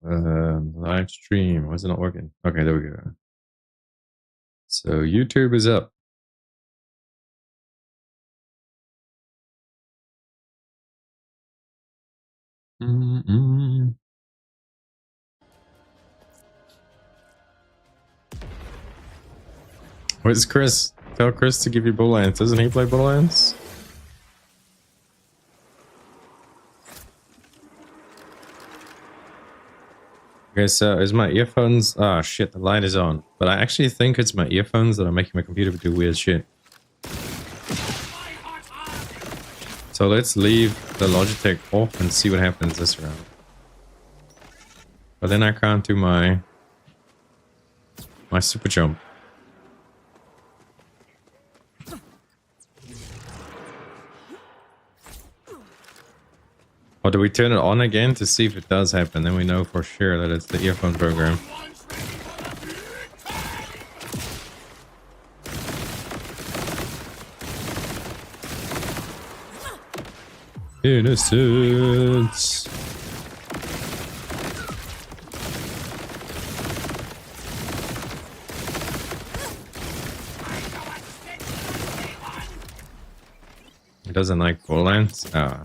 Live stream. Why is it not working? Okay, there we go. So YouTube is up. Where's Chris? Tell Chris to give you Borderlands. Doesn't he play Borderlands? Okay, so is my earphones... Ah, shit, the light is on. But I actually think it's my earphones that are making my computer do weird shit. So let's leave the Logitech off and see what happens this round. But then I can't do my super jump. Or do we turn it on again to see if it does happen? Then we know for sure that it's the earphone program. Innocence. He doesn't like Borderlands? Ah.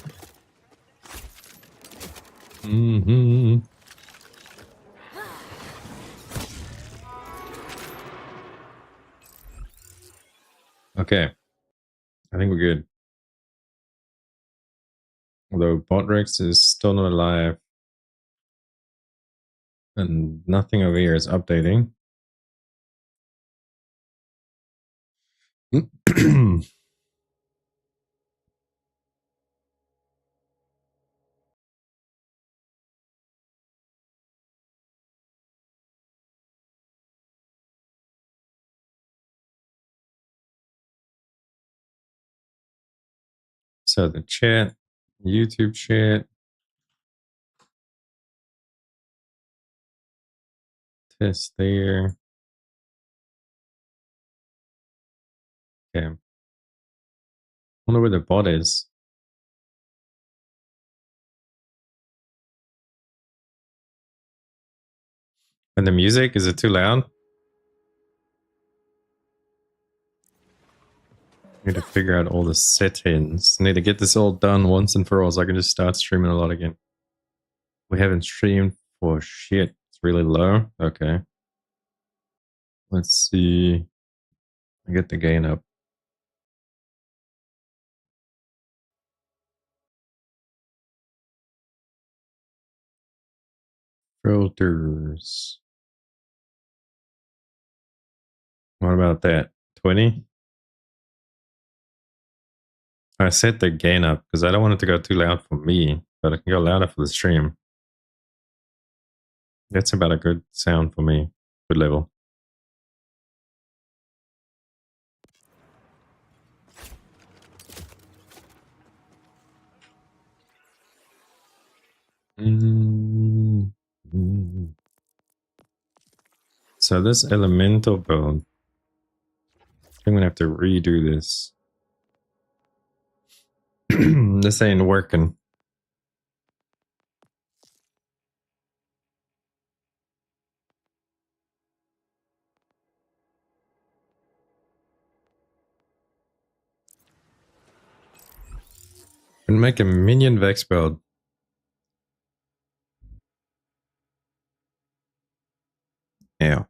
Okay. I think we're good. Although Botrex is still not alive. And nothing over here is updating. So the chat, YouTube chat, test there. Okay. Wonder where the bot is. And the music, is it too loud? Need to figure out all the settings. Need to get this all done once and for all so I can just start streaming a lot again. We haven't streamed for shit. It's really low. Okay. Let's see. I get the gain up. Filters. What about that? 20? I set the gain up because I don't want it to go too loud for me, but it can go louder for the stream. That's about a good sound for me. Good level. So this elemental build, I'm gonna have to redo this. This ain't working. And make a minion Vex build. Yeah.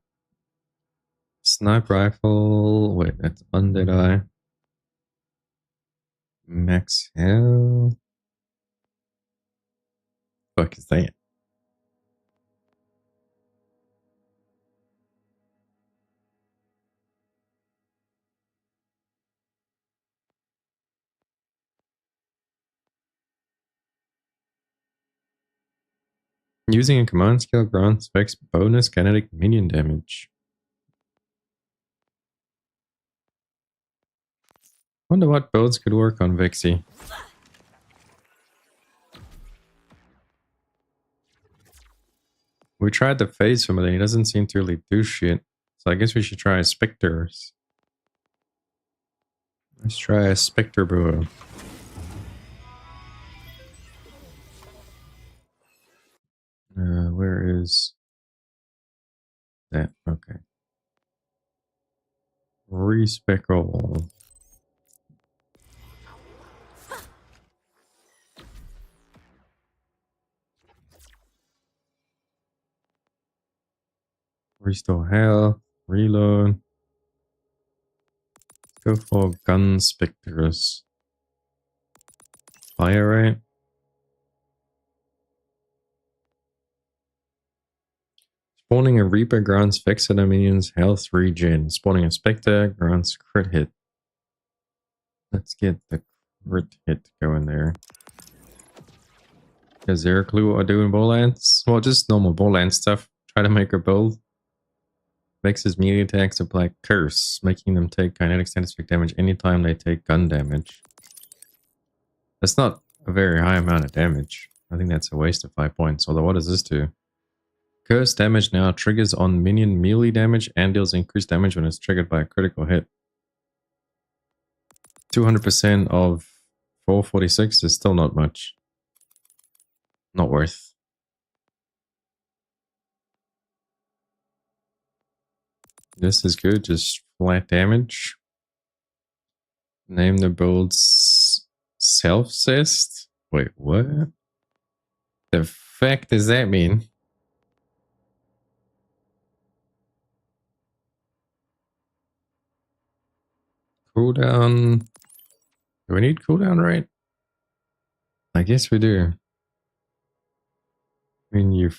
Sniper rifle. Wait, that's undead eye. Max hell. Fuck is that? Using a command skill grants Vex bonus kinetic minion damage. Wonder what builds could work on Vexy. We tried the phase familiar, he doesn't seem to really do shit. So I guess we should try Spectres. Let's try a Spectre Brewer. Where Where's that? Okay. Respeckle. Restore health. Reload. Go for gun specters. Fire rate. Spawning a Reaper grants Vexeter minions health regen. Spawning a Spectre grants crit hit. Let's get the crit hit going there. Is there a clue what I do in Borderlands? Well, just normal Borderlands stuff. Try to make a build. Vex's melee attacks apply Curse, making them take kinetic static damage anytime they take gun damage. That's not a very high amount of damage. I think that's a waste of 5 points. Although, what does this do? Curse damage now triggers on minion melee damage and deals increased damage when it's triggered by a critical hit. 200% of 446 is still not much. Not worth. This is good, just flat damage. Name the build's self-cest? Wait, what? The fuck does that mean? Cooldown. Do we need cooldown rate? I guess we do. I mean, you...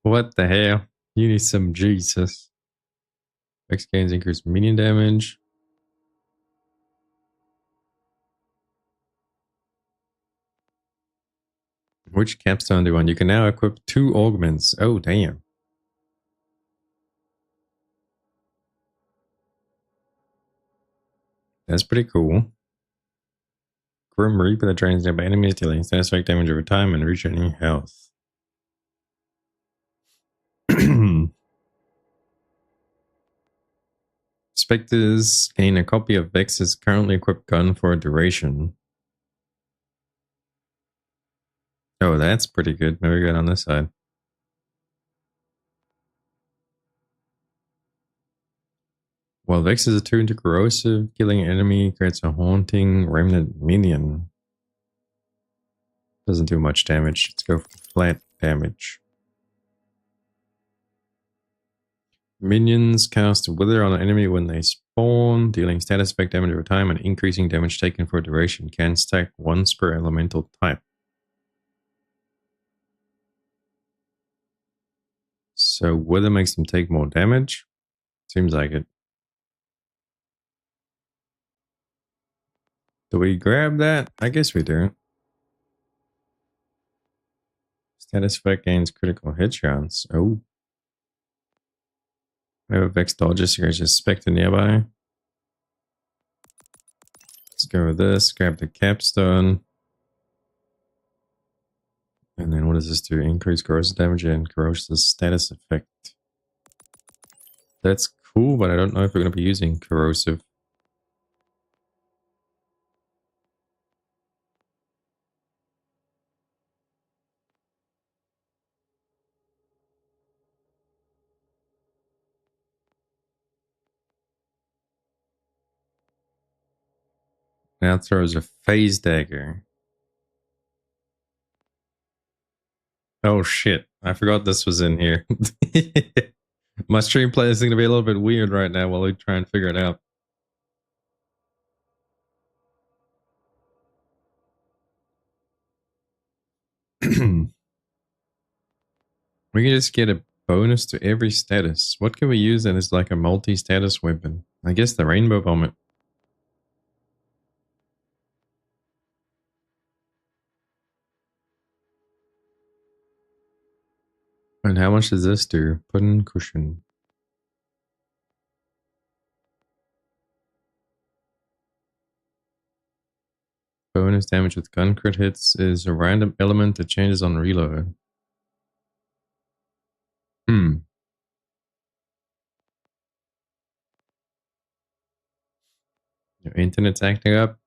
What the hell? You need some Jesus. Vex gains increased minion damage. Which capstone do you want? You can now equip 2 augments. Oh, damn. That's pretty cool. Grim Reaper that drains nearby enemies, dealing static damage over time and regenerating health. Spectres gain a copy of Vex's currently equipped gun for a duration. Oh, that's pretty good. Maybe we got on this side. While Vex is attuned to corrosive, killing an enemy creates a haunting remnant minion. Doesn't do much damage. Let's go for flat damage. Minions cast Wither on an enemy when they spawn, dealing status effect damage over time and increasing damage taken for a duration. Can stack once per elemental type. So Wither makes them take more damage? Seems like it. Do we grab that? I guess we do. Status effect gains critical hit chance. Oh. Whenever Vex dodges, you guys just Spectre nearby. Let's go with this. Grab the capstone. And then what does this do? Increase corrosive damage and corrosive status effect. That's cool, but I don't know if we're going to be using corrosive. Now throws a phase dagger. Oh shit, I forgot this was in here. My stream play is going to be a little bit weird right now while we try and figure it out. We can just get a bonus to every status. What can we use that is like a multi-status weapon? I guess the rainbow vomit. And how much does this do? Pudding cushion. Bonus damage with gun crit hits is a random element that changes on reload. Your internet's acting up.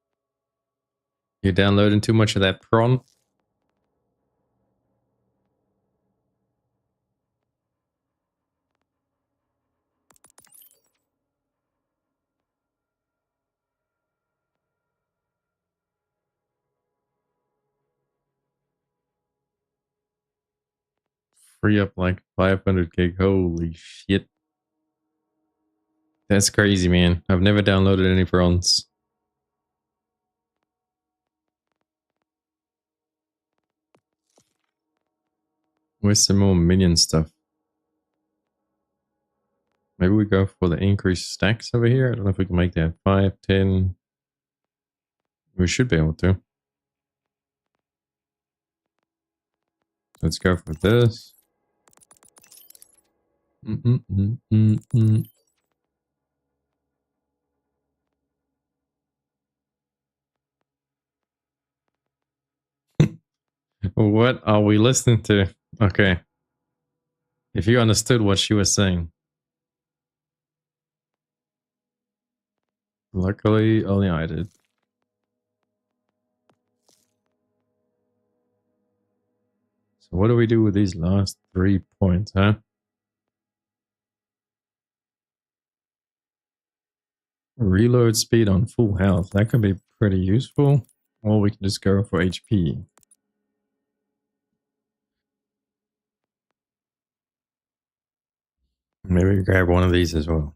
You're downloading too much of that prawn. free up like 500 gig. Holy shit. That's crazy, man. I've never downloaded any bronze. Where's some more minion stuff? Maybe we go for the increased stacks over here. I don't know if we can make that 5, 10. We should be able to. Let's go for this. What are we listening to? Okay. If you understood what she was saying. Luckily, only I did. So what do we do with these last 3 points, huh? Reload speed on full health. That could be pretty useful. Or we can just go for HP. Maybe grab one of these as well.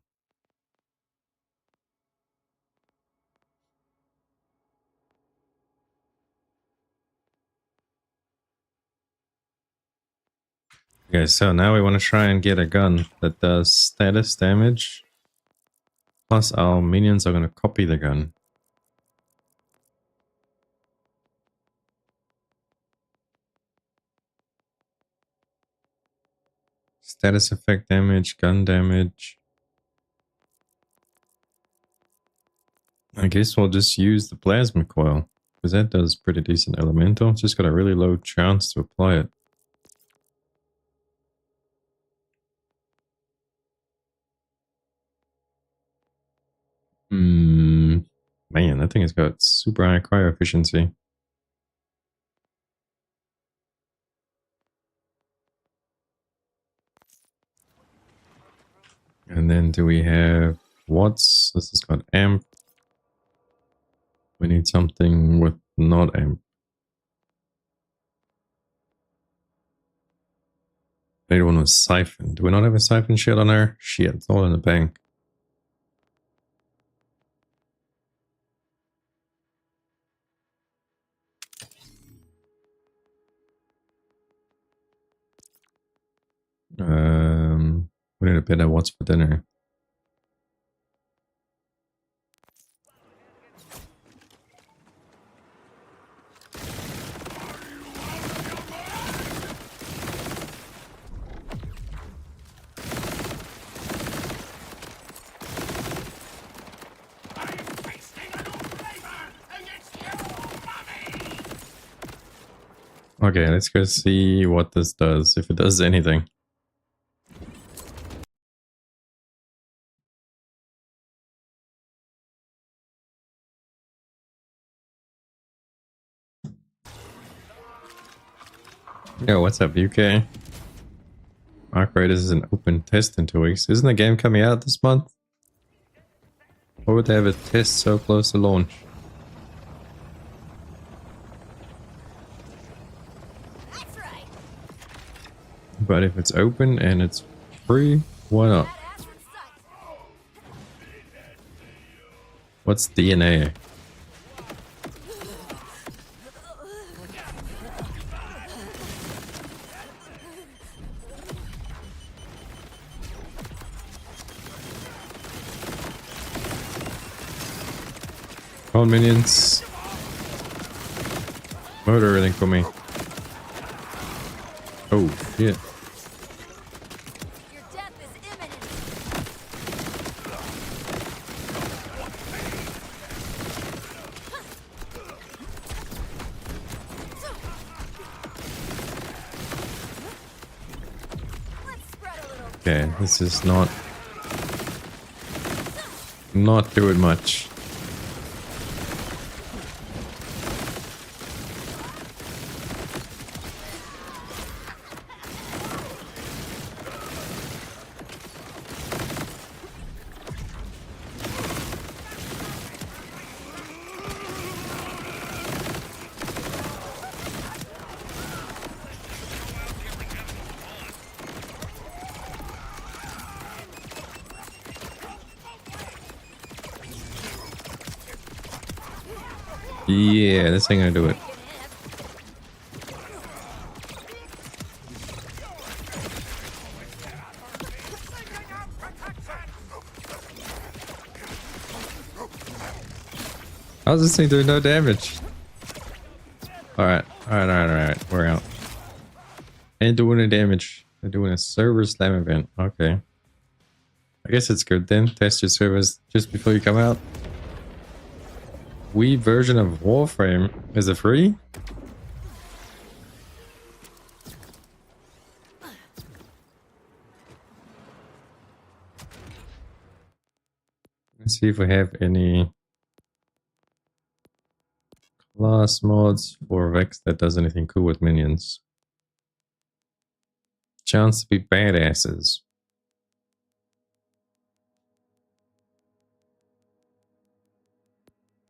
Okay, so now we want to try and get a gun that does status damage. Plus our minions are going to copy the gun. Status effect damage, gun damage. I guess we'll just use the plasma coil, because that does pretty decent elemental. It's just got a really low chance to apply it. Man, that thing has got super high cryo efficiency. And then do we have watts? This has got amp. We need something with not amp. Need one with siphon. Do we not have a siphon shell on our? Shit, it's all in the bank. We need a better watts for dinner. Okay, let's go see what this does, if it does anything. Yo, what's up, UK? Arc Raiders is an open test in 2 weeks. Isn't the game coming out this month? Why would they have a test so close to launch? That's right. But if it's open and it's free, why not? What's DNA? Come on, minions. Murder everything for me. Oh, shit. Your death is imminent. Let's spread a little. Okay, this is not doing much. Yeah, this ain't gonna do it. How's this thing doing no damage? Alright, alright. We're out. Ain't doing any damage. They're doing a server slam event. Okay. I guess it's good then. Test your servers just before you come out. Wii version of Warframe. Is it free? Let's see if we have any class mods for Vex that does anything cool with minions. Chance to be badasses.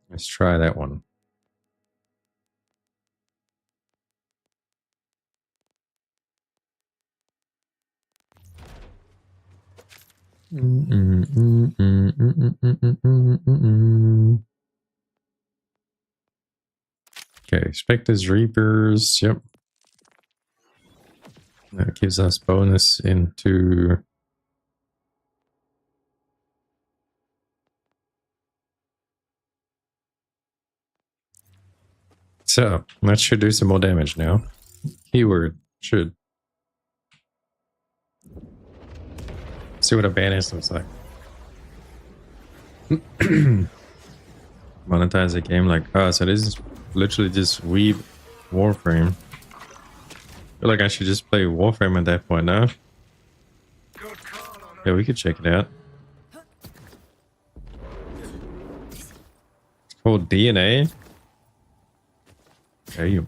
Let's try that one. Okay, Spectres, Reapers, yep. That gives us bonus into... So, that should do some more damage now. Keyword, should. See what a badass looks like. Monetize a game like, oh, so this is literally just Wii Warframe. I feel like I should just play Warframe at that point now. Yeah, we could check it out. It's called DNA. There you.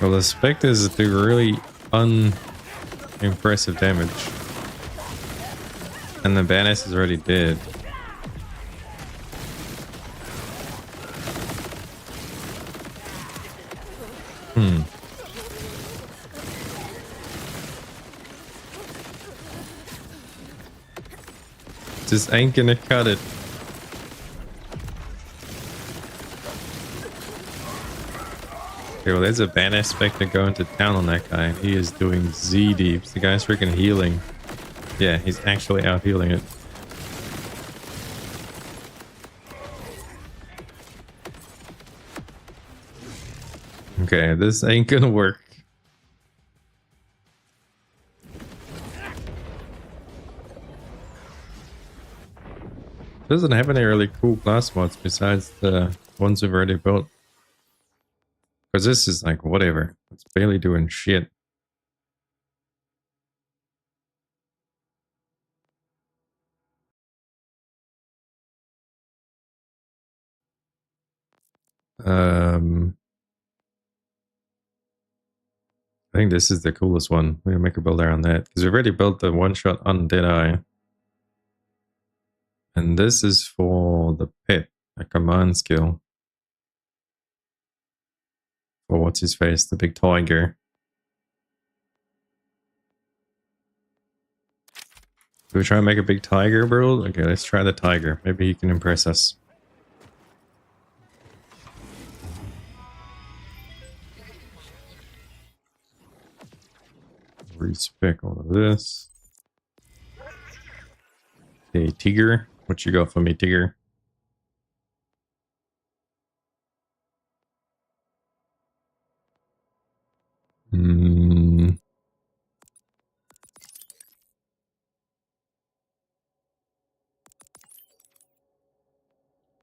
Well, the Spectres do really unimpressive damage. And the badass is already dead. Just ain't gonna cut it. Okay, well, there's a badass Spectre going to town on that guy. He is doing Z deeps. The guy's freaking healing. Yeah, he's actually out healing it. Okay, this ain't gonna work. Doesn't have any really cool class mods besides the ones we've already built. Because this is like whatever. It's barely doing shit. I think this is the coolest one. We're gonna make a build around that. Because we've already built the one-shot Undead Eye. And this is for the pet, a command skill. For what's his face, the big tiger. Do we try and make a big tiger build? Okay, let's try the tiger. Maybe he can impress us. Respec all of this. Hey, Tigger. What you got for me, Tigger?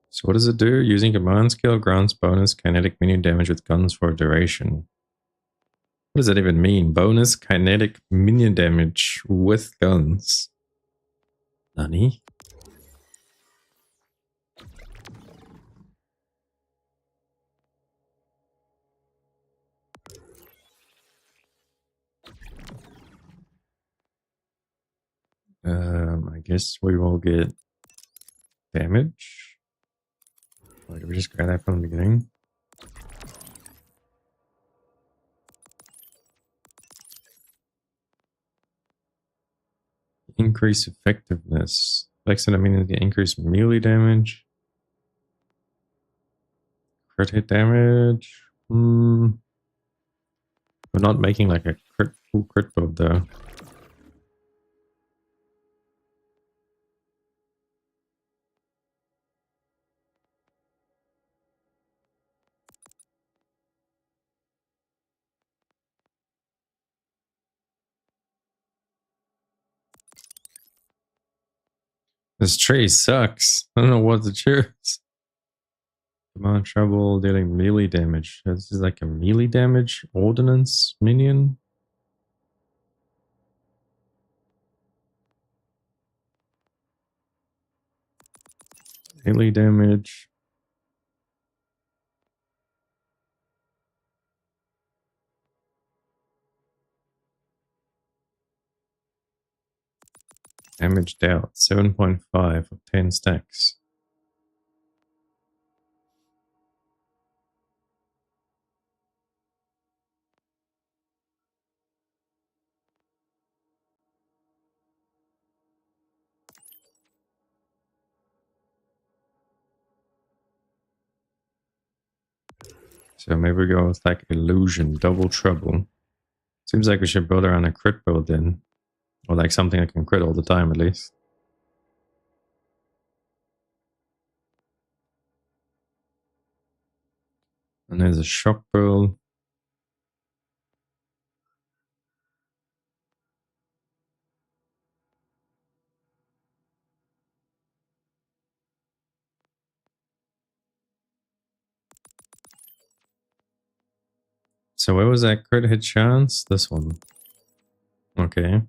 So what does it do? Using command skill grants bonus kinetic minion damage with guns for a duration. What does that even mean? Bonus kinetic minion damage with guns. Nani? I guess we will get damage. Wait, did we just grab that from the beginning? Increase effectiveness. Flex it, I mean, increase melee damage. Crit hit damage. We're not making like a full crit build though. This tree sucks. I don't know what to choose. Command trouble dealing melee damage. This is like a melee damage ordnance minion. Melee damage. Damage dealt 7.5 of 10 stacks. So maybe we go with like illusion, double trouble. Seems like we should build around a crit build then. Or like something that can crit all the time at least. And there's a shock build. So where was that crit hit chance? This one. Okay.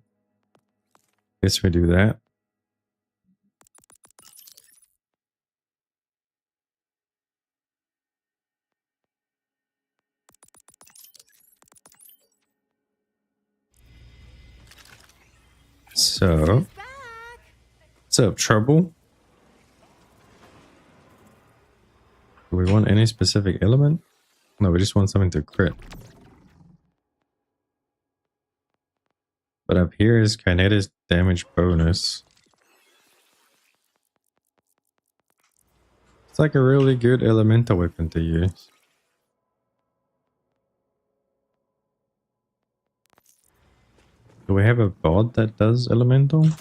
Guess we do that. So, what's up, trouble? Do we want any specific element? No, we just want something to crit. But up here is kinetic damage bonus. It's like a really good elemental weapon to use. Do we have a bot that does elemental? Let's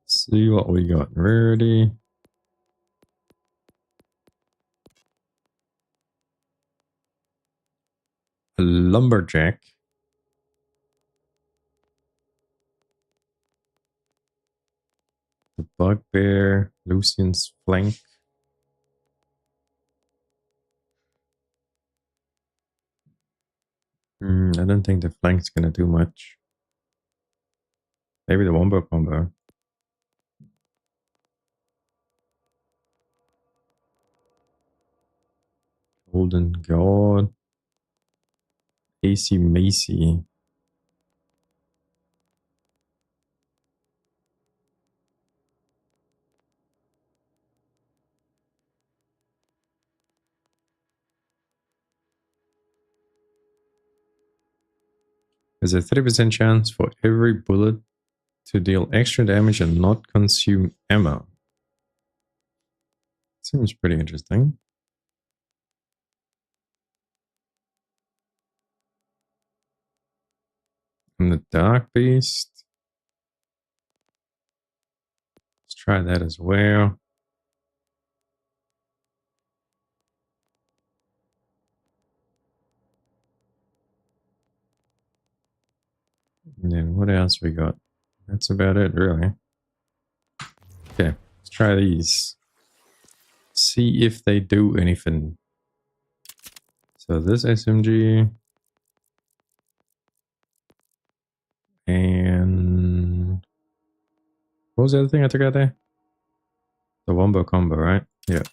see what we got. Rarity. A lumberjack. The bugbear. Lucian's flank. I don't think the flank's gonna do much. Maybe the wombo combo. Golden God. AC Macy. There's a 30% chance for every bullet to deal extra damage and not consume ammo. Seems pretty interesting. And the Dark Beast. Let's try that as well. And then what else we got? That's about it, really. Okay, let's try these. See if they do anything. So this SMG. And what was the other thing I took out there? The wombo combo, right? Yeah.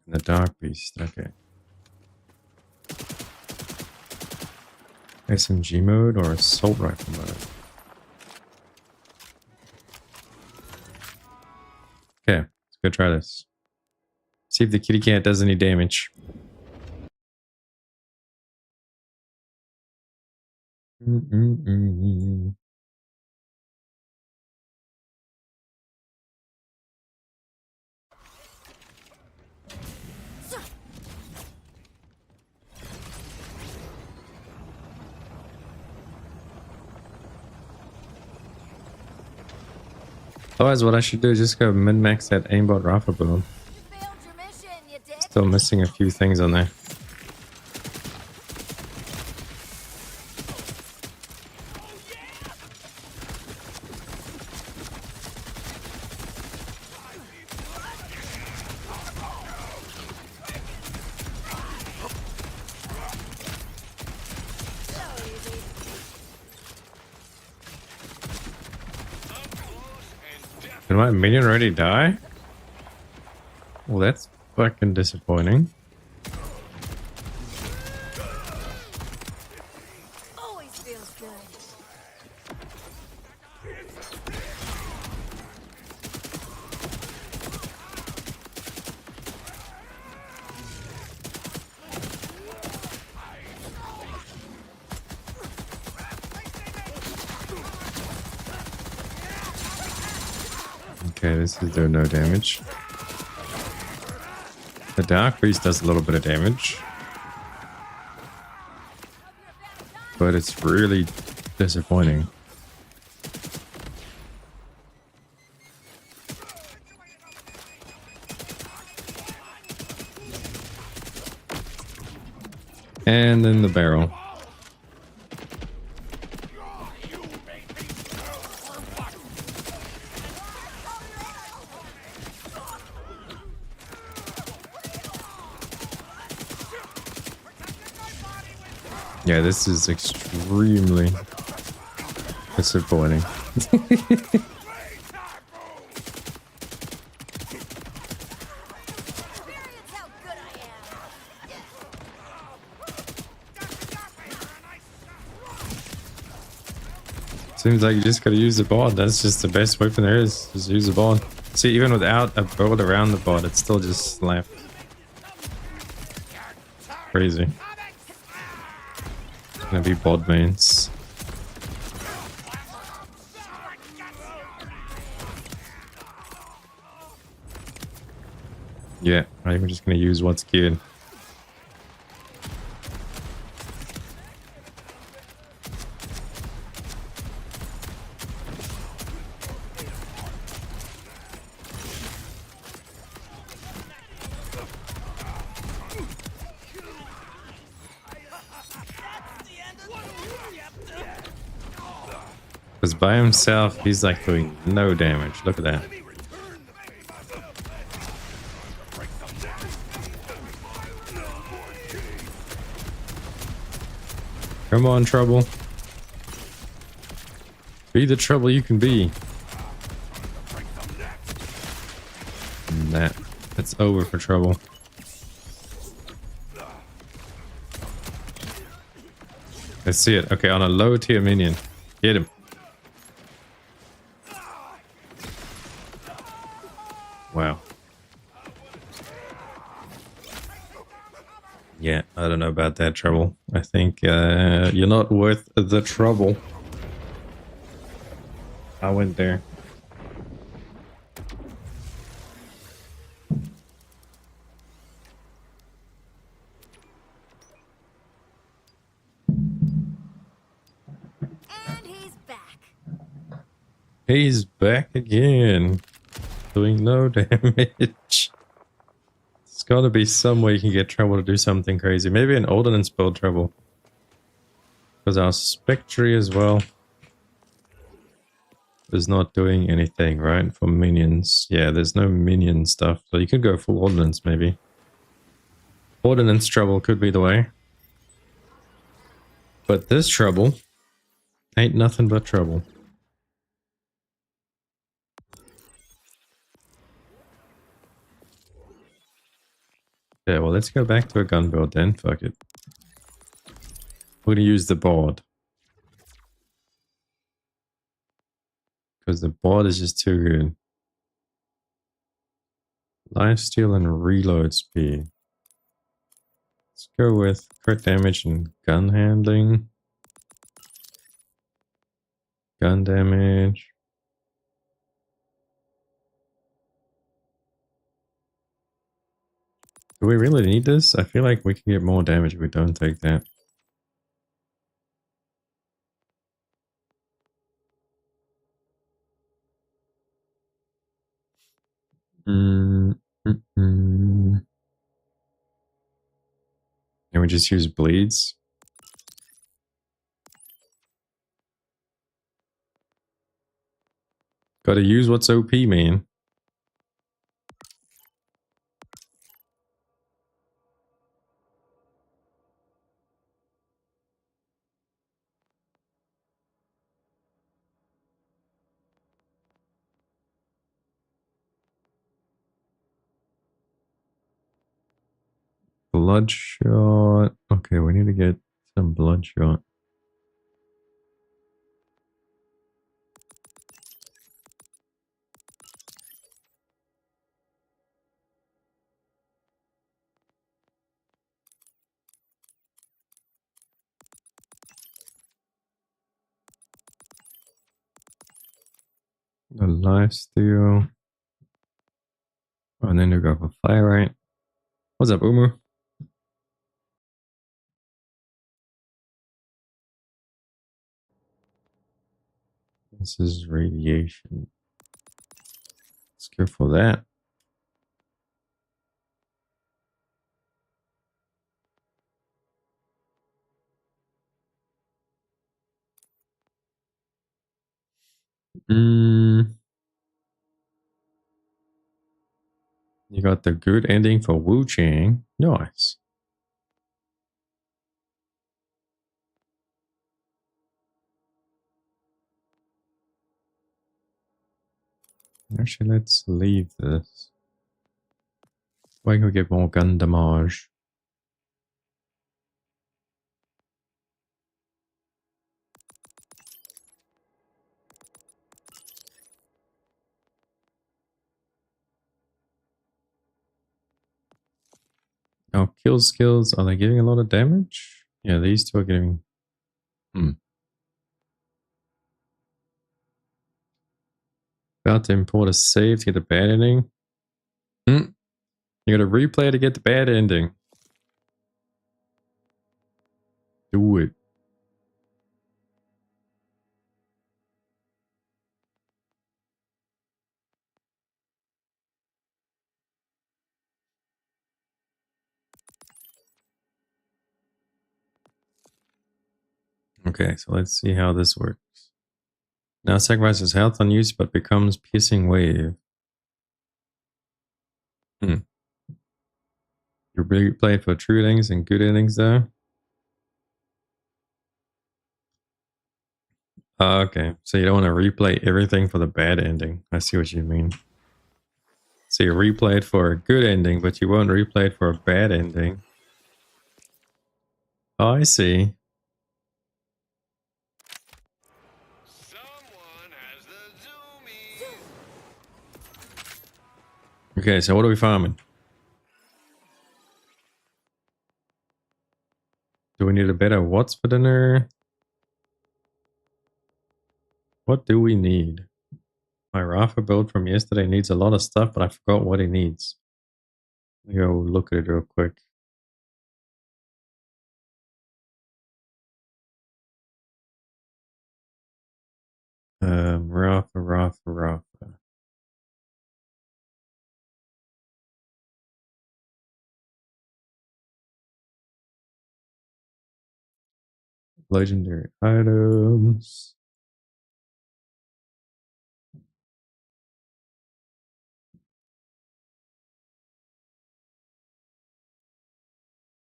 And the Dark Beast, okay. SMG mode or assault rifle mode? Okay, let's go try this. See if the kitty cat does any damage. Otherwise, what I should do is just go min-max that aimbot rifle build. You failed your mission, you dick. Still missing a few things on there. Did my minion already die? Well, that's fucking disappointing. Always feels good. Okay, this is doing no damage. The Dark Beast does a little bit of damage. But it's really disappointing. And then the barrel. Yeah, this is extremely disappointing. Experience how good I am. Seems like you just gotta use the bot. That's just the best weapon there is. Just use the bot. See, even without a build around the bot, it's still just slapped. Crazy. Gonna be bot mains. Yeah, I'm just gonna use what's good. Because by himself, he's like doing no damage. Look at that. Come on, Trouble. Be the trouble you can be. And that's over for Trouble. Let's see it. Okay, on a low tier minion. Get him. Wow. Yeah, I don't know about that, Trouble. I think you're not worth the trouble. I went there. And he's back. He's back again. Doing no damage. There's got to be some way you can get Trouble to do something crazy. Maybe an Ordnance build, Trouble. Because our Spectre as well is not doing anything, right? For minions. Yeah, there's no minion stuff. So you could go full Ordnance, maybe. Ordnance Trouble could be the way. But this Trouble ain't nothing but trouble. Yeah, well, let's go back to a gun build then. Fuck it. We're gonna use the board. Because the board is just too good. Lifesteal and reload speed. Let's go with crit damage and gun handling. Gun damage. Do we really need this? I feel like we can get more damage if we don't take that. Mm, mm, mm. Can we just use bleeds? Gotta use what's OP, man. Bloodshot. Okay, we need to get some bloodshot. The lifesteal. Oh, and then we go for fire right. What's up, Umu? This is radiation. Let's go for that. You got the good ending for Wu Chang. Nice. Actually, let's leave this. Why can we get more gun damage? Oh, kill skills. Are they giving a lot of damage? Yeah, these two are giving. About to import a save to get the bad ending. You gotta replay to get the bad ending. Do it. Okay, so let's see how this works. Now sacrifices health on use but becomes piercing wave. You replay it for true endings and good endings though. Okay, so you don't want to replay everything for the bad ending. I see what you mean. So you replay it for a good ending, but you won't replay it for a bad ending. Oh, I see. Okay, so what are we farming? Do we need a better what's for dinner? What do we need? My Rafa build from yesterday needs a lot of stuff, but I forgot what it needs. Let me go look at it real quick. Rafa. Legendary items.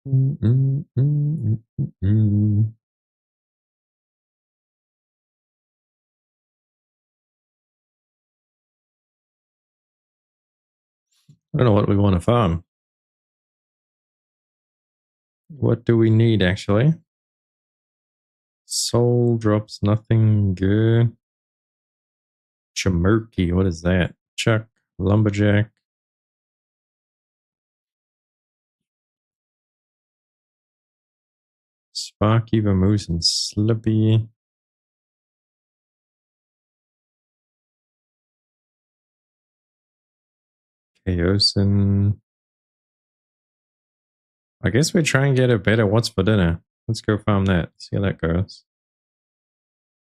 I don't know what we want to farm. What do we need actually? Soul drops nothing good. Chamurky, what is that? Chuck, Lumberjack. Sparky, Vamoose, and Slippy. Chaosin. I guess we try and get a better what's for dinner. Let's go farm that. See how that goes.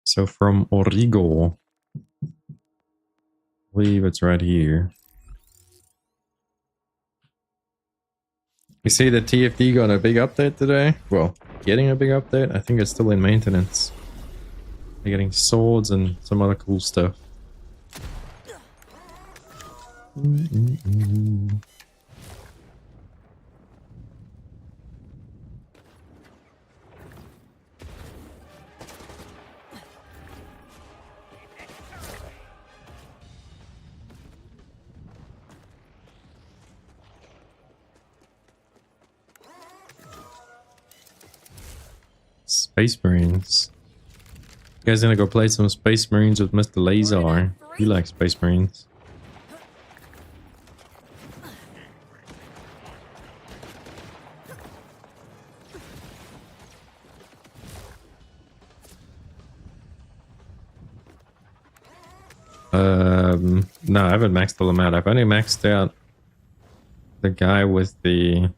So from Origo. I believe it's right here. You see the TFD got a big update today? Well, getting a big update. I think it's still in maintenance. They're getting swords and some other cool stuff. Space Marines. You guys gonna go play some Space Marines with Mr. Lazar? You like Space Marines. No, I haven't maxed all them out. I've only maxed out the guy with the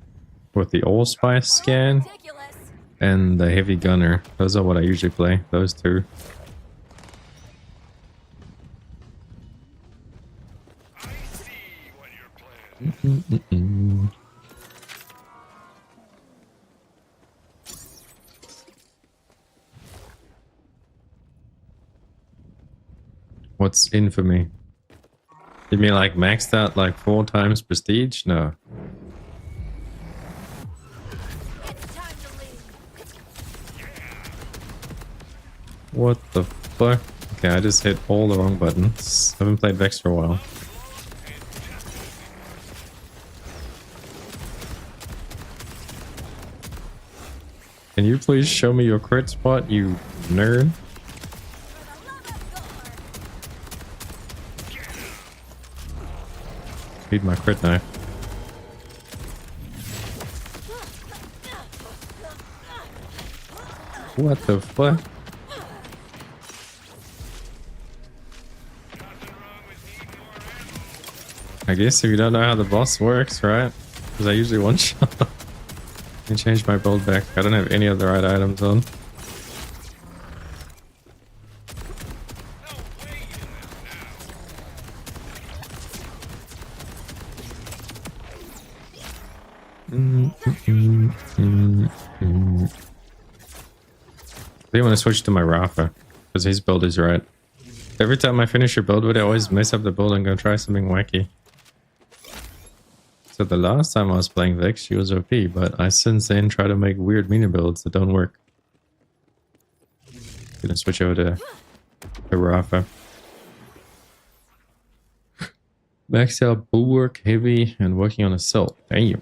allspice scan Ridiculous. and the heavy gunner. Those are what I usually play. Those two. I see what you're playing. What's in for me? You mean like maxed out like 4 times prestige? No. It's time to leave. What the fuck? Okay, I just hit all the wrong buttons. Haven't played Vex for a while. Can you please show me your crit spot, you nerd? Need my crit knife. What the fuck? I guess if you don't know how the boss works, right? Because I usually one shot. Let me change my build back. I don't have any of the right items on. I want to switch to my Rafa because his build is right. Every time I finish a build with it, I always mess up the build and go try something wacky. So the last time I was playing Vex, she was OP, but I since then try to make weird mini builds that don't work. Gonna switch over to Rafa. Max out bulwark, heavy, and working on assault. Damn.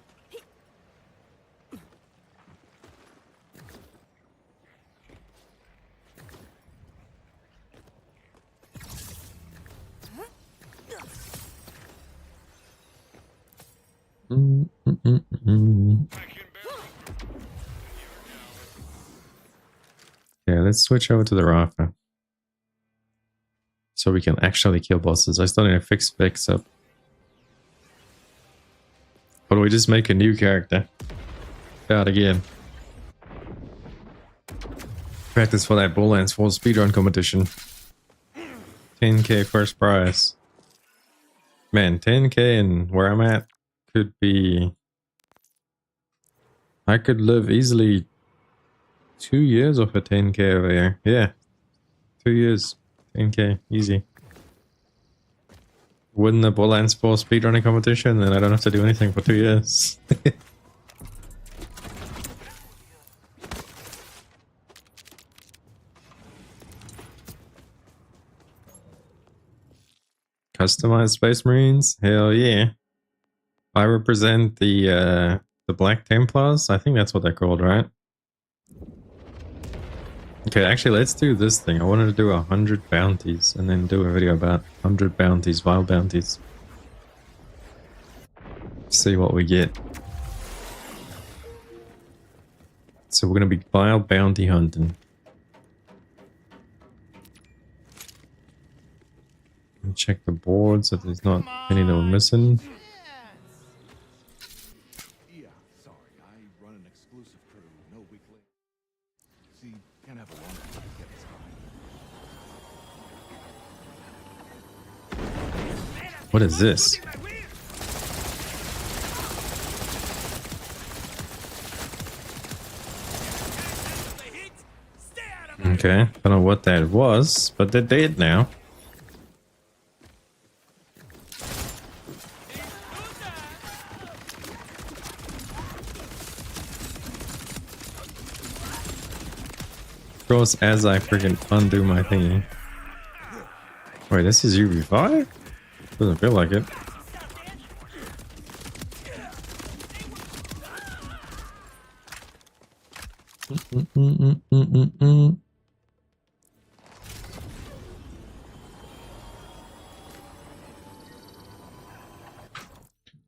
Yeah, let's switch over to the Rafa. So we can actually kill bosses. I still need to fix Vex up. Or do we just make a new character? Start again. Practice for that Borderlands 4 speedrun competition. 10k first prize. Man, 10k and where I'm at could be... I could live easily 2 years off a 10k over here. Yeah. 2 years. 10k. Easy. Win the Borderlands 4 speedrunning competition, then I don't have to do anything for 2 years. Customized Space Marines? Hell yeah. I represent the Black Templars. I think that's what they're called, right? Okay, actually, let's do this thing. I wanted to do 100 bounties and then do a video about 100 bounties, wild bounties. See what we get. So we're going to be wild bounty hunting. Check the boards if there's not any that we're missing. Yeah, sorry. I run an exclusive crew, no weekly. See, can't have a long time to get this. What is this? Okay, I don't know what that was, but they're dead now. Of course, as I freaking undo my thingy. Wait, this is UV5? Doesn't feel like it.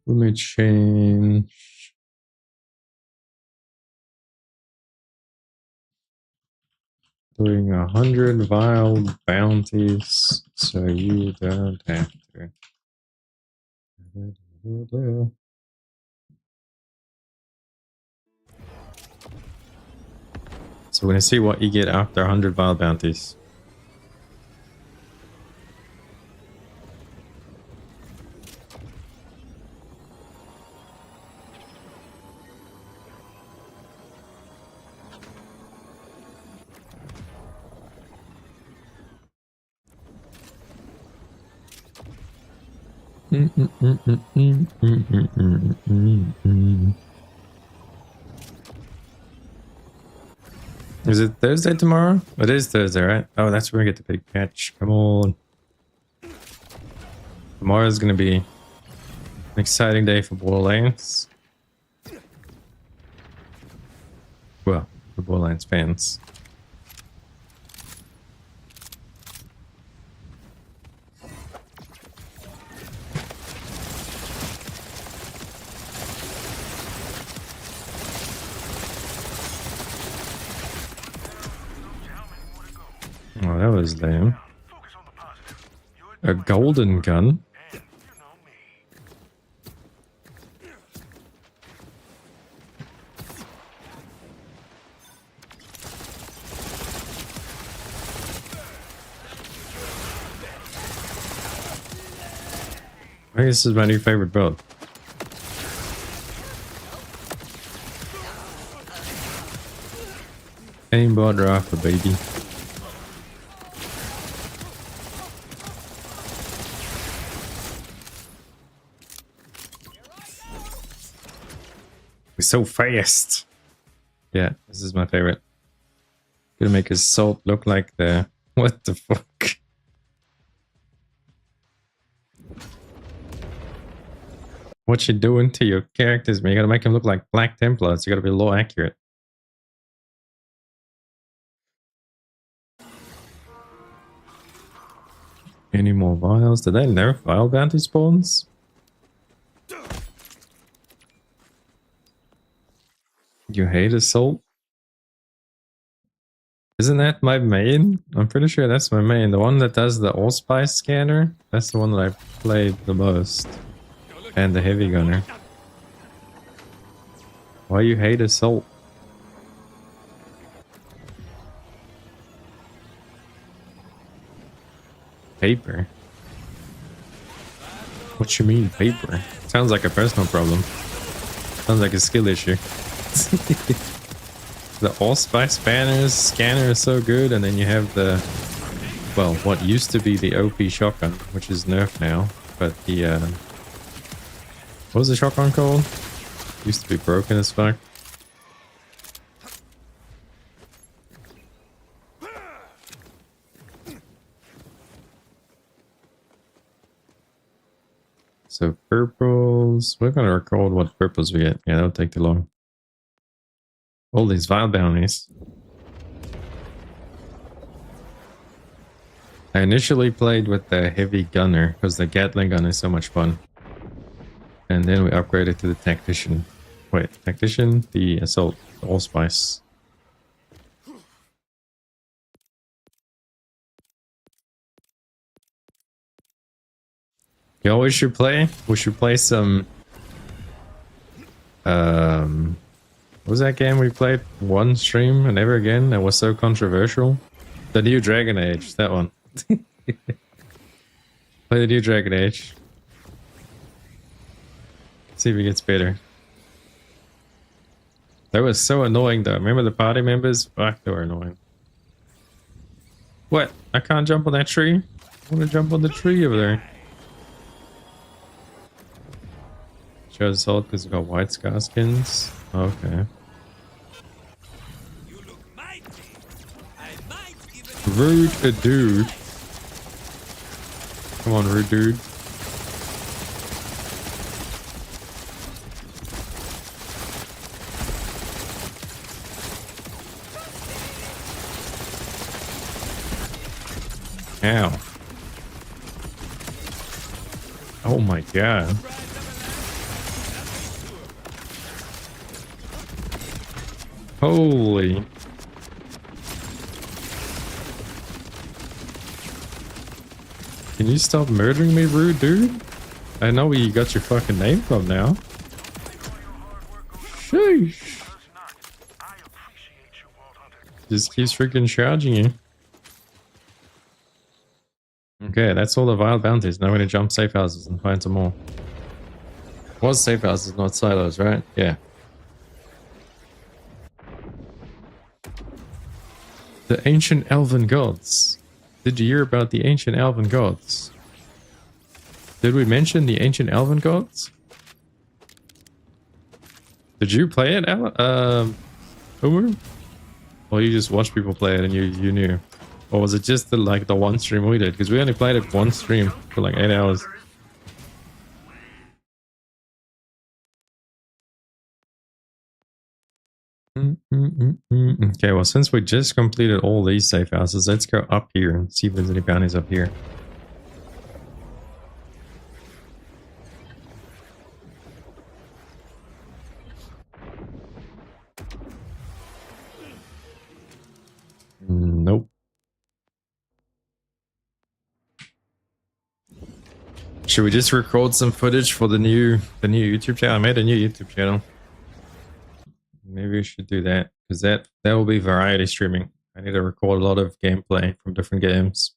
Let me change. Doing 100 wild bounties, so you don't have to. So we're gonna see what you get after 100 wild bounties. Is it Thursday tomorrow? It is Thursday, right? Oh, that's where we get the big catch. Come on. Tomorrow's gonna be an exciting day for Borderlands. Well, for Borderlands fans. Oh, that was lame. A golden gun? I guess this is my new favorite build. Aimbot Rafa, baby. We're so fast. Yeah, this is my favorite. Gonna make his salt look like the... What the fuck? What you doing to your characters, man? You gotta make him look like Black Templars. You gotta be low accurate. Any more vials? Did they nerf vial bounty spawns? You hate assault? Isn't that my main? I'm pretty sure that's my main. The one that does the allspice scanner? That's the one that I played the most. And the heavy gunner. Why you hate assault? Paper? What you mean paper? Sounds like a personal problem. Sounds like a skill issue. The allspice scanner is so good, and then you have the, well, what used to be the OP shotgun, which is nerfed now, but the what was the shotgun called? Used to be broken as fuck. So purples, we're gonna record what purples we get. Yeah, that'll take too long. All these vile bounties. I initially played with the heavy gunner because the Gatling gun is so much fun. And then we upgraded to the tactician. Wait, tactician? The assault, the allspice. Yo, we should play some what was that game we played one stream and never again that was so controversial? The new Dragon Age, that one. Play the new Dragon Age. See if it gets better. That was so annoying though. Remember the party members? Fuck, they were annoying. What? I can't jump on that tree? I want to jump on the tree over there. Shows assault because we got white scar skins. Okay. You look mighty. I might even Rude a dude. Come on, rude dude. Ow. Oh my god. Holy. Can you stop murdering me, rude dude? I know where you got your fucking name from now. Sheesh. Just keeps freaking charging you. Okay, that's all the wild bounties. Now we're gonna jump safe houses and find some more. Was safe houses, not silos, right? Yeah. The ancient elven gods. Did you hear about the ancient elven gods? Did we mention the ancient elven gods? Did you play it, Uber? Or you just watched people play it and you knew? Or was it just the one stream we did? Because we only played it one stream for like 8 hours. Okay, well, since we just completed all these safe houses, let's go up here and see if there's any bounties up here. Nope. Should we just record some footage for the new YouTube channel? I made a new YouTube channel. Maybe we should do that, because that will be variety streaming. I need to record a lot of gameplay from different games.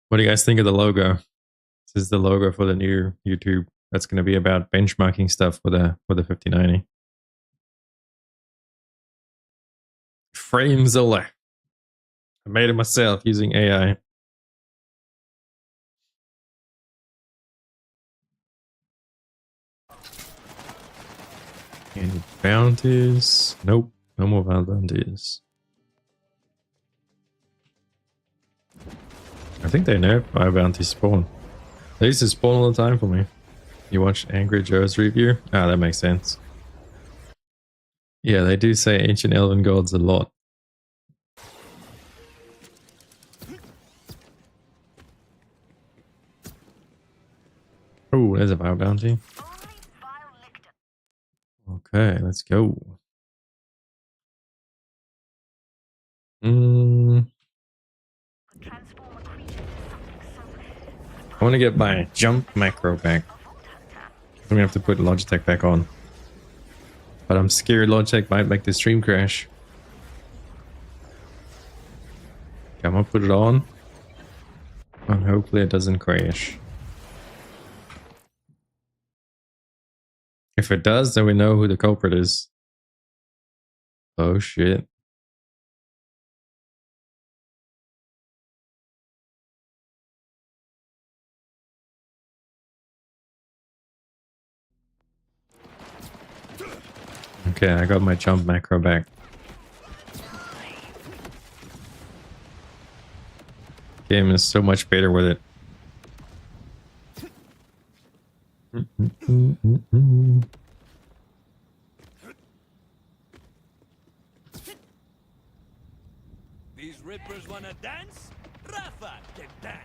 What do you guys think of the logo? This is the logo for the new YouTube. That's going to be about benchmarking stuff for the 5090. Framezilla. I made it myself using AI. Any bounties? Nope. No more bounties. I think they know why bounties spawn. They used to spawn all the time for me. You watched Angry Joe's review? Ah, that makes sense. Yeah, they do say ancient elven gods a lot. Oh, there's a bio bounty. Okay, let's go. I want to get my jump macro back. I'm gonna have to put Logitech back on. But I'm scared Logitech might make the stream crash. Okay, I'm gonna put it on. And hopefully it doesn't crash. If it does, then we know who the culprit is. Oh shit. Okay, I got my jump macro back. Game is so much better with it. These Rippers wanna dance? Rafa can dance.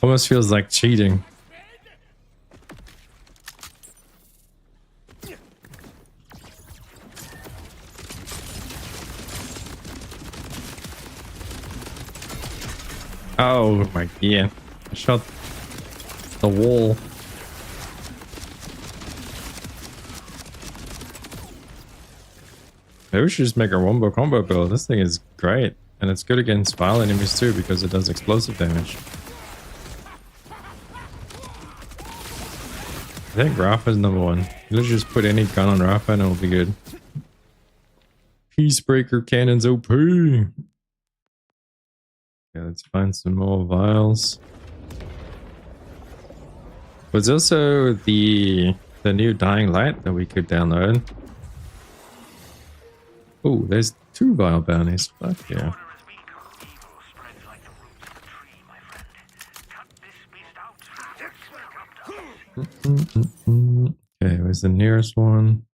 Almost feels like cheating. Oh my god. I shot the wall. Maybe we should just make a wombo combo build. This thing is great. And it's good against file enemies too because it does explosive damage. I think Rafa's number one. Let's just put any gun on Rafa and it'll be good. Peacebreaker cannons OP. Yeah, let's find some more vials. There's also the new Dying Light that we could download. Oh, there's 2 vial bounties. Fuck yeah. Okay, where's the nearest one?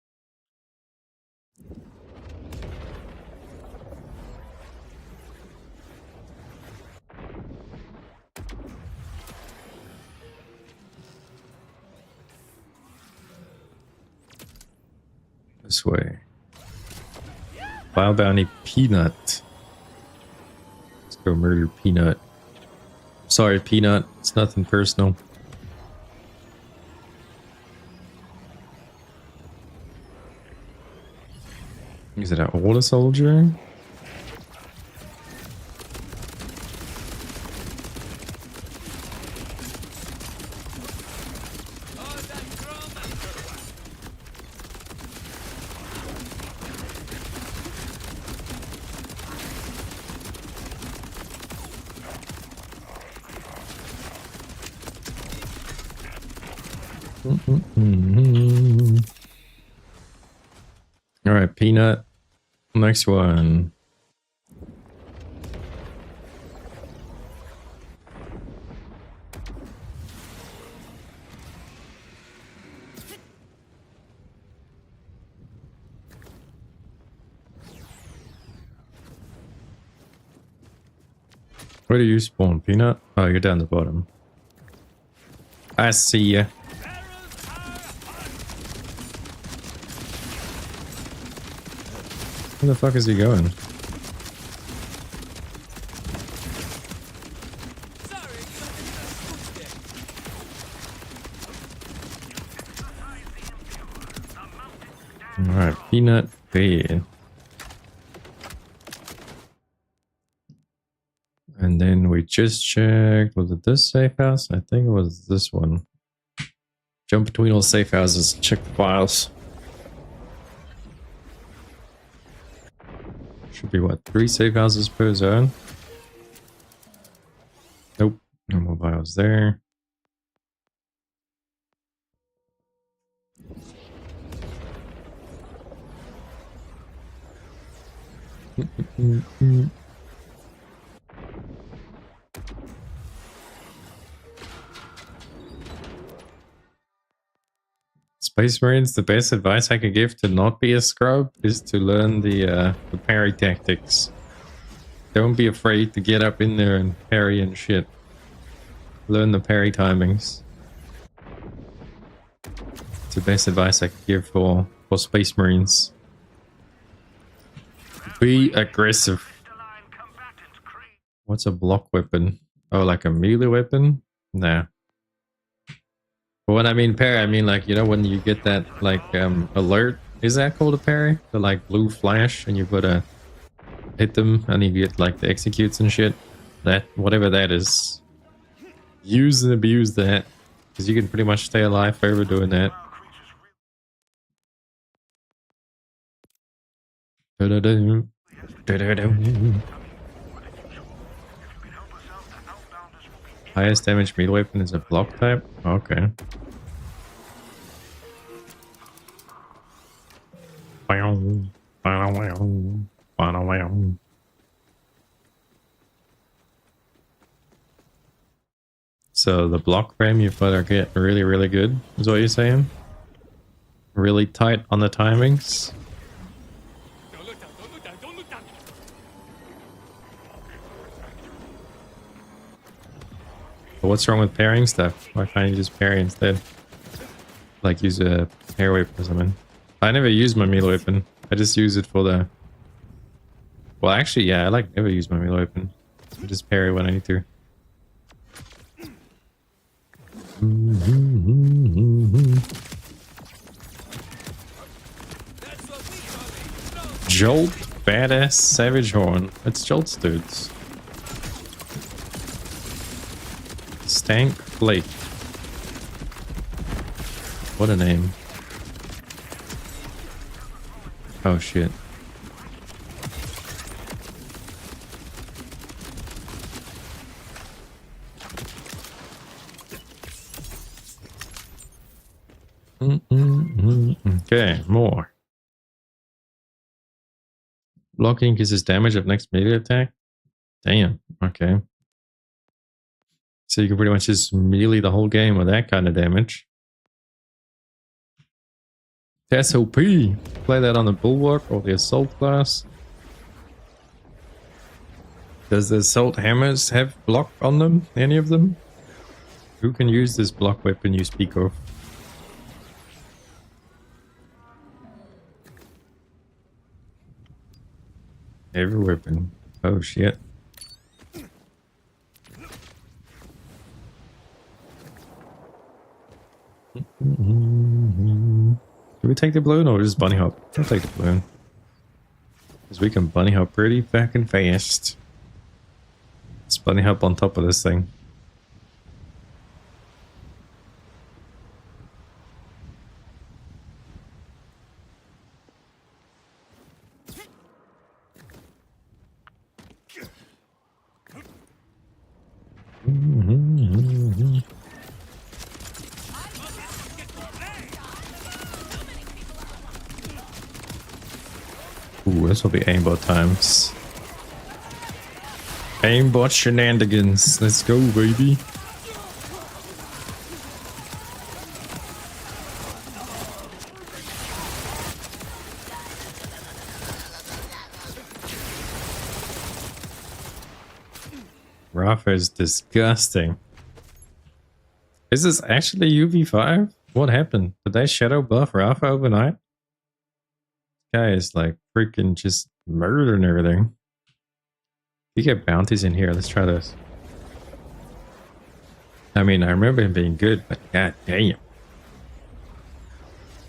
This way. Vial bounty Peanut. Let's go murder Peanut. Sorry, Peanut. It's nothing personal. Is it an older soldier? All right, Peanut. Next one. Where do you spawn, Peanut? Oh, you're down the bottom. I see ya. Where the fuck is he going? Alright, Peanut Bay. And then we just checked, was it this safe house? I think it was this one. Jump between all safe houses, check the files. Should be what, 3 safe houses per zone? Nope, no more files there. Space Marines, the best advice I could give to not be a scrub is to learn the parry tactics. Don't be afraid to get up in there and parry and shit. Learn the parry timings. It's the best advice I could give for Space Marines. Be aggressive. What's a block weapon? Oh, like a melee weapon? Nah. But when I mean parry, I mean like, you know, when you get that like alert, is that called a parry? The like blue flash and you gotta hit them and you get like the executes and shit. That, whatever that is. Use and abuse that. Because you can pretty much stay alive forever doing that. Da-da-da. Da-da-da. Highest damage melee weapon is a block type? Okay. So the block frame you've got to get really, really good, is what you're saying? really tight on the timings. Don't look down, don't look down, don't look down. But what's wrong with parrying stuff? Why can't you just parry instead? Like use a air weapon or something. I never use my melee weapon. I just use it for the... Well, actually, yeah, I like never use my melee weapon. I just parry when I need to. That's what we call it. No. Jolt, badass, savage horn. It's Jolt's dudes. Stank Flake. What a name. Oh shit. Okay, more. Blocking increases damage of next melee attack. Damn, okay. So you can pretty much just melee the whole game with that kind of damage. SOP. Play that on the Bulwark or the Assault class. Does the Assault hammers have block on them? Any of them? Who can use this block weapon you speak of? Every weapon. Oh shit. Do we take the balloon or just bunny hop? I'll take the balloon. Because we can bunny hop pretty fucking fast. Let's bunny hop on top of this thing. Ooh, this will be aimbot times. Aimbot shenanigans. Let's go, baby. Rafa is disgusting. Is this actually UV5? What happened? Did they shadow buff Rafa overnight? Guy is like freaking just murdering everything. You get bounties in here. Let's try this. I mean, I remember him being good, but god damn.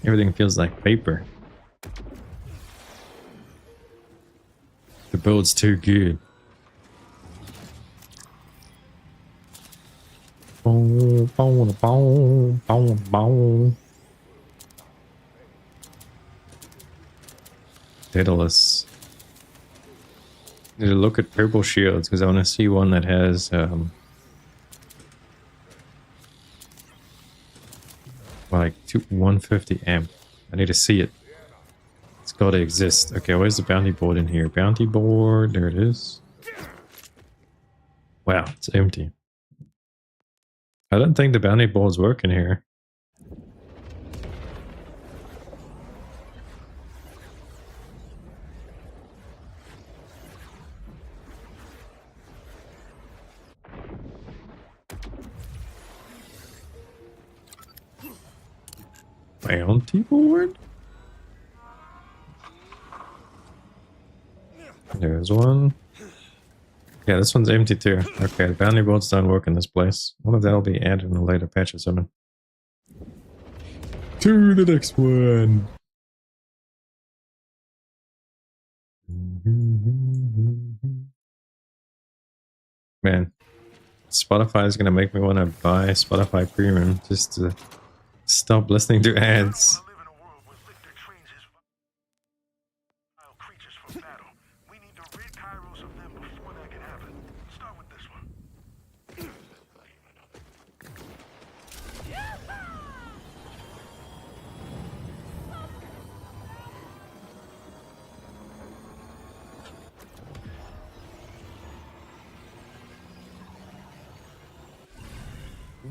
Everything feels like paper. The build's too good. Boom, boom, boom, boom, boom. Daedalus. Need to look at purple shields because I want to see one that has like 150 amp. I need to see it. It's got to exist. Okay, where's the bounty board in here? Bounty board, there it is. Wow, it's empty. I don't think the bounty boards work in here. Bounty board? There's one. Yeah, this one's empty too. Okay, the bounty boards don't work in this place. One of that'll be added in a later patch or something. To the next one. Man, Spotify is gonna make me want to buy Spotify Premium just to stop listening to ads.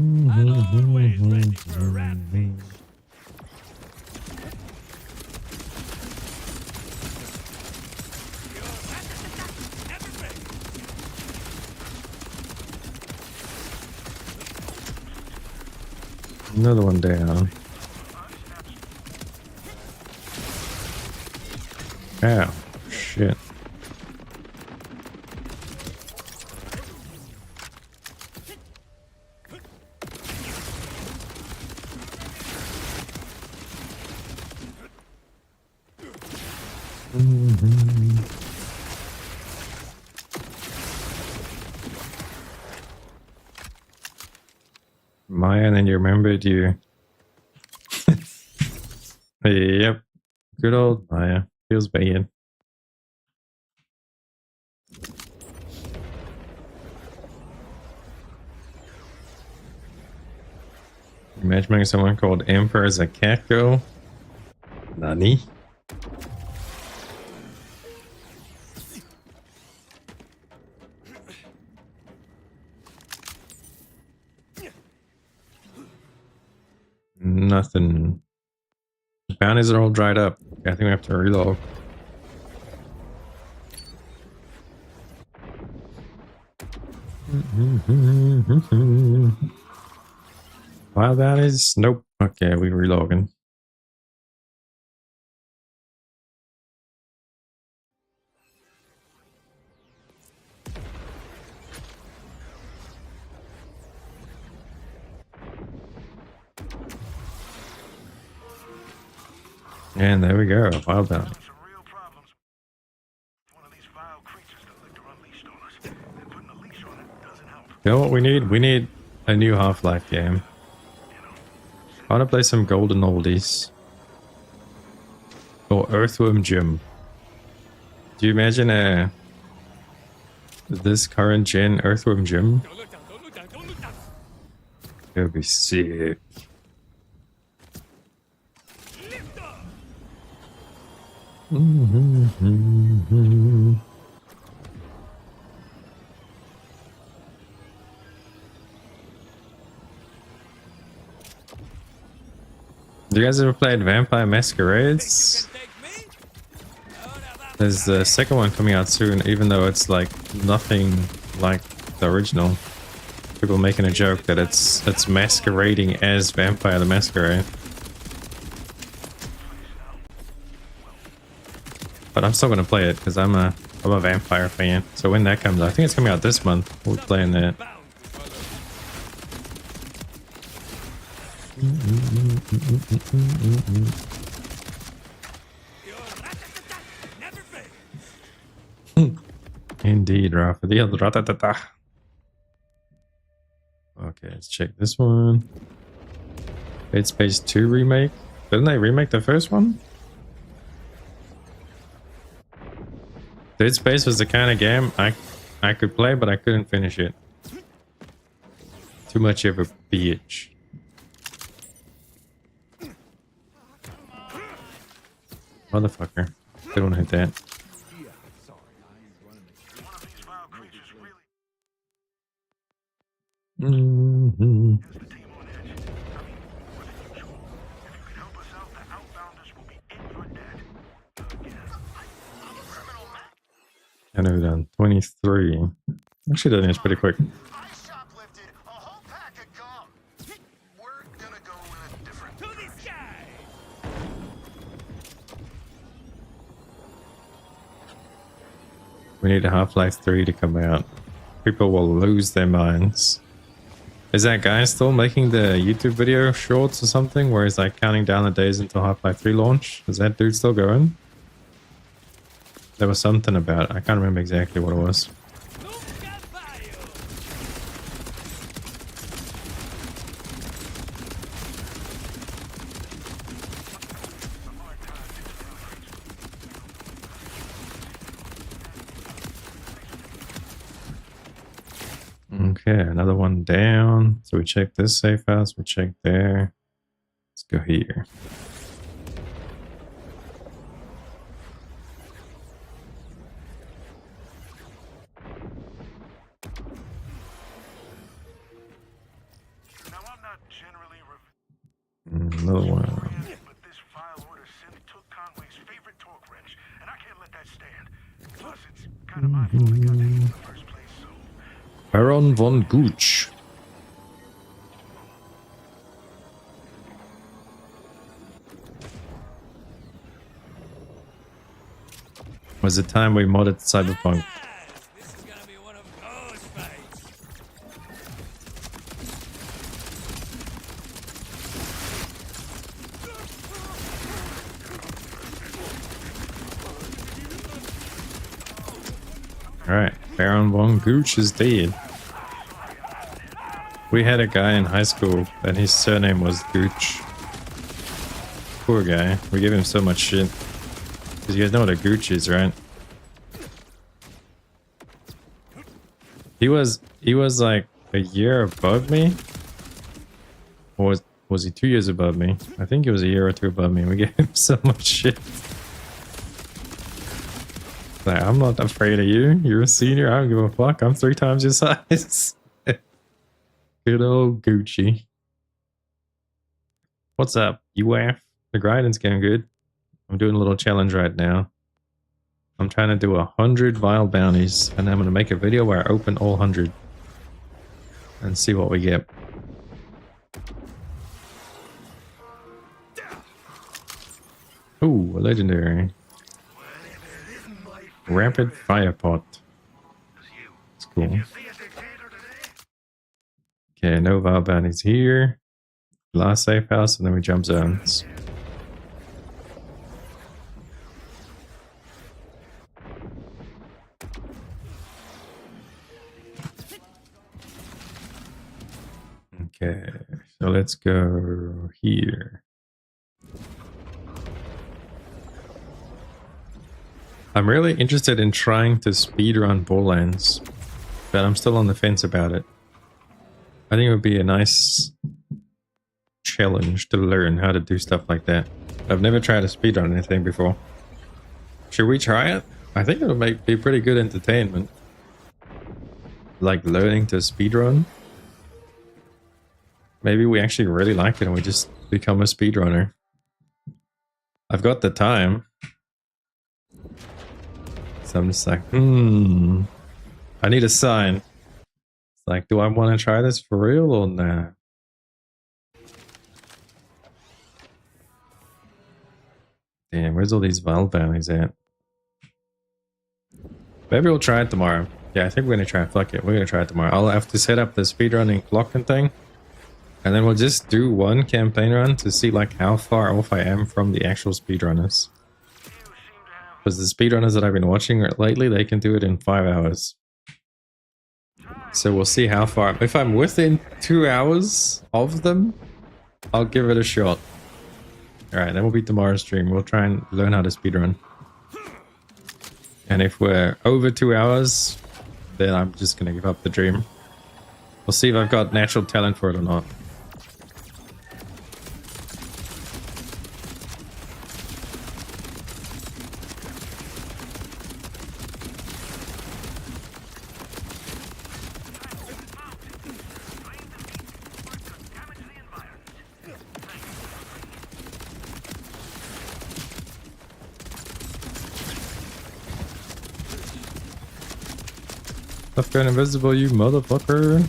I'm always ready for a rap. Another one down. Ow, shit. Maya, and then you remembered you. Yep. Good old Maya. Feels bad. Imagining someone called Emperor as a cat girl? Nani? Nothing. The bounties are all dried up. I think we have to reload. Wild bounties? Nope. Okay, we relogging. And there we go. Wild bounty. Some real problems. One of these vile creatures that like to unleash on us. And putting a leash on it doesn't help. You know what we need? We need a new Half-Life game. I want to play some golden oldies. Or Earthworm Jim. Do you imagine this current gen Earthworm Jim? Don't look down, don't look down, don't look down. It would be sick. Lift up. Do you guys ever played Vampire Masquerades? Take me? Oh, now that There's the second one coming out soon, even though it's like nothing like the original. People making a joke that it's masquerading as Vampire the Masquerade. But I'm still gonna play it because I'm a vampire fan. So when that comes out, I think it's coming out this month. We'll be playing that. bound to follow. Your rat-a-tat-tat never fails. Indeed, Raphael. Ratatata. Okay, let's check this one. Dead Space 2 remake. Didn't they remake the first one? Dead Space was the kind of game I could play, but I couldn't finish it. Too much of a bitch. Motherfucker. Don't hit that. Yeah, sorry. I run an exclusive. One of these vile creatures really Mm-hmm. is the team on edge. I mean, more than usual. If you can help us out, the Outbounders will be in your debt. Again. I'm a criminal man. I know we've done 23. Actually, that is pretty quick. I shoplifted a whole pack of gum. We're gonna go in a different To the sky. We need a Half-Life 3 to come out. People will lose their minds. Is that guy still making the YouTube video shorts or something where he's like counting down the days until Half-Life 3 launch? Is that dude still going? There was something about it. I can't remember exactly what it was. Nunca fallo. Okay, another one down. So we check this safe house, we check there. Let's go here. Now, I'm not generally Another one. but this vile order synth took Conway's favorite torque wrench, and I can't let that stand. Plus, it's kind of my fault it got taken in the first place, so Baron von Gooch. Was the time we modded Cyberpunk. Nice. This is gonna be one of those fights. Alright, Baron Von Gooch is dead. We had a guy in high school and his surname was Gooch. Poor guy. We gave him so much shit. Because you guys know what a Gooch is, right? He was like a year above me. Or was he 2 years above me? I think he was a year or two above me. We gave him so much shit. Like, I'm not afraid of you. You're a senior. I don't give a fuck. I'm 3 times your size. Good old Gucci. What's up, UF? The grinding's going good. I'm doing a little challenge right now. I'm trying to do 100 vile bounties, and I'm going to make a video where I open all 100 and see what we get. Ooh, a legendary. Rapid fire pot. It's cool. Okay, no vile bounties here. Last safe house, and then we jump zones. Okay, so let's go here. I'm really interested in trying to speedrun Borderlands, but I'm still on the fence about it. I think it would be a nice challenge to learn how to do stuff like that. I've never tried to speedrun anything before. Should we try it? I think it'll be pretty good entertainment. Like learning to speedrun. Maybe we actually really like it and we just become a speedrunner. I've got the time. So I'm just like, I need a sign. It's like, do I want to try this for real or nah? Damn, where's all these vile bounties at? Maybe we'll try it tomorrow. Yeah, I think we're gonna try it. Fuck it, we're gonna try it tomorrow. I'll have to set up the speedrunning clock and thing. And then we'll just do one campaign run to see like how far off I am from the actual speedrunners. Because the speedrunners that I've been watching lately, they can do it in 5 hours. So we'll see how far. If I'm within 2 hours of them, I'll give it a shot. Alright, then will be tomorrow's stream. We'll try and learn how to speedrun. And if we're over 2 hours, then I'm just gonna give up the dream. We'll see if I've got natural talent for it or not. Stop going invisible, you motherfucker.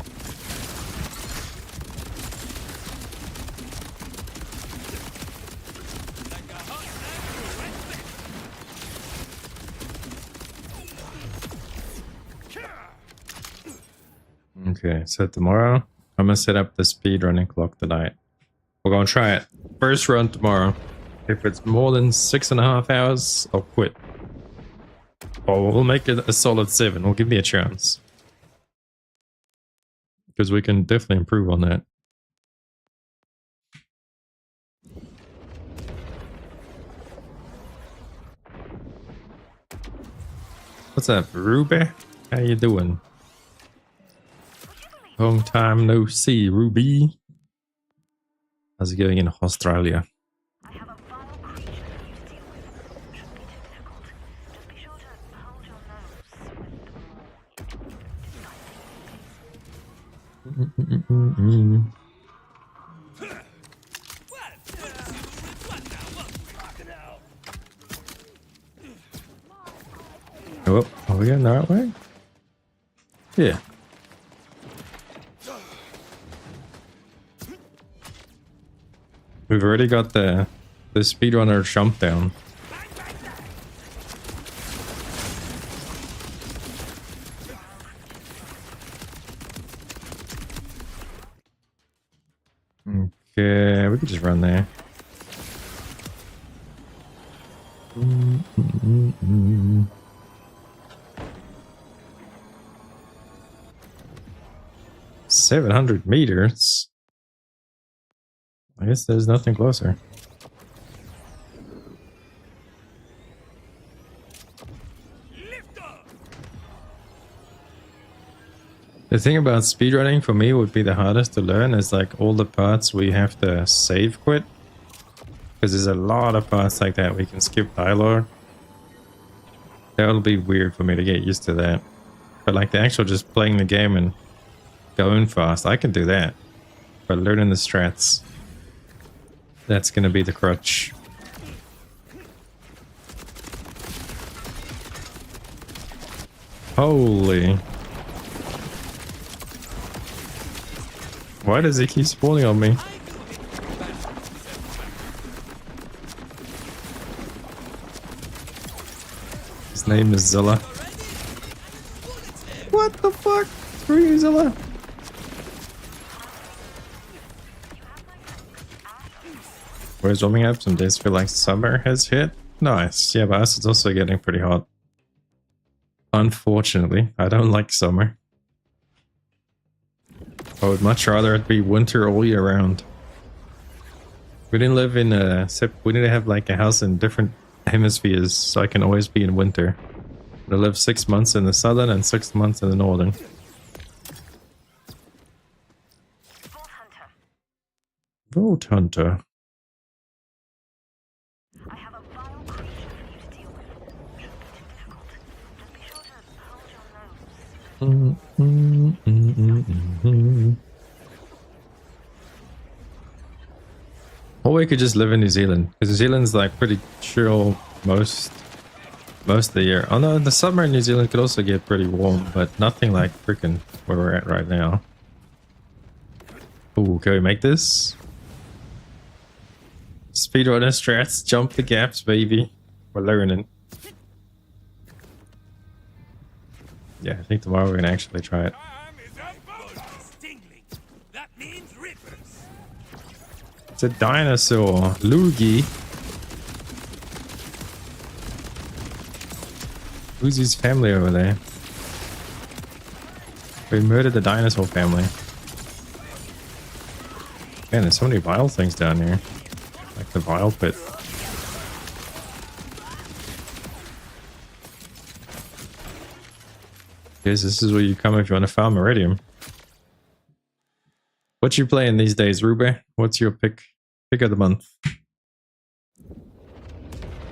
Okay, so tomorrow I'm gonna set up the speedrunning clock tonight. We're gonna try it. First run tomorrow. If it's more than 6.5 hours, I'll quit. Or we'll make it a solid 7. We'll give me a chance. Because we can definitely improve on that. What's up, Ruby? How you doing? Long time no see, Ruby. How's it going in Australia? I have a vile creature that you deal with. Shouldn't be difficult. Just be sure to hold your nose with the more Oh, are we going the right way? Yeah. We've already got the speedrunner jump down. we could just run there. 700 meters. I guess there's nothing closer. The thing about speedrunning for me would be the hardest to learn is like all the parts we have to save quit. Because there's a lot of parts like that we can skip dialogue. That'll be weird for me to get used to that. But like the actual just playing the game and going fast, I can do that. But learning the strats, that's gonna be the crutch. Holy. Why does he keep spawning on me? His name is Zilla. What the fuck? Screw you, Zilla. Where's warming up? Some days feel like summer has hit. Nice. Yeah, but us, it's also getting pretty hot. Unfortunately, I don't like summer. I would much rather it be winter all year round. We didn't live in we need to have like a house in different hemispheres so I can always be in winter. I live 6 months in the southern and 6 months in the northern. Vote Hunter. I have a vile creature for you to deal with. Shouldn't be too difficult. Just be sure to hold your nose. Or we could just live in New Zealand, because New Zealand's like pretty chill most of the year. Oh no, the summer in New Zealand could also get pretty warm, but nothing like freaking where we're at right now. Ooh, can we make this? Speedrunner strats, jump the gaps, baby. We're learning. Yeah, I think tomorrow we're gonna actually try it. That means rippers. It's a dinosaur, Loogie. Who's his family over there? We murdered the dinosaur family. Man, there's so many vile things down here. Like the vile pit. Guess this is where you come if you want to farm iridium. What you playing these days, Ruby? What's your pick of the month?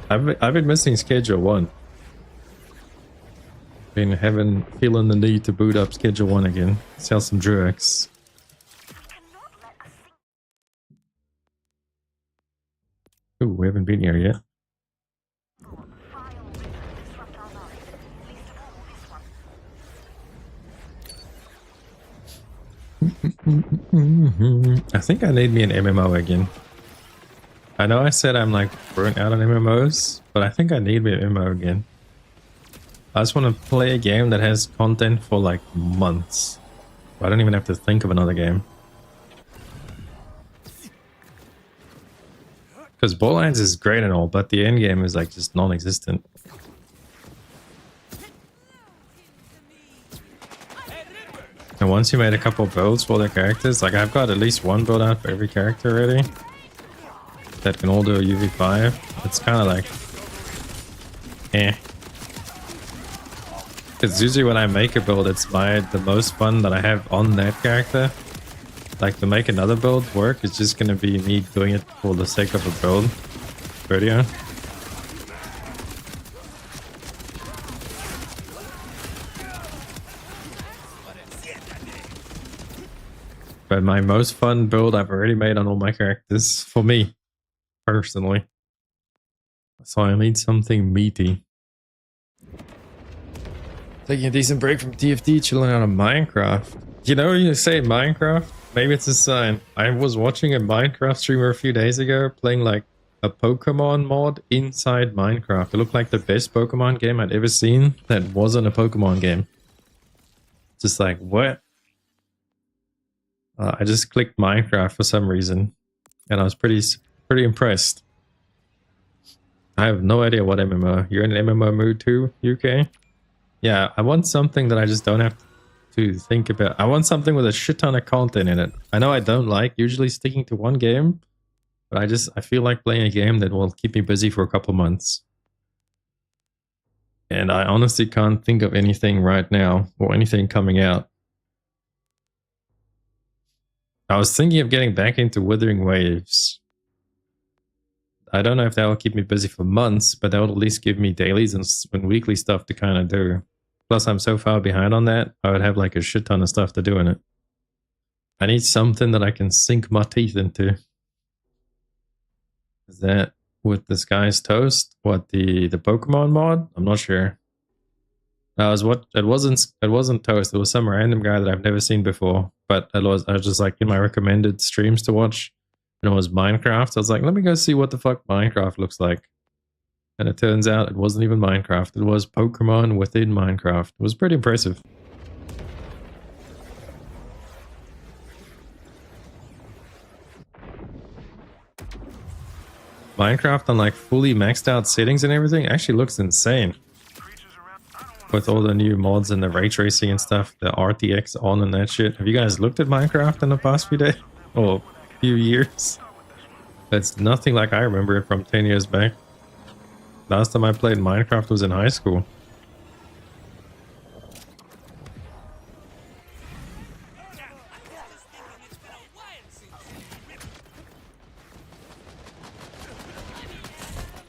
I've been missing Schedule 1. Feeling the need to boot up Schedule 1 again. Sell some drugs. Ooh, we haven't been here yet. I think I need me an MMO again. I know I said I'm like burnt out on MMOs, but I think I need me an MMO again. I just want to play a game that has content for like months. I don't even have to think of another game. Because Borderlands is great and all, but the end game is like just non-existent. And once you made a couple builds for the characters, like I've got at least one build out for every character already that can all do a UV5. It's kind of like, eh. Because usually when I make a build, it's the most fun that I have on that character. Like to make another build work, it's just gonna be me doing it for the sake of a build video. But my most fun build I've already made on all my characters, for me, personally. So I need something meaty. Taking a decent break from TFT, chilling out on Minecraft. You know, you say Minecraft, maybe it's a sign. I was watching a Minecraft streamer a few days ago playing like a Pokemon mod inside Minecraft. It looked like the best Pokemon game I'd ever seen that wasn't a Pokemon game. Just like, what? I just clicked Minecraft for some reason. and I was pretty impressed. I have no idea what MMO. You're in an MMO mood too, UK? Yeah, I want something that I just don't have to think about. I want something with a shit ton of content in it. I know I don't like usually sticking to one game, but I feel like playing a game that will keep me busy for a couple months. And I honestly can't think of anything right now or anything coming out. I was thinking of getting back into Withering Waves. I don't know if that will keep me busy for months, but that will at least give me dailies and weekly stuff to kind of do. Plus, I'm so far behind on that, I would have like a shit ton of stuff to do in it. I need something that I can sink my teeth into. Is that with this guy's toast? What, the Pokemon mod? I'm not sure. It wasn't toast. It was some random guy that I've never seen before. But I was just like in my recommended streams to watch. And it was Minecraft. So I was like, let me go see what the fuck Minecraft looks like. And it turns out it wasn't even Minecraft. It was Pokemon within Minecraft. It was pretty impressive. Minecraft on like fully maxed out settings and everything actually looks insane. With all the new mods and the ray tracing and stuff, the RTX on and that shit. Have you guys looked at Minecraft in the past few days? Or few years? It's nothing like I remember it from 10 years back. Last time I played Minecraft was in high school.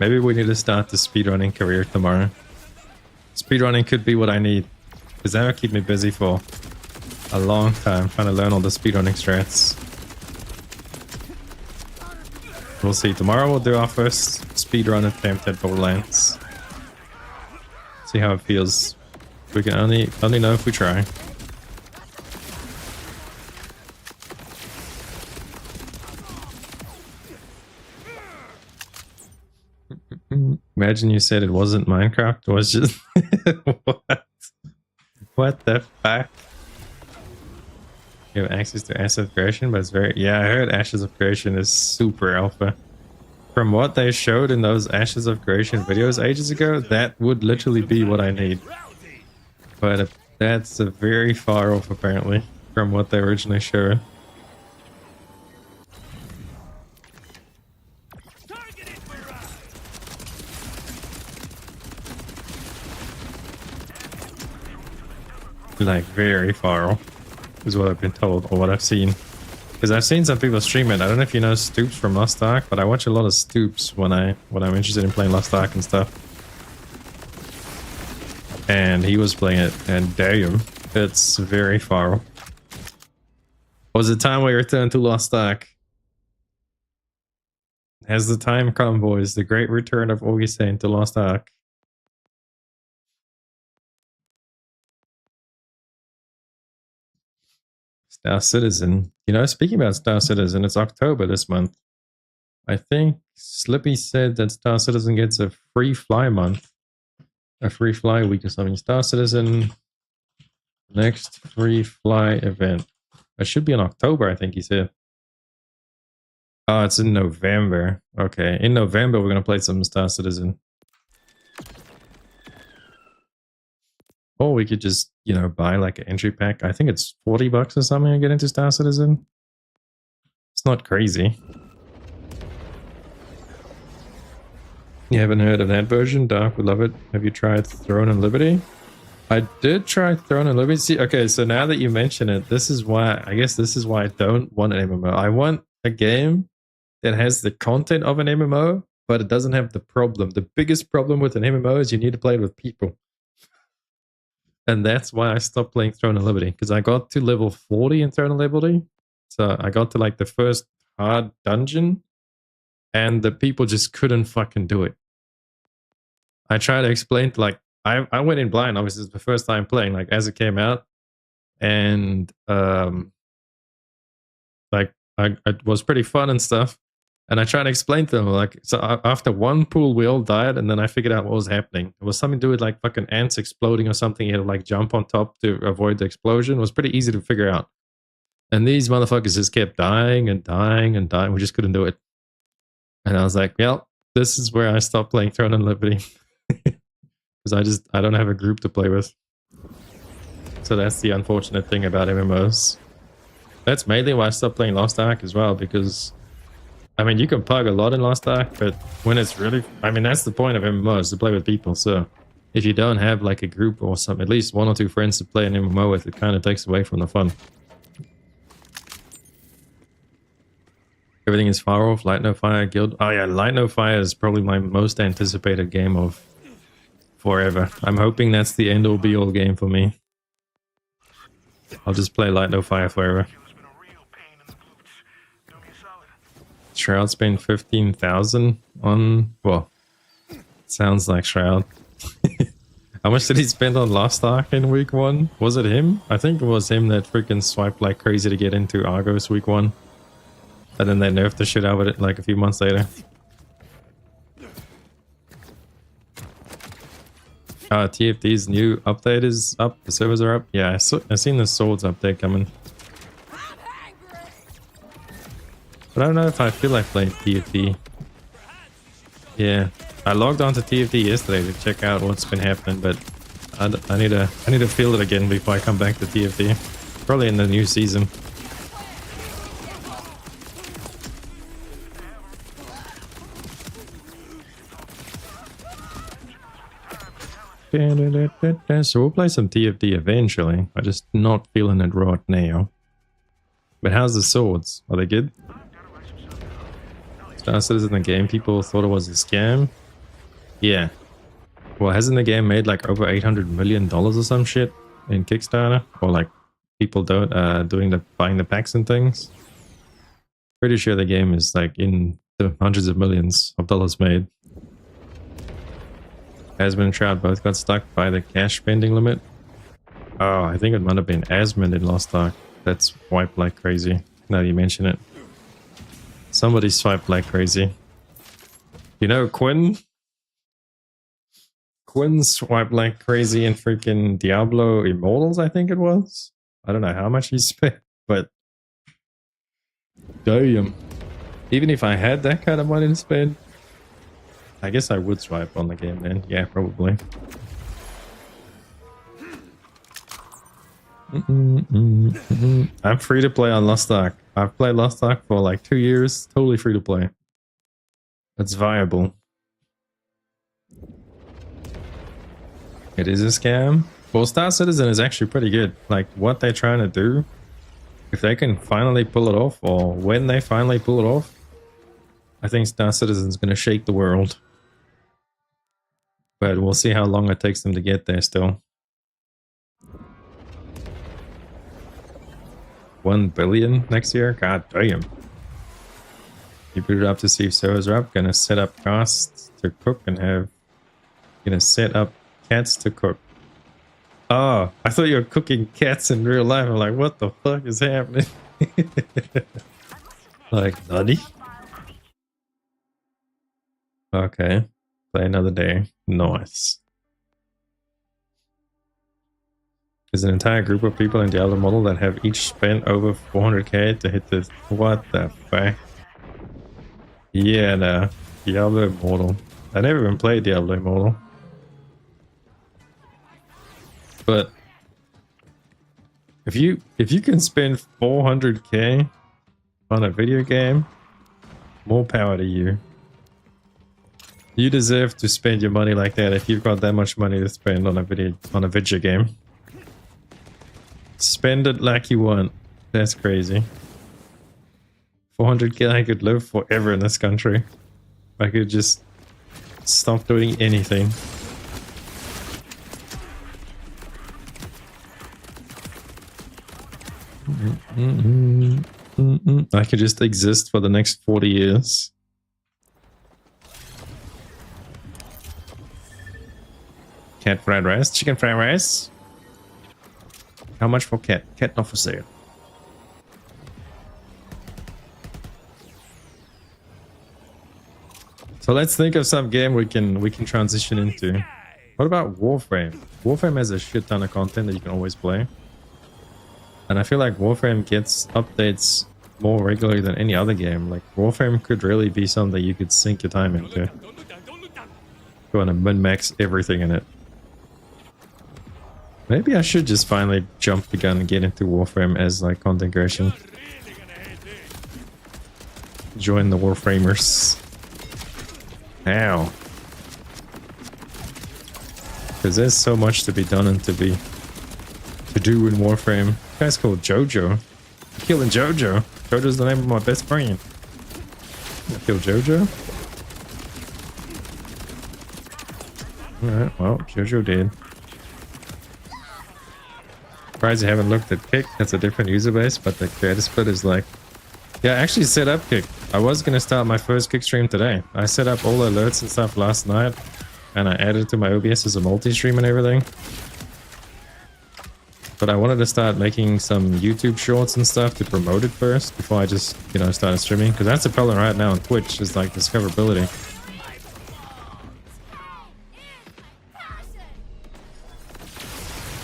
Maybe we need to start the speedrunning career tomorrow. Speedrunning could be what I need, because that will keep me busy for a long time, trying to learn all the speedrunning strats. We'll see. Tomorrow we'll do our first speedrun attempt at Borderlands. See how it feels. We can only know if we try. Imagine you said it wasn't Minecraft. It was just what? What the fuck? You have access to Ashes of Creation, but it's very... Yeah, I heard Ashes of Creation is super alpha. From what they showed in those Ashes of Creation videos ages ago, that would literally be what I need. But that's very far off, apparently, from what they originally showed. Like, very far off. Is what I've been told, or what I've seen. Because I've seen some people stream it. I don't know if you know Stoops from Lost Ark, but I watch a lot of Stoops when I'm interested in playing Lost Ark and stuff. And he was playing it, and damn, it's very far. Was the time we returned to Lost Ark? Has the time come, boys? The great return of Augiesaint to Lost Ark. Star Citizen. You know, speaking about Star Citizen, it's October this month. I think Slippy said that Star Citizen gets a free fly month. A free fly week or something. Star Citizen next free fly event. It should be in October, I think he said. Oh, it's in November. Okay, in November we're going to play some Star Citizen. Or we could just, you know, buy like an entry pack. I think it's $40 or something to get into Star Citizen. It's not crazy. You haven't heard of that version? Dark would love it. Have you tried Throne and Liberty? I did try Throne and Liberty. See, okay, so now that you mention it, this is why, I guess this is why I don't want an MMO. I want a game that has the content of an MMO, but it doesn't have the problem. The biggest problem with an MMO is you need to play it with people. And that's why I stopped playing Throne and Liberty, because I got to level 40 in Throne and Liberty. So I got to like the first hard dungeon, and the people just couldn't fucking do it. I tried to explain to like, I went in blind, obviously it's the first time playing, like as it came out. And like it was pretty fun and stuff. And I tried to explain to them, like, so after one pool, we all died, and then I figured out what was happening. It was something to do with like fucking ants exploding or something. You had to like jump on top to avoid the explosion. It was pretty easy to figure out. And these motherfuckers just kept dying and dying and dying. We just couldn't do it. And I was like, well, this is where I stopped playing Throne and Liberty. Because I don't have a group to play with. So that's the unfortunate thing about MMOs. That's mainly why I stopped playing Lost Ark as well, because I mean, you can pug a lot in Lost Ark, but when it's really, I mean, that's the point of MMOs, to play with people. So if you don't have like a group or some, at least 1 or 2 friends to play an MMO with, it kind of takes away from the fun. Everything is far off. Light No Fire Guild. Oh yeah, Light No Fire is probably my most anticipated game of forever. I'm hoping that's the end all be all game for me. I'll just play Light No Fire forever. It's been a real pain in the boots. Don't get solid. Shroud spent 15,000 on, well, sounds like Shroud. How much did he spend on Lost Ark in week 1? Was it him? I think it was him that freaking swiped like crazy to get into Argos week 1. And then they nerfed the shit out of it like a few months later. TFD's new update is up. The servers are up. Yeah, I seen the swords update coming. But I don't know if I feel like playing TFD. Yeah, I logged on to TFD yesterday to check out what's been happening, but I need to feel it again before I come back to TFD. Probably in the new season. So we'll play some TFD eventually. I'm just not feeling it right now. But how's the swords? Are they good? Star Citizen, the game people thought it was a scam. Yeah. Well, hasn't the game made like over $800 million or some shit in Kickstarter? Or like people buying the packs and things? Pretty sure the game is like in the hundreds of millions of dollars made. Asmund and Shroud both got stuck by the cash spending limit. Oh, I think it might have been Asmund in Lost Ark. That's swiped like crazy. Now you mention it. Somebody swiped like crazy. You know Quinn? Quinn swiped like crazy in freaking Diablo Immortals, I think it was. I don't know how much he spent, but damn. Even if I had that kind of money to spend, I guess I would swipe on the game then. Yeah, probably. I'm free to play on Lost Ark. I've played Lost Ark for like 2 years. Totally free to play. It's viable. It is a scam. Well, Star Citizen is actually pretty good. Like, what they're trying to do, if they can finally pull it off, or when they finally pull it off, I think Star Citizen's going to shake the world. But we'll see how long it takes them to get there still. 1 billion next year? God damn. You boot it up to see if servers are up. Gonna set up casts to cook and have... Gonna set up cats to cook. Oh, I thought you were cooking cats in real life. I'm like, what the fuck is happening? Like, nutty? Okay. Play another day. Nice. There's an entire group of people in Diablo Model that have each spent over 400k to hit the... What the fuck? Yeah, no. Diablo Immortal. I never even played Diablo Immortal. But... If you can spend 400k on a video game, more power to you. You deserve to spend your money like that if you've got that much money to spend on a video game. Spend it like you want. That's crazy. 400k, I could live forever in this country. I could just stop doing anything. I could just exist for the next 40 years. Cat fried rice, chicken fried rice. How much for cat? Cat not for sale. So let's think of some game we can transition into. What about Warframe? Warframe has a shit ton of content that you can always play. And I feel like Warframe gets updates more regularly than any other game. Like Warframe could really be something you could sink your time into. You want to min-max everything in it. Maybe I should just finally jump the gun and get into Warframe as like content creation. Join the Warframers. Ow. Because there's so much to be done and to do in Warframe. This guy's called Jojo. I'm killing Jojo. Jojo's the name of my best friend. I kill Jojo. Alright, well, Jojo did. Surprised you haven't looked at Kick. That's a different user base, but the creator split is like... Yeah, I actually set up Kick. I was going to start my first Kick stream today. I set up all the alerts and stuff last night, and I added it to my OBS as a multi-stream and everything. But I wanted to start making some YouTube shorts and stuff to promote it first before I just, you know, started streaming. Because that's the problem right now on Twitch, is like discoverability.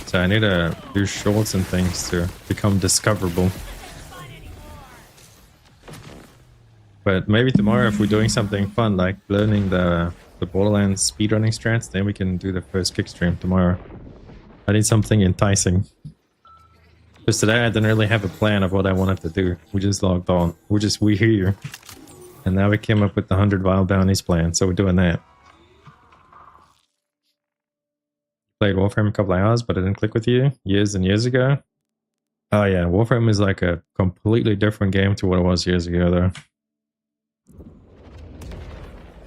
So I need to do shorts and things to become discoverable. But maybe tomorrow, if we're doing something fun, like learning the Borderlands speedrunning strats, then we can do the first Kick stream tomorrow. I need something enticing. Because today I didn't really have a plan of what I wanted to do. We just logged on. We're here. And now we came up with the 100 wild bounties plan, so we're doing that. Played Warframe a couple of hours, but I didn't click with you years and years ago. Oh yeah, Warframe is like a completely different game to what it was years ago though.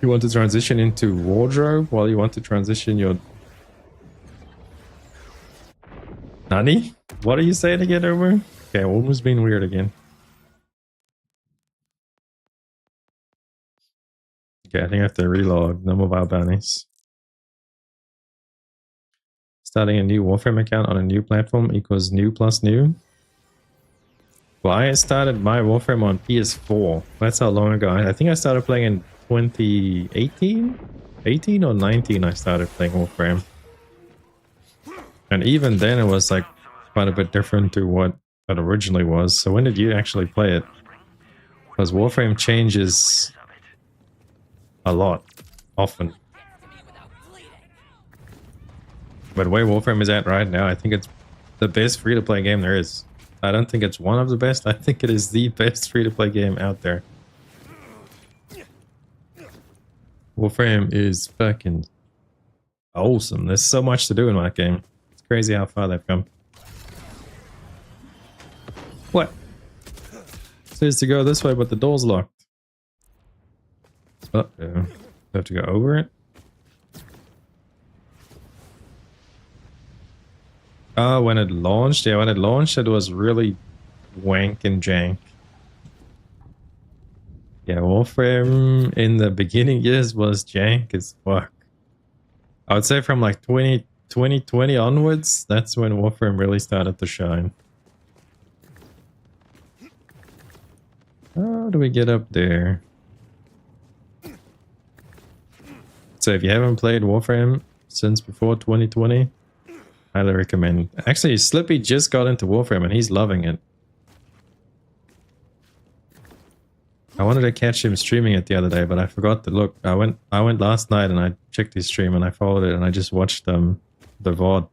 You want to transition into wardrobe while you want to transition your... Nani? What are you saying again, Omar? Okay, almost being weird again. Okay, I think I have to relog. No more wild bounties. Starting a new Warframe account on a new platform equals new plus new. Well, I started my Warframe on PS4. That's how long ago. I think I started playing in 2018? 18 or 19 I started playing Warframe. And even then it was like quite a bit different to what it originally was. So when did you actually play it? Because Warframe changes a lot, often. But where Warframe is at right now, I think it's the best free-to-play game there is. I don't think it's one of the best. I think it is the best free-to-play game out there. Warframe is fucking awesome. There's so much to do in that game. It's crazy how far they've come. What? It says to go this way, but the door's locked. Uh-oh. Do I have to go over it? Oh, when it launched? Yeah, when it launched, it was really wank and jank. Yeah, Warframe in the beginning years was jank as fuck. I would say from like 2020 onwards, that's when Warframe really started to shine. How do we get up there? So if you haven't played Warframe since before 2020, highly recommend. Actually, Slippy just got into Warframe and he's loving it. I wanted to catch him streaming it the other day, but I forgot to look. I went last night and I checked his stream and I followed it and I just watched the VOD.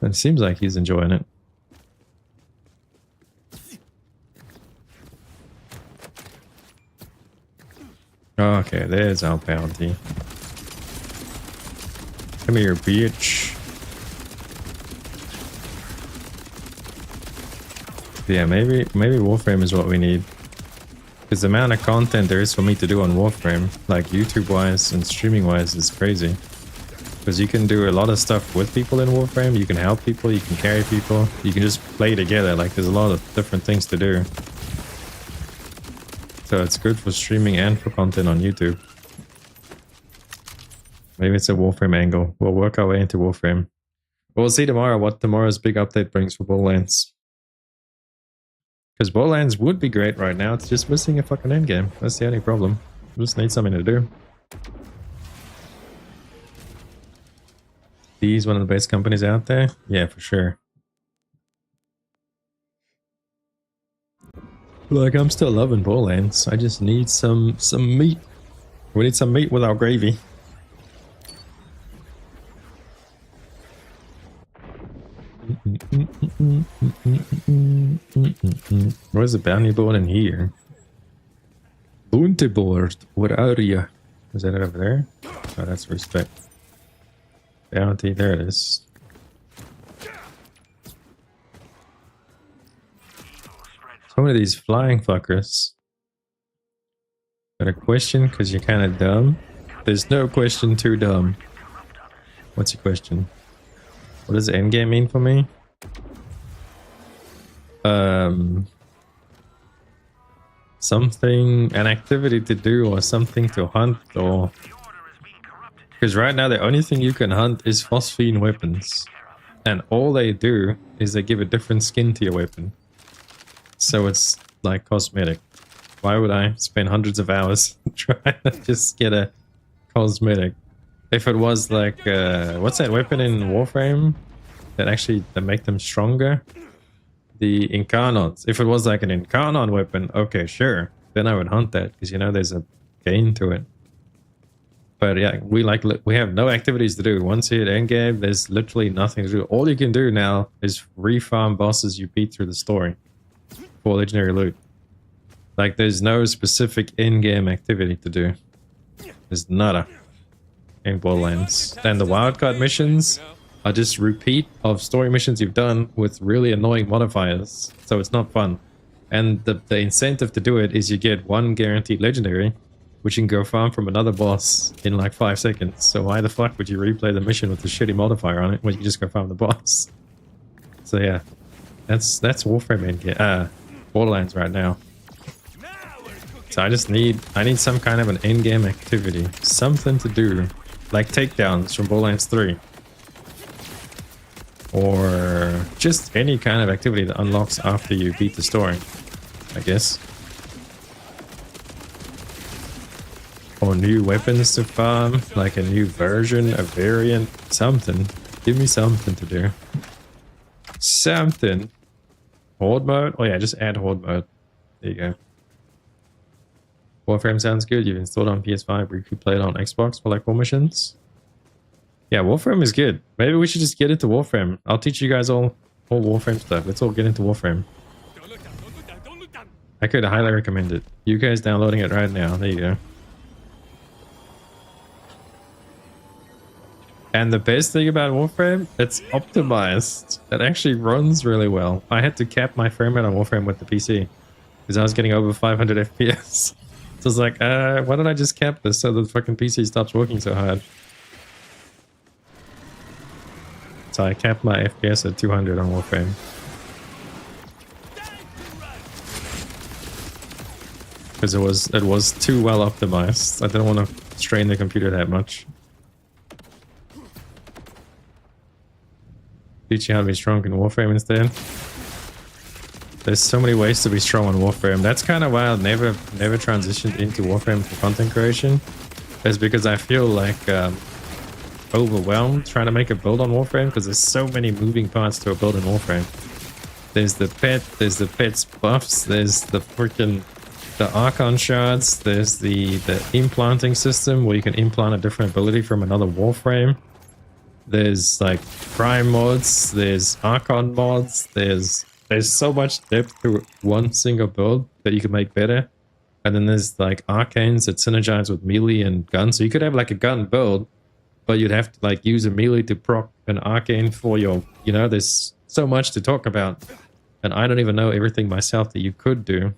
And it seems like he's enjoying it. Okay, there's our bounty. Come here, bitch. Yeah, maybe Warframe is what we need. Because the amount of content there is for me to do on Warframe, like YouTube-wise and streaming-wise, is crazy. Because you can do a lot of stuff with people in Warframe, you can help people, you can carry people, you can just play together, like there's a lot of different things to do. So it's good for streaming and for content on YouTube. Maybe it's a Warframe angle. We'll work our way into Warframe. We'll see tomorrow what tomorrow's big update brings for Borderlands. Because Borderlands would be great right now, it's just missing a fucking endgame. That's the only problem. We just need something to do. These one of the best companies out there? Yeah, for sure. Like, I'm still loving Borderlands. I just need some meat. We need some meat with our gravy. Where's the bounty board in here? Bounty board, where are you? Is that over there? Oh, that's respect. Bounty, there it is. So many of these flying fuckers. Got a question? Because you're kind of dumb? There's no question too dumb. What's your question? What does endgame mean for me? Something, an activity to do or something to hunt or... Because right now the only thing you can hunt is phosphine weapons. And all they do is they give a different skin to your weapon. So it's like cosmetic. Why would I spend hundreds of hours trying to just get a cosmetic? If it was like, what's that weapon in Warframe that actually that make them stronger? The Incarnate. If it was like an Incarnate weapon, okay, sure. Then I would hunt that because, you know, there's a gain to it. But yeah, we have no activities to do. Once you hit endgame, there's literally nothing to do. All you can do now is refarm bosses you beat through the story for legendary loot. Like, there's no specific in-game activity to do. There's nada in Borderlands. And the wildcard missions are just repeat of story missions you've done with really annoying modifiers. So it's not fun. And the incentive to do it is you get one guaranteed legendary, which you can go farm from another boss in like 5 seconds. So why the fuck would you replay the mission with a shitty modifier on it when you just go farm the boss? So yeah, that's Warframe endgame. Borderlands right now. So I need some kind of an in-game activity, something to do, like takedowns from Borderlands 3, or just any kind of activity that unlocks after you beat the story, I guess. Or new weapons to farm, like a new version, a variant, something. Give me something to do. Something. Horde mode? Oh yeah, just add horde mode. There you go. Warframe sounds good. You've installed on PS5, or you could play it on Xbox for like 4 missions. Yeah, Warframe is good. Maybe we should just get into Warframe. I'll teach you guys all Warframe stuff. Let's all get into Warframe. I could highly recommend it. You guys downloading it right now. There you go. And the best thing about Warframe, it's optimized. It actually runs really well. I had to cap my frame rate on Warframe with the PC because I was getting over 500 FPS. So I was like, why don't I just cap this so the fucking PC stops working so hard? So I capped my FPS at 200 on Warframe. Because it was too well optimized. I didn't want to strain the computer that much. Teach you how to be strong in Warframe instead. There's so many ways to be strong on Warframe. That's kind of why I never transitioned into Warframe for content creation. It's because I feel like overwhelmed trying to make a build on Warframe because there's so many moving parts to a build in Warframe. There's the pet, there's the pet's buffs, there's the freaking Archon shards, there's the implanting system where you can implant a different ability from another Warframe. There's like Prime mods, there's Archon mods, there's so much depth to one single build that you can make better. And then there's like arcanes that synergize with melee and gun. So you could have like a gun build, but you'd have to like use a melee to proc an arcane for your, you know, there's so much to talk about. And I don't even know everything myself that you could do.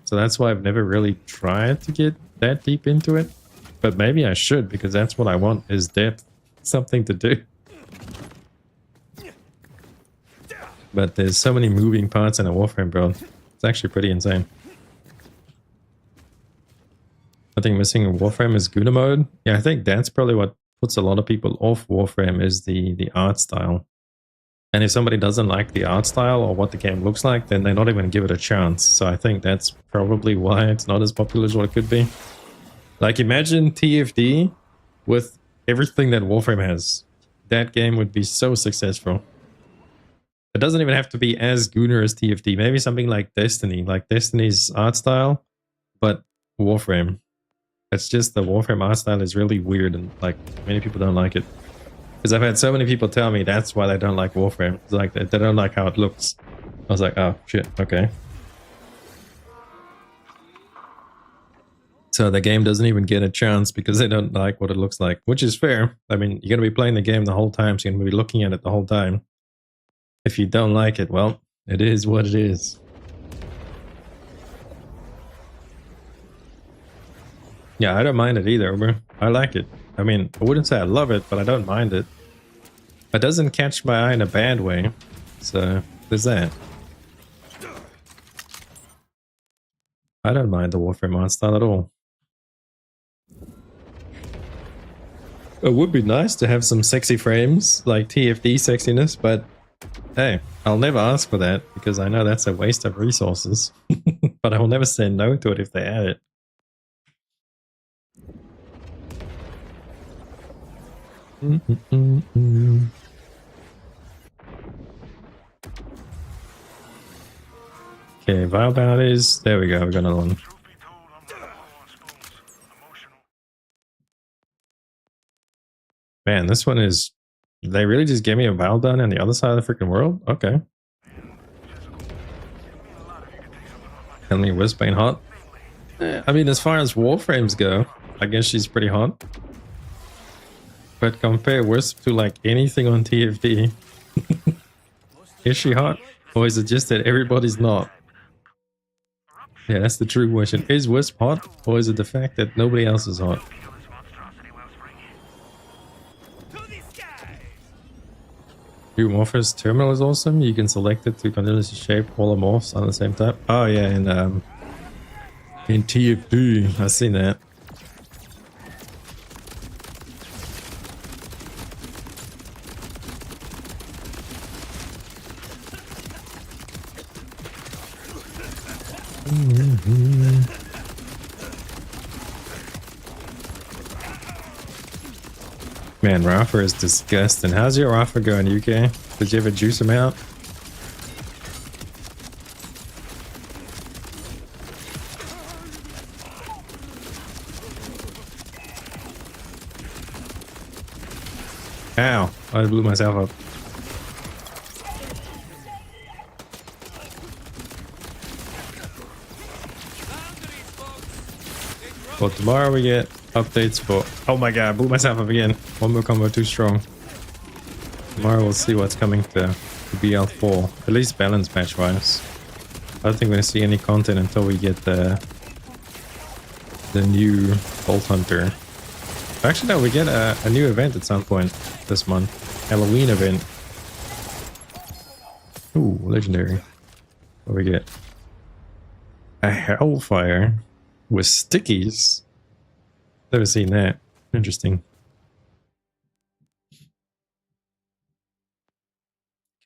So that's why I've never really tried to get that deep into it. But maybe I should, because that's what I want, is depth. Something to do. But there's so many moving parts in a Warframe build. It's actually pretty insane. I think missing in Warframe is Guna mode. Yeah, I think that's probably what puts a lot of people off Warframe is the art style. And if somebody doesn't like the art style or what the game looks like, then they're not even give it a chance. So I think that's probably why it's not as popular as what it could be. Like, imagine TFD with everything that Warframe has. That game would be so successful. It doesn't even have to be as gooner as TFT. Maybe something like Destiny, like Destiny's art style, but Warframe. It's just the Warframe art style is really weird and like many people don't like it. Because I've had so many people tell me that's why they don't like Warframe. It's like they don't like how it looks. I was like, oh shit, okay. So the game doesn't even get a chance because they don't like what it looks like, which is fair. I mean, you're going to be playing the game the whole time, so you're going to be looking at it the whole time. If you don't like it, well, it is what it is. Yeah, I don't mind it either, bro. I like it. I mean, I wouldn't say I love it, but I don't mind it. It doesn't catch my eye in a bad way. So, there's that. I don't mind the Warframe art style at all. It would be nice to have some sexy frames, like TFD sexiness, but hey, I'll never ask for that because I know that's a waste of resources. But I will never say no to it if they add it. Okay, Vile Bounties. There we go, we got another one. Truth be told, I'm not low on spoons. Emotional. Man, this one is... They really just gave me a Vile Bounty on the other side of the freaking world? Okay. Tell me Wisp ain't hot. I mean, as far as Warframes go, I guess she's pretty hot. But compare Wisp to like anything on TFD. Is she hot? Or is it just that everybody's not? Yeah, that's the true question. Is Wisp hot? Or is it the fact that nobody else is hot? Morphos terminal is awesome. You can select it to continuously shape all the morphs on the same time. Oh yeah, in TFD, I've seen that. Man, Rafa is disgusting. How's your Rafa going, UK? Did you ever juice him out? Ow, I blew myself up. Well, tomorrow we get updates for... Oh my god, I blew myself up again. One more combo too strong. Tomorrow we'll see what's coming to BL4. At least balance match wise. I don't think we're going to see any content until we get the new Bolt Hunter. Actually no, we get a new event at some point this month. Halloween event. Ooh, legendary. What do we get? A Hellfire with stickies. Never seen that. Interesting.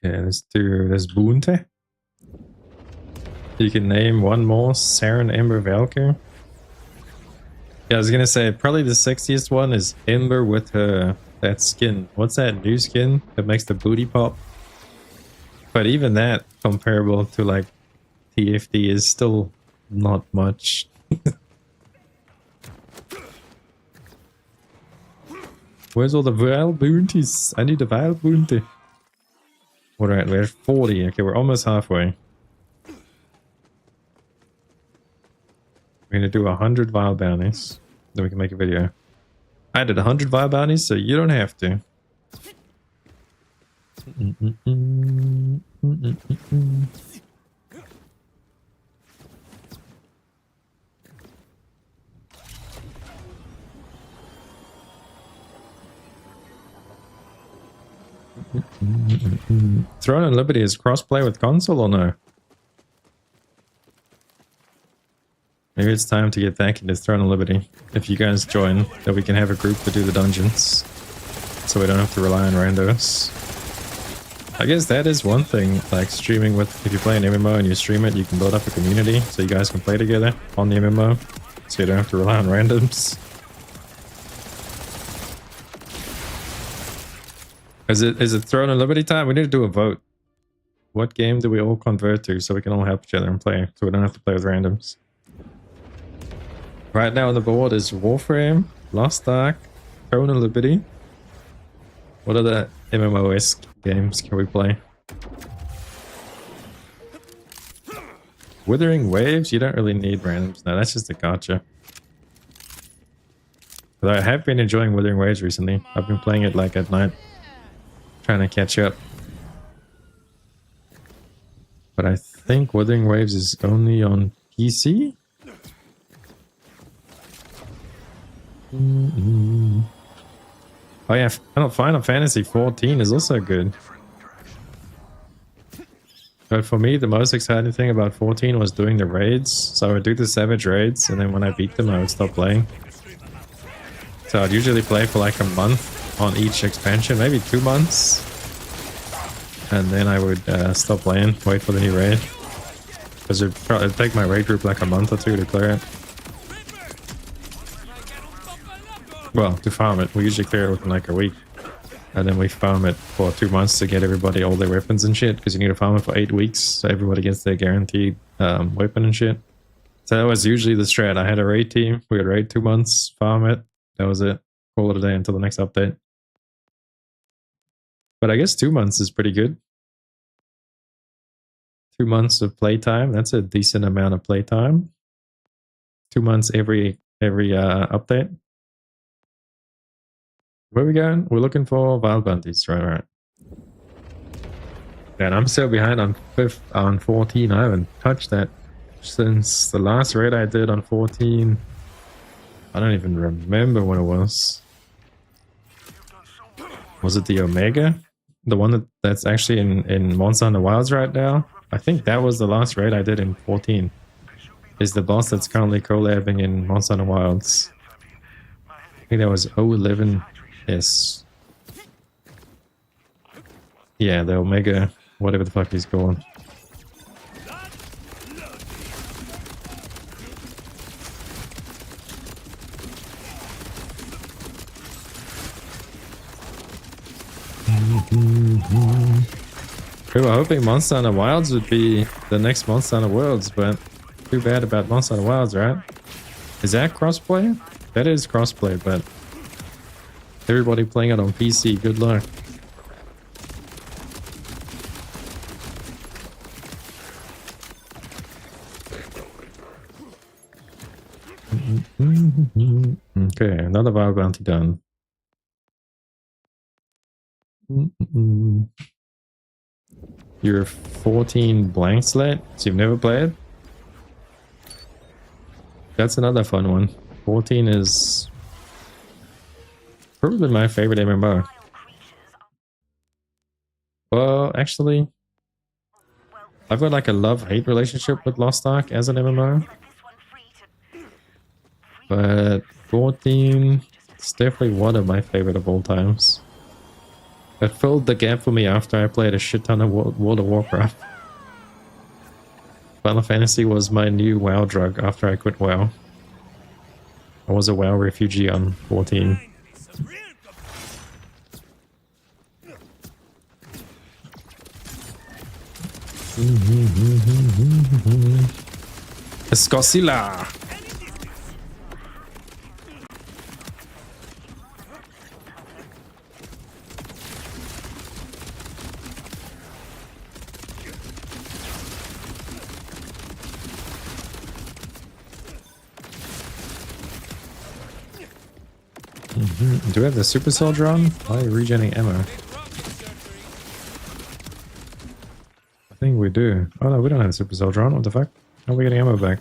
Okay, let's do this Boonte. You can name one more Saren Ember Valkyr. Yeah, I was gonna say probably the sexiest one is Ember with her that skin. What's that new skin that makes the booty pop? But even that comparable to like TFD is still not much. Where's all the Vile bounties? I need a Vile bounty. Alright, we're at 40. Okay, we're almost halfway. We're gonna do 100 Vile bounties. Then we can make a video. I did 100 Vile bounties, so you don't have to. Throne and Liberty is crossplay with console or no? Maybe it's time to get back into Throne and Liberty. If you guys join, then we can have a group to do the dungeons. So we don't have to rely on randos. I guess that is one thing, like streaming with, if you play an MMO and you stream it, you can build up a community so you guys can play together on the MMO. So you don't have to rely on randoms. Is it Throne and Liberty time? We need to do a vote. what game do we all convert to so we can all help each other and play, so we don't have to play with randoms? Right now on the board is Warframe, Lost Ark, Throne of Liberty. What other MMO-esque games can we play? Withering Waves? You don't really need randoms. No, that's just a gotcha. But I have been enjoying Withering Waves recently. I've been playing it like at night, trying to catch up. But I think Withering Waves is only on PC? Oh yeah, Final Fantasy 14 is also good. But for me, the most exciting thing about 14 was doing the raids. So I would do the Savage raids, and then when I beat them, I would stop playing. So I'd usually play for like a month on each expansion, maybe 2 months. And then I would stop playing, wait for the new raid. Because it'd take my raid group like a month or 2 to clear it. Well, to farm it. We usually clear it within like a week. And then we farm it for 2 months to get everybody all their weapons and shit. Because you need to farm it for 8 weeks. So everybody gets their guaranteed weapon and shit. So that was usually the strat. I had a raid team. We would raid 2 months, farm it. That was it. Call it a day until the next update. But I guess 2 months is pretty good. 2 months of playtime. That's a decent amount of playtime. 2 months every update. Where are we going? We're looking for wild bounties, right. And I'm still behind on 14. I haven't touched that since the last raid I did on 14. I don't even remember when it was. Was it the Omega? The one that's actually in Monster Hunter Wilds right now? I think that was the last raid I did in 14. Is the boss that's currently collabing in Monster Hunter Wilds. I think that was 011. Yes. Yeah, the Omega, whatever the fuck he's called. We were hoping Monster Hunter Wilds would be the next Monster Hunter Worlds, but too bad about Monster Hunter Wilds, right? Is that crossplay? That is crossplay, but everybody playing it on PC, good luck. Okay, another wild bounty done. You're 14 blank slate, so you've never played? That's another fun one. 14 is probably my favorite MMO. Well, actually, I've got like a love-hate relationship with Lost Ark as an MMO. But 14 is definitely one of my favorite of all times. It filled the gap for me after I played a shit ton of World of Warcraft. Final Fantasy was my new WoW drug after I quit WoW. I was a WoW refugee on 14. Escosilla! Do we have the super soldier on? Why are you regenerating ammo? I think we do. Oh no, we don't have the super soldier on. What the fuck? How are we getting ammo back?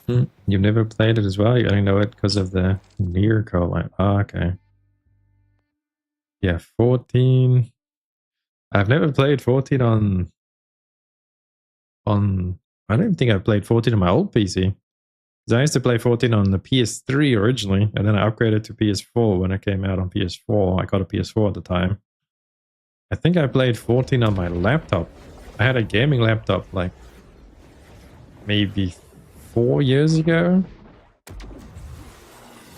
You've never played it as well? You only know it because of the near collab. Oh, okay. Yeah, 14. I've never played 14 on... I don't think I played 14 on my old PC. Because I used to play 14 on the PS3 originally, and then I upgraded to PS4 when it came out on PS4. I got a PS4 at the time. I think I played 14 on my laptop. I had a gaming laptop like maybe 4 years ago.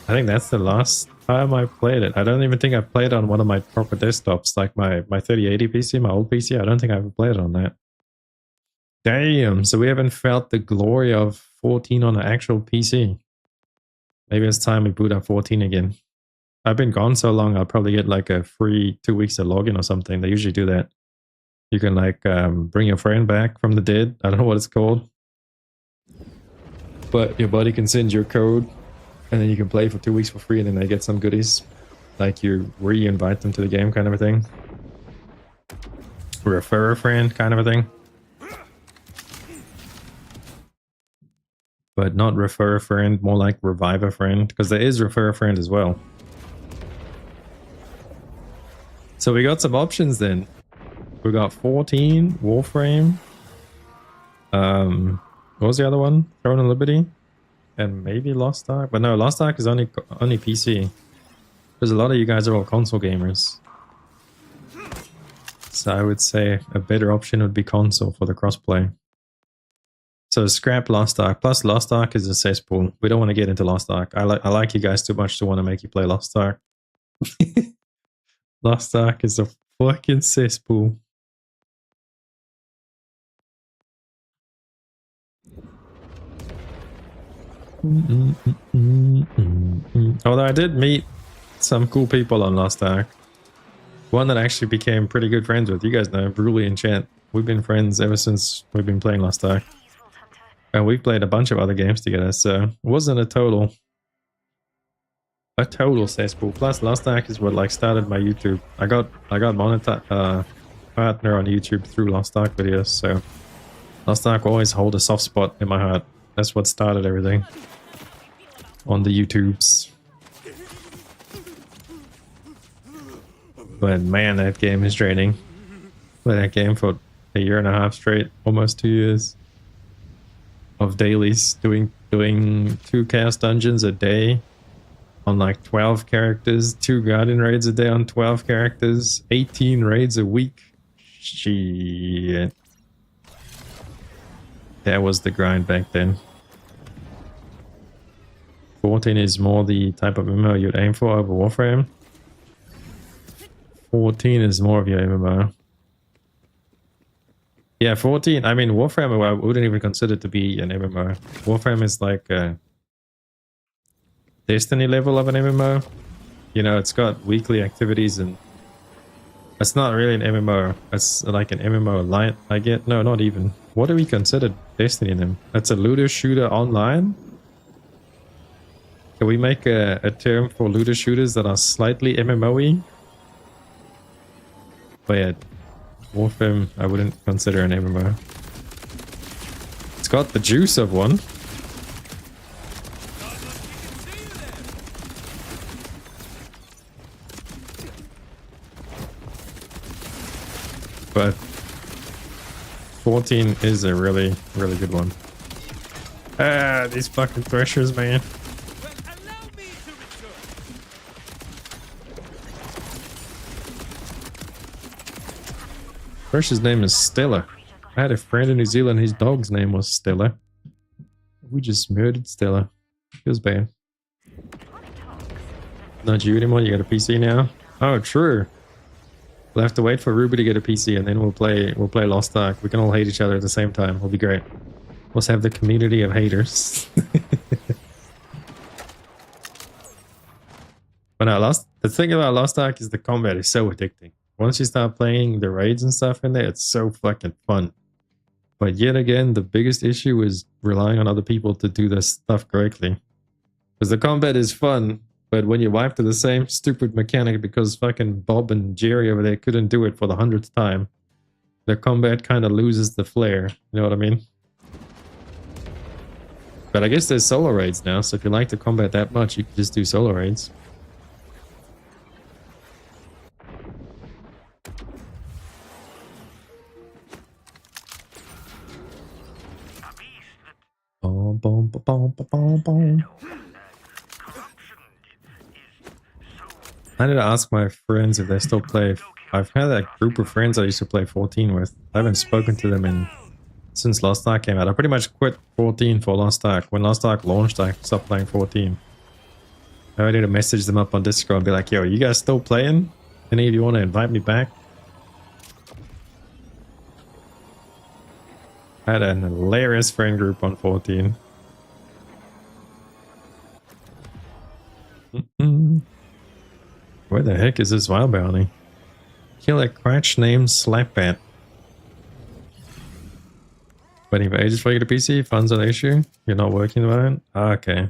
I think that's the last time I played it. I don't even think I played on one of my proper desktops, like my 3080 PC, my old PC. I don't think I ever played on that. Damn, so we haven't felt the glory of 14 on an actual PC. Maybe it's time we boot up 14 again. I've been gone so long, I'll probably get like a free 2 weeks of login or something. They usually do that. You can like bring your friend back from the dead. I don't know what it's called. But your buddy can send your code and then you can play for 2 weeks for free and then they get some goodies. Like you re-invite them to the game kind of a thing. Refer a friend kind of a thing. But not refer a friend, more like revive a friend. Because there is refer a friend as well. So we got some options then. We got 14, Warframe. What was the other one? Throne of Liberty? And maybe Lost Ark? But no, Lost Ark is only PC. Because a lot of you guys are all console gamers. So I would say a better option would be console for the crossplay. So scrap Lost Ark. Plus Lost Ark is a cesspool. We don't want to get into Lost Ark. I like you guys too much to want to make you play Lost Ark. Lost Ark is a fucking cesspool. Although I did meet some cool people on Lost Ark. One that I actually became pretty good friends with. You guys know, Bruley and Chant. We've been friends ever since we've been playing Lost Ark. And we've played a bunch of other games together, so it wasn't a total cesspool. Plus Lost Ark is what like started my YouTube. I got partner on YouTube through Lost Ark videos, so Lost Ark will always hold a soft spot in my heart. That's what started everything on the YouTubes. But man, that game is draining. Played that game for a year and a half straight, almost 2 years of dailies, doing 2 chaos dungeons a day on like 12 characters, 2 guardian raids a day on 12 characters, 18 raids a week. Shit. That was the grind back then. 14 is more the type of MMO you'd aim for over Warframe. 14 is more of your MMO. Yeah, 14, I mean Warframe I wouldn't even consider to be an MMO. Warframe is like a Destiny level of an MMO. You know, it's got weekly activities and it's not really an MMO. It's like an MMO light, I get. No, not even. What do we consider Destiny then? That's a looter shooter online? Can we make a term for looter shooters that are slightly MMO-y? But yeah, Warframe I wouldn't consider an MMO. It's got the juice of one. But 14 is a really, really good one. Ah, these fucking threshers, man. Thresh's name is Stella. I had a friend in New Zealand, his dog's name was Stella. We just murdered Stella. Feels bad. Not you anymore, you got a PC now? Oh, true. We'll have to wait for Ruby to get a PC and then we'll play Lost Ark. We can all hate each other at the same time. It'll be great. Let's have the community of haters. But no, the thing about Lost Ark is the combat is so addicting. Once you start playing the raids and stuff in there, it's so fucking fun. But yet again, the biggest issue is relying on other people to do this stuff correctly. Because the combat is fun, but when you wipe to the same stupid mechanic because fucking Bob and Jerry over there couldn't do it for the 100th time, the combat kind of loses the flair. You know what I mean? But I guess there's solo raids now, so if you like the combat that much, you can just do solo raids. Boom, boom, boom, boom, boom. I need to ask my friends if they still play. I've had that group of friends I used to play 14 with. I haven't spoken to them since Lost Ark came out. I pretty much quit 14 for Lost Ark. When Lost Ark launched, I stopped playing 14. I need to message them up on Discord and be like, yo, you guys still playing? Any of you want to invite me back? I had an hilarious friend group on 14. Where the heck is this wild bounty? Kill a cratch named Slapbat. Waiting for ages for you to PC? Funds an issue? You're not working on it? Okay.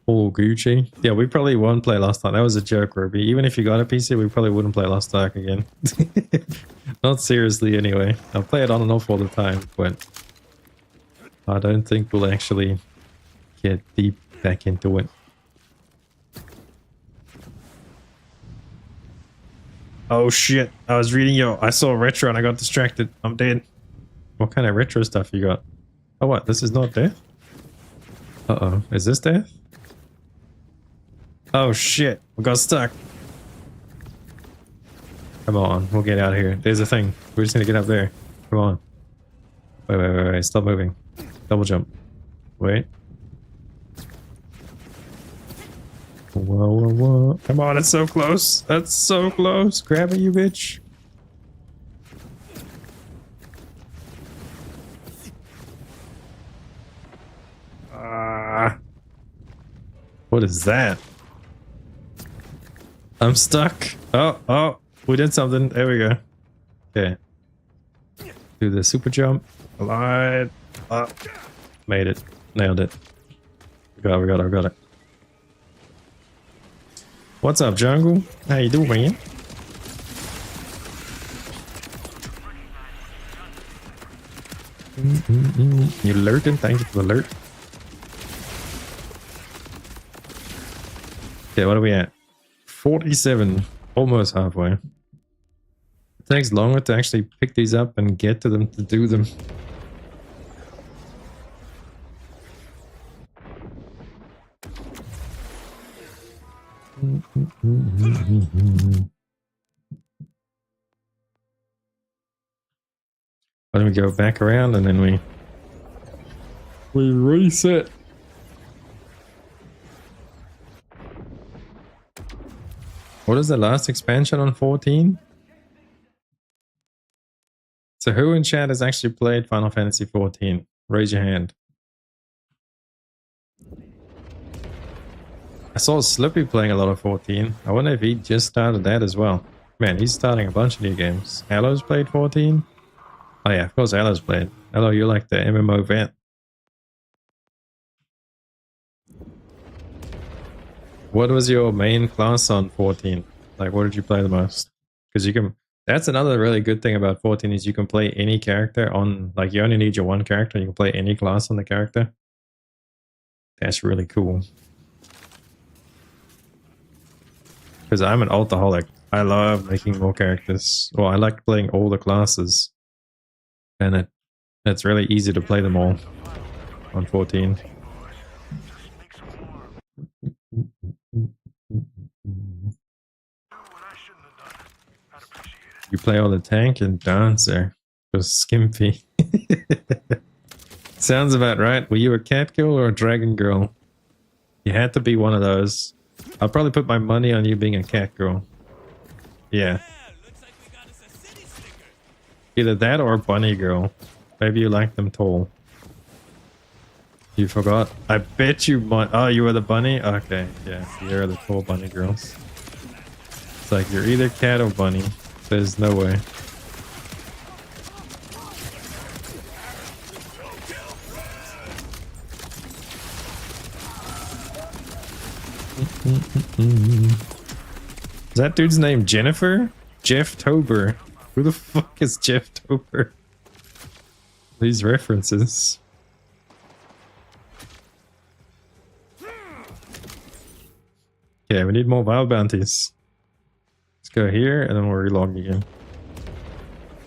Oh, Gucci. Yeah, we probably won't play Lost Ark. That was a joke, Ruby. Even if you got a PC, we probably wouldn't play Lost Ark again. Not seriously, anyway. I'll play it on and off all the time, but I don't think we'll actually get deep back into it. Oh shit, I was reading I saw a retro and I got distracted. I'm dead. What kind of retro stuff you got? Oh what, this is not death? Uh-oh, is this death? Oh shit, we got stuck. Come on, we'll get out of here. There's a thing. We're just gonna get up there. Come on. Wait, stop moving. Double jump. Wait. Whoa. Come on, it's so close. That's so close. Grab it, you bitch. What is that? I'm stuck. Oh, we did something. There we go. Okay. Do the super jump. Glide. Up. Made it. Nailed it. We got it. What's up, Jungle? How you doing, man? You alerting? Thank you for the alert. Okay, what are we at? 47. Almost halfway. It takes longer to actually pick these up and get to them to do them. Then we go back around and then we reset. What is the last expansion on 14? So who in chat has actually played Final Fantasy 14? Raise your hand. I saw Slippy playing a lot of 14. I wonder if he just started that as well. Man, he's starting a bunch of new games. Alo's played 14? Oh yeah, of course Alo's played. Alo, you're like the MMO vet. What was your main class on 14? Like, what did you play the most? Because you can... That's another really good thing about 14 is you can play any character on... Like, you only need your one character. You can play any class on the character. That's really cool. Because I'm an alcoholic. I love making more characters. Well, I like playing all the classes. And it's really easy to play them all on 14. You play all the tank and dancer. Just skimpy. Sounds about right. Were you a cat girl or a dragon girl? You had to be one of those. I'll probably put my money on you being a cat girl. Yeah. Either that or a bunny girl. Maybe you like them tall. You forgot? I bet you might. Oh, you were the bunny? Okay, yeah. You're the tall bunny girls. It's like you're either cat or bunny. There's no way. Is that dude's name Jennifer? Jeff Tober. Who the fuck is Jeff Tober? These references. Yeah, we need more wild bounties. Let's go here and then we'll relog again.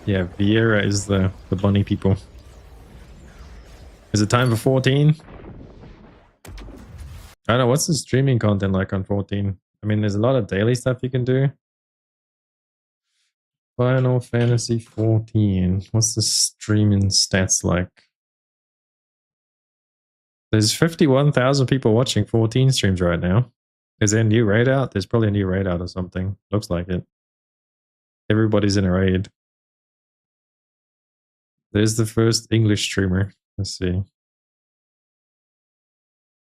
Yeah, Vieira is the bunny people. Is it time for 14? I don't know, what's the streaming content like on 14? I mean, there's a lot of daily stuff you can do. Final Fantasy 14. What's the streaming stats like? There's 51,000 people watching 14 streams right now. Is there a new raid out? There's probably a new raid out or something. Looks like it. Everybody's in a raid. There's the first English streamer. Let's see.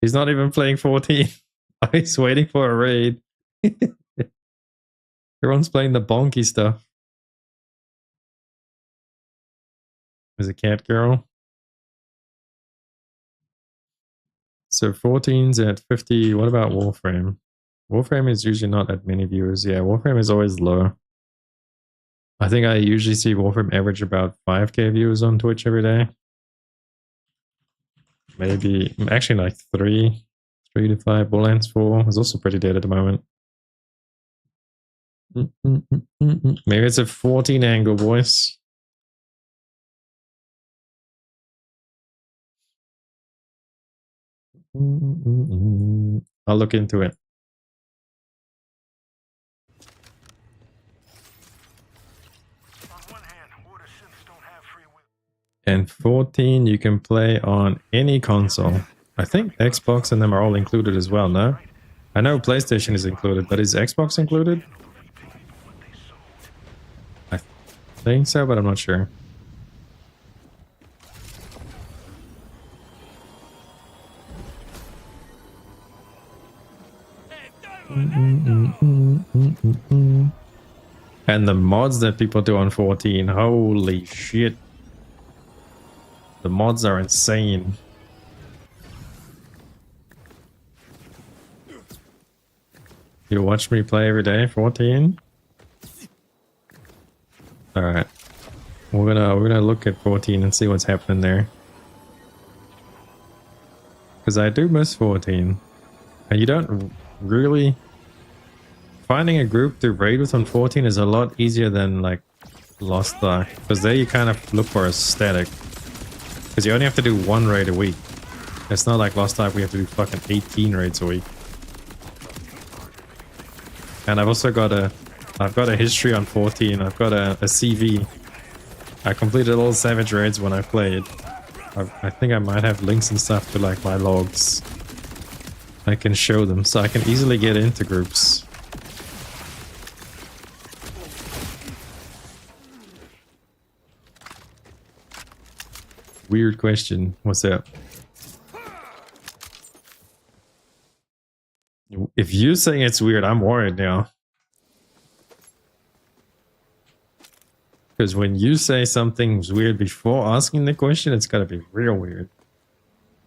He's not even playing 14. He's waiting for a raid. Everyone's playing the bonky stuff. There's a cat girl. So 14's at 50. What about Warframe? Warframe is usually not that many viewers. Yeah, Warframe is always low. I think I usually see Warframe average about 5k viewers on Twitch every day. Maybe, actually like 3 to 5. Borderlands 4 is also pretty dead at the moment. Maybe it's a 14 angle, boys. I'll look into it. On one hand, Augiesaints don't have free will. And 14 you can play on any console. I think Xbox and them are all included as well, no? I know PlayStation is included, but is Xbox included? I think so, but I'm not sure. And the mods that people do on 14, holy shit. The mods are insane. You watch me play every day, 14? Alright. We're gonna look at 14 and see what's happening there. Because I do miss 14. And you don't really... Finding a group to raid with on 14 is a lot easier than like Lost Ark. Because there you kind of look for a static. Because you only have to do 1 raid a week. It's not like Lost Ark we have to do fucking 18 raids a week. And I've also got a history on 14. I've got a CV. I completed all Savage raids when I played. I think I might have links and stuff to like my logs. I can show them so I can easily get into groups. Weird question. What's up? If you're saying it's weird, I'm worried now. Because when you say something's weird before asking the question, it's gotta be real weird.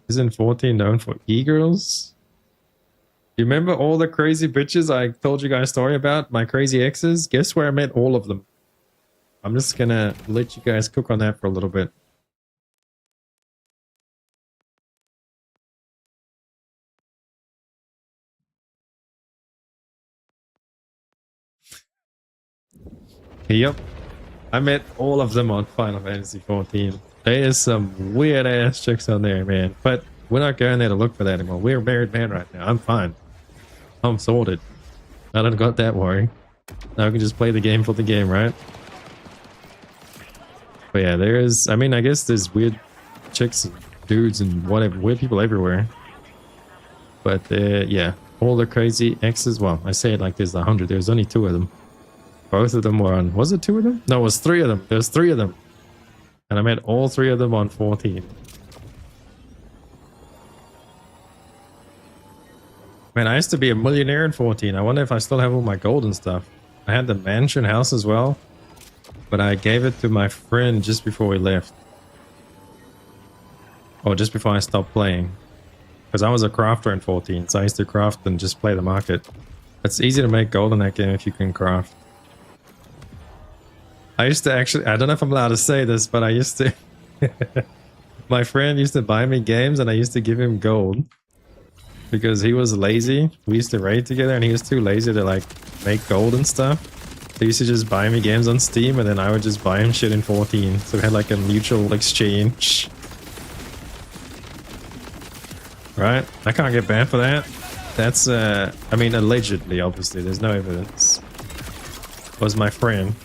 Isn't 14 known for e-girls? You remember all the crazy bitches I told you guys a story about? My crazy exes? Guess where I met all of them? I'm just gonna let you guys cook on that for a little bit. Yep. I met all of them on Final Fantasy 14. There is some weird ass chicks on there, man. But we're not going there to look for that anymore. We're a married man right now. I'm fine. I'm sorted. I don't got that worry. Now I can just play the game for the game, right? But yeah, there is... I mean, I guess there's weird chicks and dudes and whatever. Weird people everywhere. But yeah. All the crazy exes... Well, I say it like there's 100. There's only 2 of them. Both of them were on... Was it 2 of them? No, it was 3 of them. There's 3 of them. And I met all 3 of them on 14. Man, I used to be a millionaire in 14. I wonder if I still have all my gold and stuff. I had the mansion house as well. But I gave it to my friend just before we left. Or just before I stopped playing. Because I was a crafter in 14. So I used to craft and just play the market. It's easy to make gold in that game if you can craft. I used to actually, I don't know if I'm allowed to say this, but I used to, my friend used to buy me games and I used to give him gold because he was lazy. We used to raid together and he was too lazy to like make gold and stuff. So he used to just buy me games on Steam and then I would just buy him shit in 14. So we had like a mutual exchange. Right? I can't get banned for that. That's, I mean, allegedly, obviously, there's no evidence. Was my friend.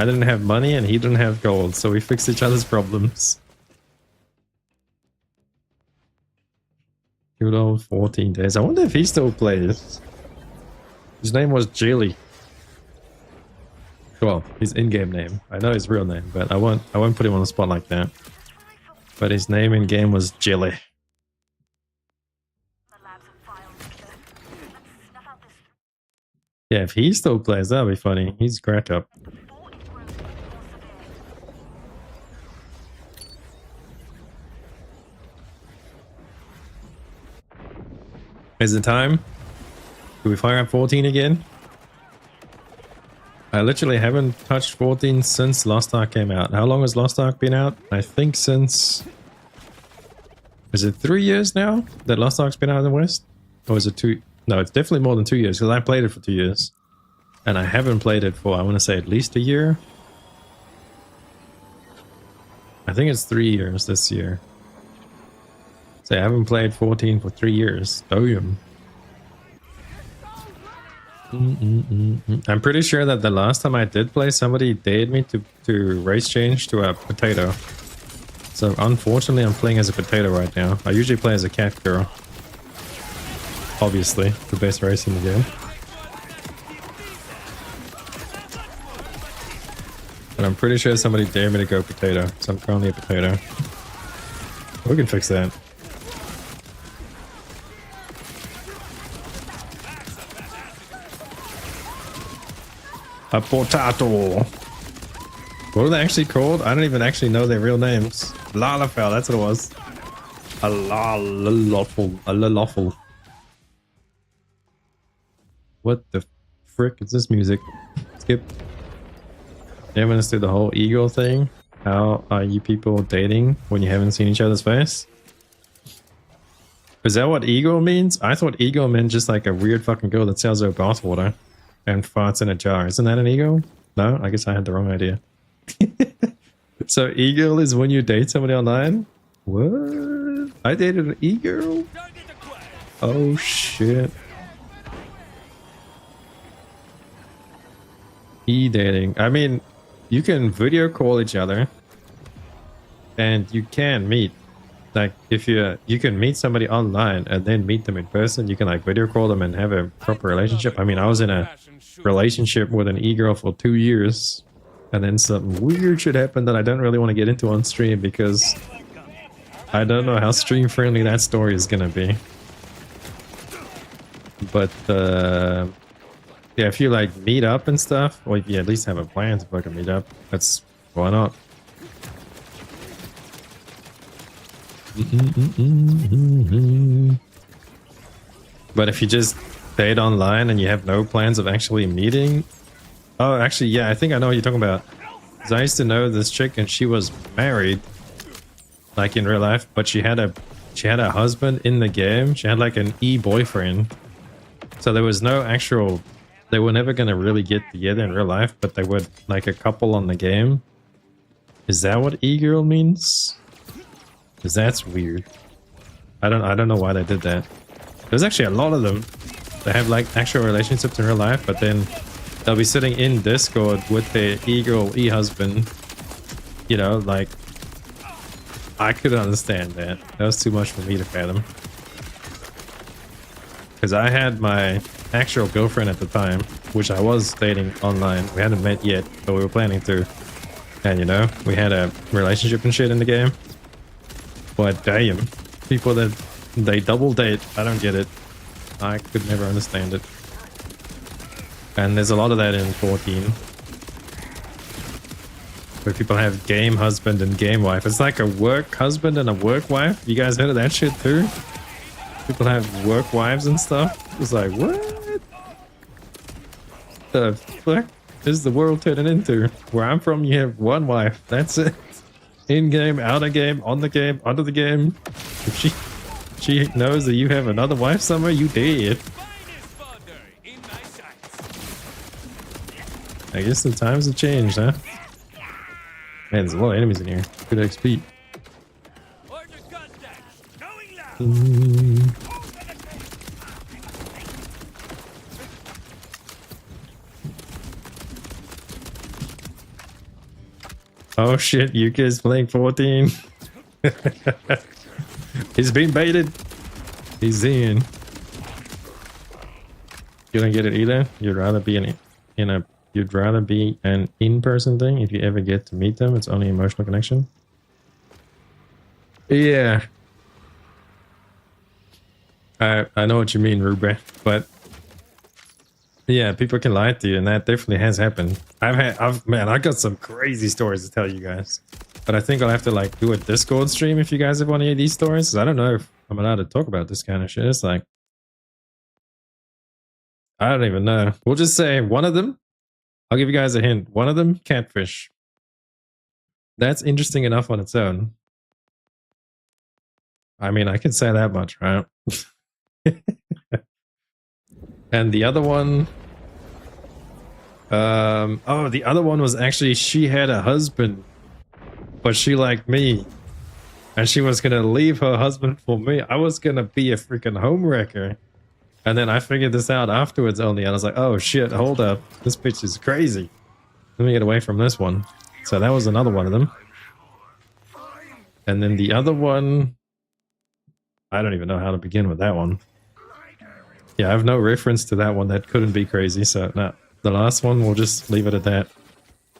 I didn't have money and he didn't have gold, so we fixed each other's problems. Good old 14 days. I wonder if he still plays. His name was Jelly. Well, his in-game name. I know his real name, but I won't put him on the spot like that. But his name in game was Jelly. The labs and files, Victor. Let's snuff out this Yeah, if he still plays, that'll be funny. He's crack up. before it grows more severe. Is it time? Do we fire up 14 again? I literally haven't touched 14 since Lost Ark came out. How long has Lost Ark been out? I think since... Is it 3 years now that Lost Ark's been out in the West? Or is it 2? No, it's definitely more than 2 years because I played it for 2 years. And I haven't played it for, I want to say, at least a year. I think it's 3 years this year. So I haven't played 14 for 3 years. Damn. I'm pretty sure that the last time I did play, somebody dared me to race change to a potato. So unfortunately, I'm playing as a potato right now. I usually play as a cat girl. Obviously, the best race in the game. But I'm pretty sure somebody dared me to go potato, so I'm currently a potato. We can fix that. A potato. What are they actually called? I don't even actually know their real names. Lalafell, that's what it was. A lalafell. A lalafell. What the frick is this music? Skip. Yeah, let's do the whole ego thing. How are you people dating when you haven't seen each other's face? Is that what ego means? I thought ego meant just like a weird fucking girl that sells her bathwater and farts in a jar. Isn't that an ego? No? I guess I had the wrong idea. So e-girl is when you date somebody online? What? I dated an e-girl? Oh shit. E-dating. I mean, you can video call each other and you can meet. Like if you can meet somebody online and then meet them in person, you can like video call them and have a proper relationship. I mean, I was in a relationship with an e-girl for 2 years. And then some weird shit happened that I don't really want to get into on stream because I don't know how stream friendly that story is gonna be. But yeah, if you like meet up and stuff, or if you at least have a plan to fucking meet up, that's why not. But if you just date online and you have no plans of actually meeting. Oh, actually, yeah, I think I know what you're talking about. 'Cause I used to know this chick and she was married, like in real life, but she had a husband in the game. She had like an e-boyfriend. So there was no actual, they were never going to really get together in real life, but they were like a couple on the game. Is that what e-girl means? Because that's weird. I don't know why they did that. There's actually a lot of them. They have like actual relationships in real life, but then they'll be sitting in Discord with their e-girl, e-husband. You know, like, I could understand that. That was too much for me to fathom. Because I had my actual girlfriend at the time, which I was dating online. We hadn't met yet, but we were planning to. And you know, we had a relationship and shit in the game. But damn, people that they double date, I don't get it. I could never understand it. And there's a lot of that in 14. Where people have game husband and game wife. It's like a work husband and a work wife. You guys heard of that shit too? People have work wives and stuff. It's like, what? The fuck is the world turning into? Where I'm from, you have one wife. That's it. In-game, out-of-game, on the game, under the game. If she knows that you have another wife somewhere, you dead. I guess the times have changed, huh? Man, there's a lot of enemies in here. Good XP. Oh shit, Yuka is playing 14. He's been baited. He's in. You don't get it either? You'd rather be you'd rather be an in-person thing if you ever get to meet them. It's only emotional connection. Yeah. I know what you mean, Ruben, but yeah, people can lie to you, and that definitely has happened. Man, I got some crazy stories to tell you guys, but I think I'll have to like do a Discord stream if you guys have one of these stories. 'Cause I don't know if I'm allowed to talk about this kind of shit. It's like, I don't even know. We'll just say one of them. I'll give you guys a hint. One of them, catfish. That's interesting enough on its own. I mean, I can say that much, right? And the other one, the other one was actually she had a husband, but she liked me, and she was gonna leave her husband for me. I was gonna be a freaking homewrecker, and then I figured this out afterwards only. I was like, oh shit, hold up, this bitch is crazy. Let me get away from this one. So that was another one of them. And then the other one, I don't even know how to begin with that one. Yeah, I have no reference to that one. That couldn't be crazy. So no, the last one, we'll just leave it at that.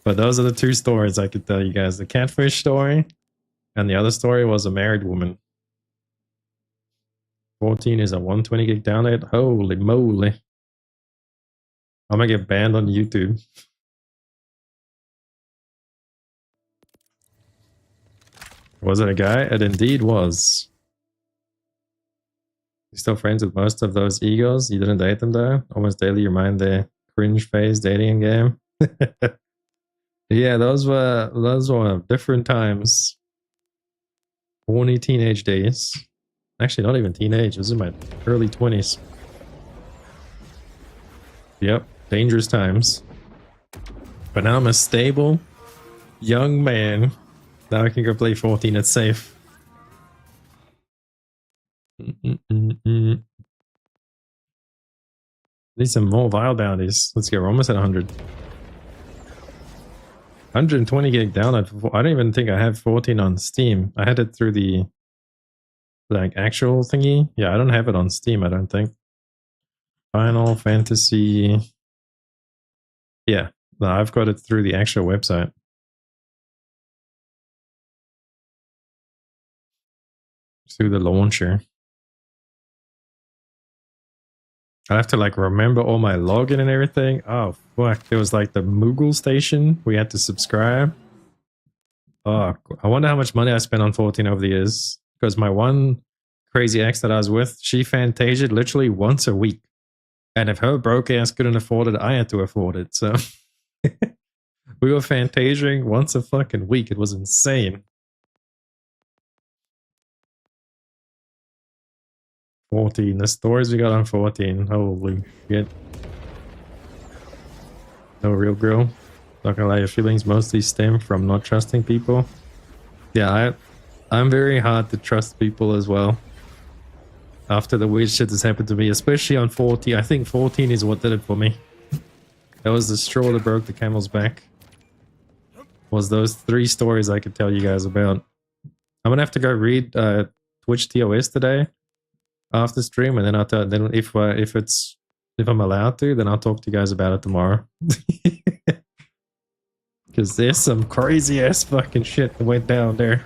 But those are the two stories I could tell you guys. The catfish story, and the other story was a married woman. 14 is a 120 gig download. Holy moly. I'm gonna get banned on YouTube. Was it a guy? It indeed was. You're still friends with most of those egos? You didn't date them though? Almost daily you mind their cringe phase dating game? Yeah, those were different times. Horny teenage days. Actually, not even teenage. This is my early 20s. Yep, dangerous times. But now I'm a stable, young man. Now I can go play 14. It's safe. Need some more wild bounties. Let's get. We're almost at 100. 120 gig download. I don't even think I have 14 on Steam. I had it through the like actual thingy. Yeah, I don't have it on Steam. I don't think. Final Fantasy. Yeah, no, I've got it through the actual website. Through the launcher. I have to like remember all my login and everything. Oh fuck, there was like the Moogle station we had to subscribe. Oh, I wonder how much money I spent on 14 over the years. Because my one crazy ex that I was with, she fantasiaed literally once a week. And if her broke ass couldn't afford it, I had to afford it. So we were fantasiaing once a fucking week. It was insane. 14. The stories we got on 14. Holy shit. No real girl. Not gonna lie, your feelings mostly stem from not trusting people. Yeah, I'm very hard to trust people as well. After the weird shit that's happened to me, especially on 14. I think 14 is what did it for me. That was the straw that broke the camel's back. Was those 3 stories I could tell you guys about. I'm gonna have to go read Twitch TOS today after stream, and then I'll tell. Then if I'm allowed to, then I'll talk to you guys about it tomorrow. Because there's some crazy ass fucking shit that went down there.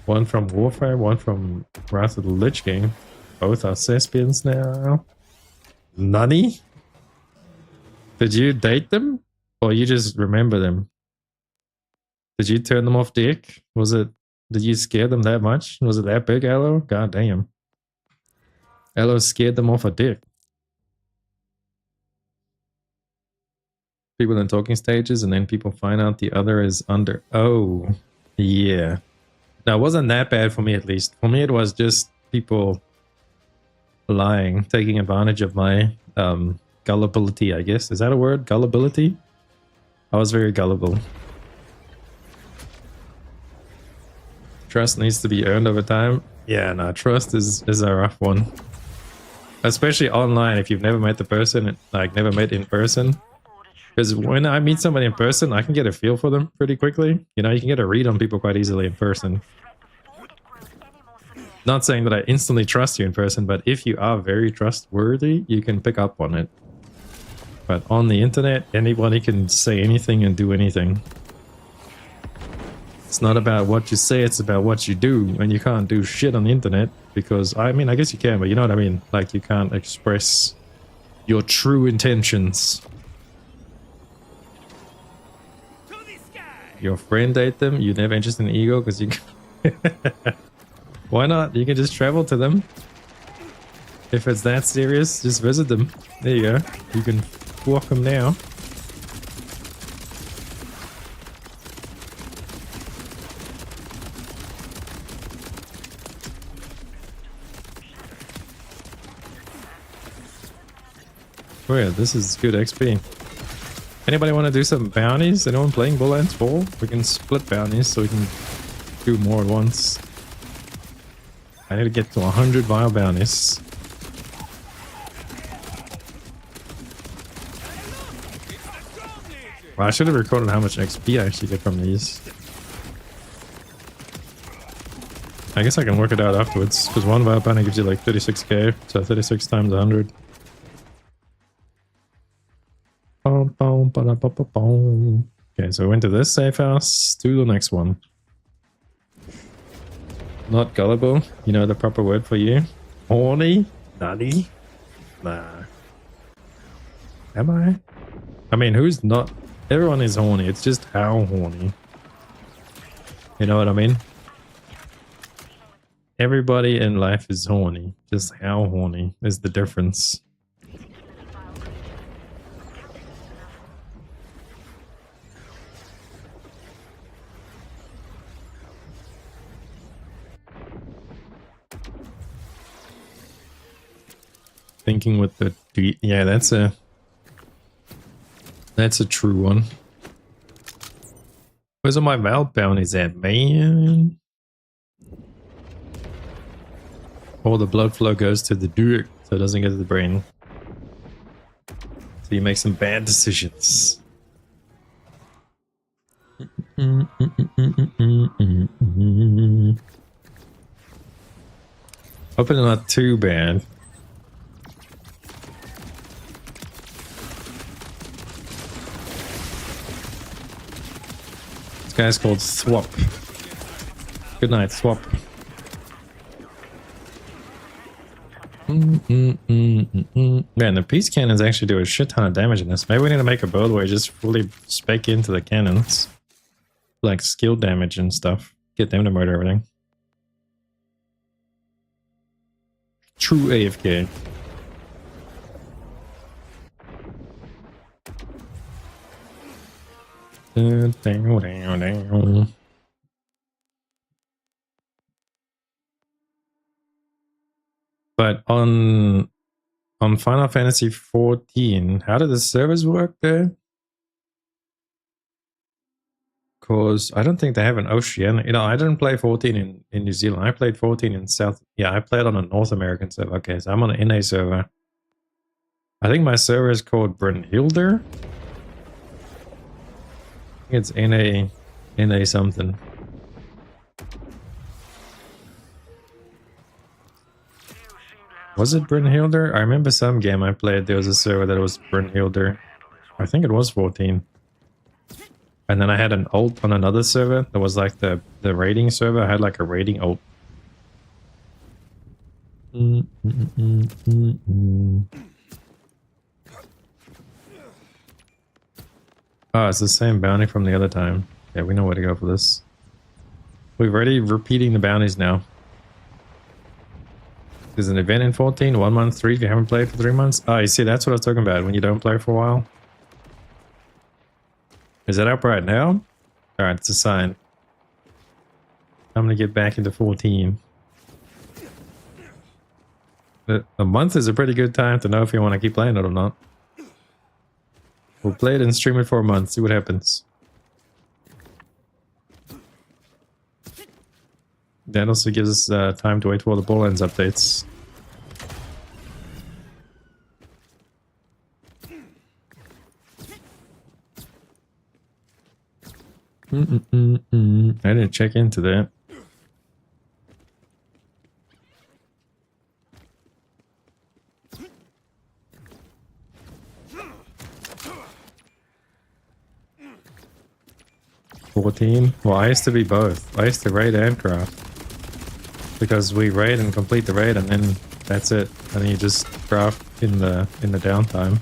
One from Warfare, one from Wrath of the Lich King. Both are thespians now. Nani? Did you date them? Or you just remember them? Did you turn them off dick? Did you scare them that much? Was it that big, Aloe? God damn. Aloe scared them off a dick. People in talking stages, and then people find out the other is under. Oh, yeah. Now, it wasn't that bad for me, at least. For me, it was just people lying, taking advantage of my gullibility, I guess. Is that a word? Gullibility? I was very gullible. Trust needs to be earned over time. Yeah, no, trust is a rough one. Especially online, if you've never met the person, like never met in person. Because when I meet somebody in person, I can get a feel for them pretty quickly. You know, you can get a read on people quite easily in person. Not saying that I instantly trust you in person, but if you are very trustworthy, you can pick up on it. But on the internet, anybody can say anything and do anything. It's not about what you say, it's about what you do. And you can't do shit on the internet because, I mean, I guess you can, but you know what I mean? Like, you can't express your true intentions. To the sky! Your friend ate them, you never interested in ego because you... Why not? You can just travel to them. If it's that serious, just visit them. There you go. You can walk them now. Oh yeah, this is good XP. Anybody want to do some bounties? Anyone playing Borderlands 4? We can split bounties so we can do more at once. I need to get to 100 vile bounties. Well, I should have recorded how much XP I actually get from these. I guess I can work it out afterwards, because one vile bounty gives you like 36k, so 36 times 100. Okay, so we went to this safe house, to the next one. Not gullible, you know the proper word for you. Horny? Nutty? Nah. Am I? I mean, who's not? Everyone is horny, it's just how horny. You know what I mean? Everybody in life is horny, just how horny is the difference. Thinking with the yeah, that's a true one. Where's all my Valve bounties at, man? All the blood flow goes to the dick, so it doesn't get to the brain. So you make some bad decisions. Hoping not too bad. This guy's called Swap. Good night, Swap. Man, the peace cannons actually do a shit ton of damage in this. Maybe we need to make a build where you just fully spec into the cannons. Like skill damage and stuff. Get them to murder everything. True AFK. But on Final Fantasy 14, how do the servers work there? Because I don't think they have an Oceania. You know, I didn't play 14 in New Zealand. I played 14 in South. Yeah, I played on a North American server. Okay, so I'm on an NA server. I think my server is called Brunhilde. I think it's NA something. Was it Brunhilde? I remember some game I played, there was a server that was Brunhilde. I think it was 14. And then I had an ult on another server that was like the raiding server. I had like a raiding ult. Oh, it's the same bounty from the other time. Yeah, we know where to go for this. We're already repeating the bounties now. There's an event in 14, 1 month, 3 if you haven't played for 3 months. Oh, you see, that's what I was talking about, when you don't play for a while. Is that up right now? Alright, it's a sign. I'm gonna get back into 14. A month is a pretty good time to know if you want to keep playing it or not. We'll play it and stream it for a month, see what happens. That also gives us time to wait for all the Borderlands updates. I didn't check into that. $14. Well, I used to be both. I used to raid and craft. Because we raid and complete the raid and then that's it. And then you just craft in the downtime.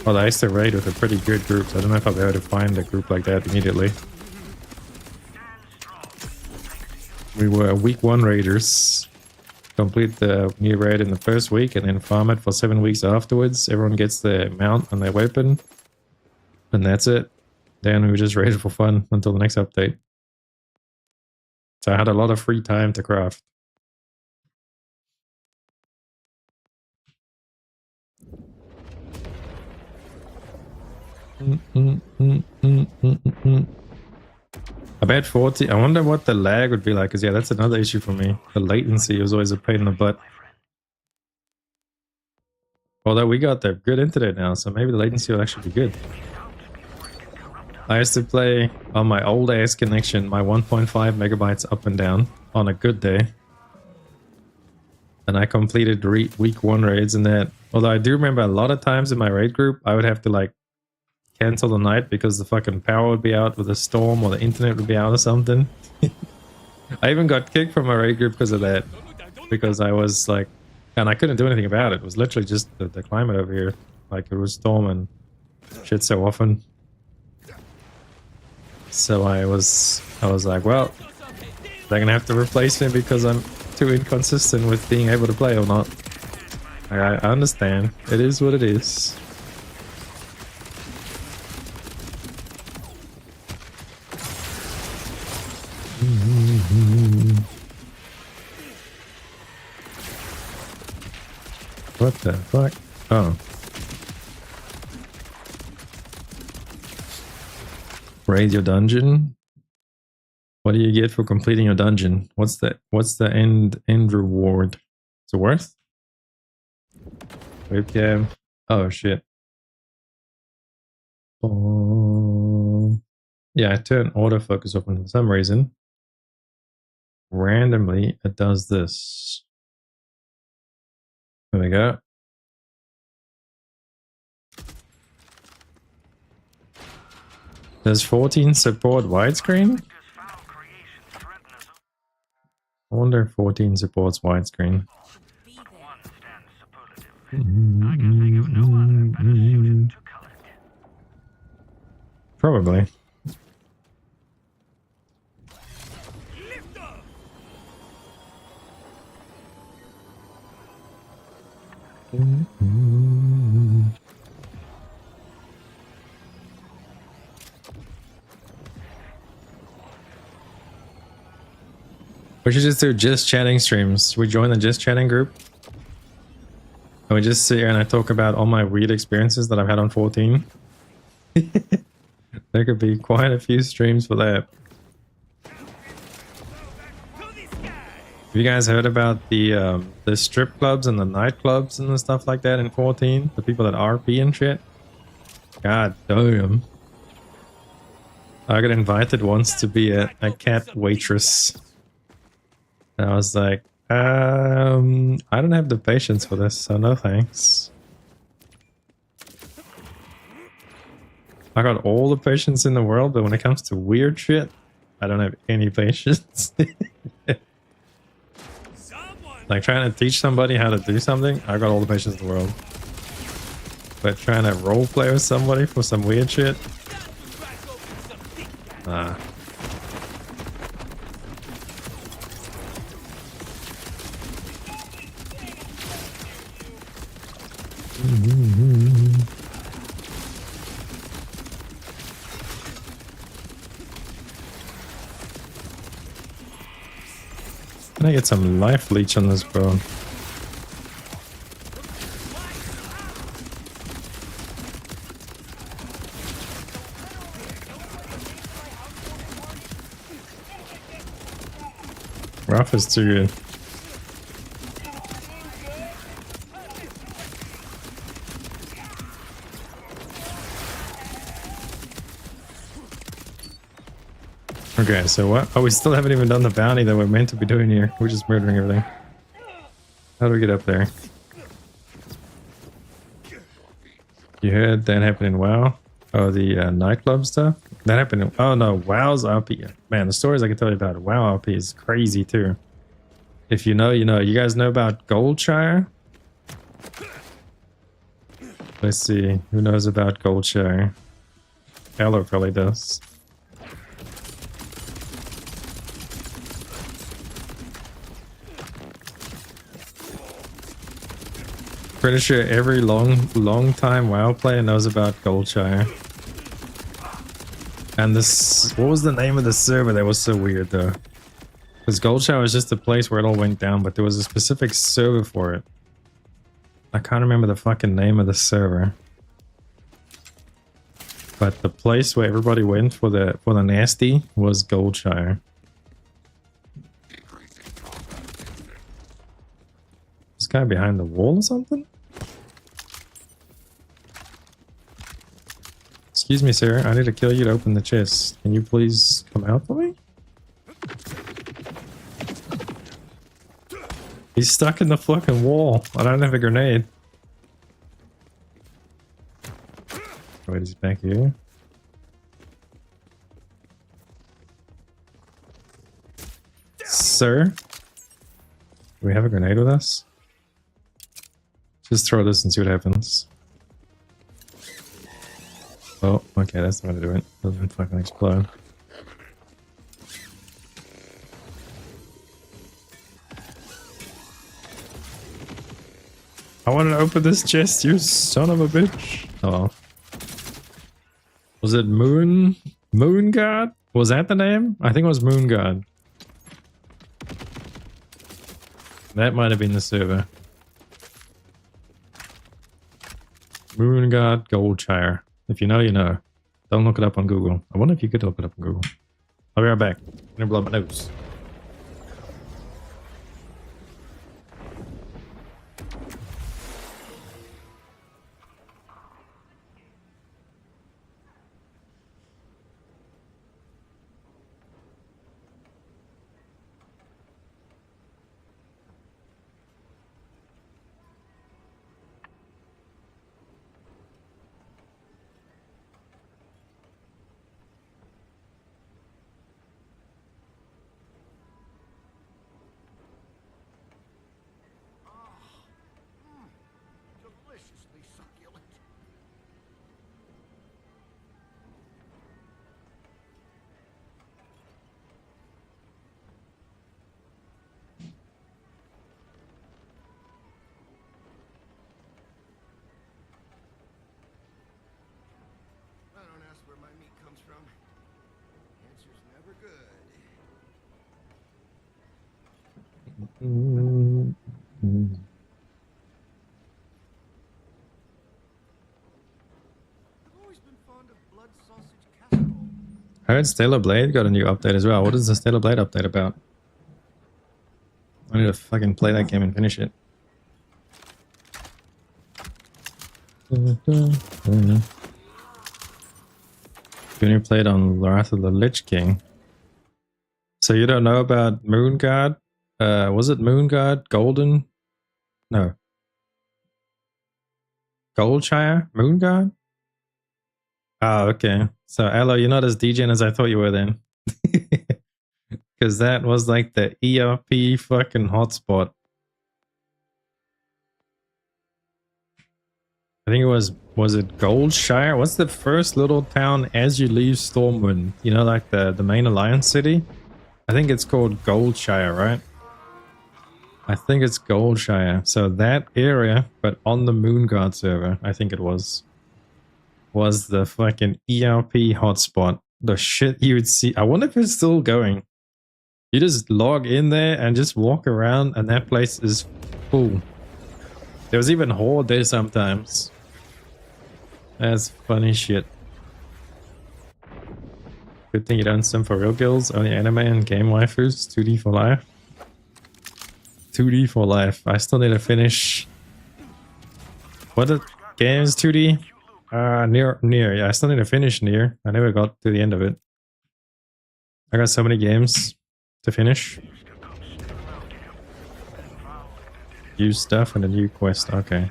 Well, I used to raid with a pretty good group, so I don't know if I'll be able to find a group like that immediately. We were week 1 raiders. Complete the new raid in the first week and then farm it for 7 weeks afterwards. Everyone gets their mount and their weapon. And that's it. Then we just raided for fun until the next update. So I had a lot of free time to craft. I bet 40. I wonder what the lag would be like, because yeah, that's another issue for me. The latency was always a pain in the butt. Although we got the good internet now, so maybe the latency will actually be good. I used to play on my old ass connection, my 1.5 megabytes up and down on a good day. And I completed week 1 raids in that. Although I do remember a lot of times in my raid group, I would have to like cancel the night because the fucking power would be out with a storm or the internet would be out or something. I even got kicked from my raid group because of that. Because I was like, and I couldn't do anything about it. It was literally just the climate over here. Like it was storm and shit so often. So I was like, well, they're gonna have to replace me because I'm too inconsistent with being able to play or not. I understand. It is what it is. What the fuck? Oh. Raid your dungeon? What do you get for completing your dungeon? What's the end reward? Is it worth? Webcam. Oh shit. Yeah, I turned autofocus off for some reason. Randomly, it does this. There we go. Does 14 support widescreen? I wonder if 14 supports widescreen. Probably. We should just do just chatting streams. We join the just chatting group. And we just sit here and I talk about all my weird experiences that I've had on 14. There could be quite a few streams for that. Have you guys heard about the strip clubs and the nightclubs and the stuff like that in 14? The people that RP and shit? God damn. I got invited once to be a cat waitress. And I was like, I don't have the patience for this, so no thanks. I got all the patience in the world, but when it comes to weird shit, I don't have any patience. Like trying to teach somebody how to do something, I got all the patience in the world. But trying to roleplay with somebody for some weird shit, nah. Can I get some life leech on this bro? Rough is too good. Okay, so what? Oh, we still haven't even done the bounty that we're meant to be doing here. We're just murdering everything. How do we get up there? You heard that happened in WoW? Oh, the nightclub stuff? That happened in... Oh no, WoW's RP. Man, the stories I can tell you about WoW RP is crazy too. If you know, you know. You guys know about Goldshire? Let's see. Who knows about Goldshire? Hello probably does. Pretty sure every long time WoW player knows about Goldshire. And this, what was the name of the server that was so weird though? Because Goldshire was just a place where it all went down, but there was a specific server for it. I can't remember the fucking name of the server. But the place where everybody went for the nasty was Goldshire. This guy behind the wall or something? Excuse me, sir. I need to kill you to open the chest. Can you please come out for me? He's stuck in the fucking wall. I don't have a grenade. Wait, is he back here? Sir? Do we have a grenade with us? Just throw this and see what happens. Oh, okay, that's not gonna do it. Doesn't fucking explode. I wanted to open this chest, you son of a bitch. Oh. Was it Moon God? Was that the name? I think it was Moon God. That might have been the server. Moon God Goldshire. If you know, you know. Don't look it up on Google. I wonder if you could look it up on Google. I'll be right back. I'm gonna blow my nose. Deliciously succulent. I don't ask where my meat comes from. Answer's never good. I've always been fond of blood sausage casserole. I heard Stellar Blade got a new update as well. What is the Stellar Blade update about? I need to fucking play that game and finish it. You only played on Wrath of the Lich King. So you don't know about Moon God? Was it Moon God? Golden? No. Goldshire? Moon God? Oh, okay. So, Aloe, you're not as degen as I thought you were then. Because that was like the ERP fucking hotspot. I think it was it Goldshire? What's the first little town as you leave Stormwind? You know, like the main Alliance city? I think it's called Goldshire, right? I think it's Goldshire. So that area, but on the Moon God server, I think it was the fucking ERP hotspot. The shit you would see. I wonder if it's still going. You just log in there and just walk around and that place is full. There was even Horde there sometimes. That's funny shit. Good thing you don't sim for real guilds, only anime and game waifus, 2D for life. 2D for life. I still need to finish... What the game is 2D? Near. Yeah, I still need to finish Near. I never got to the end of it. I got so many games to finish. New stuff and a new quest. Okay.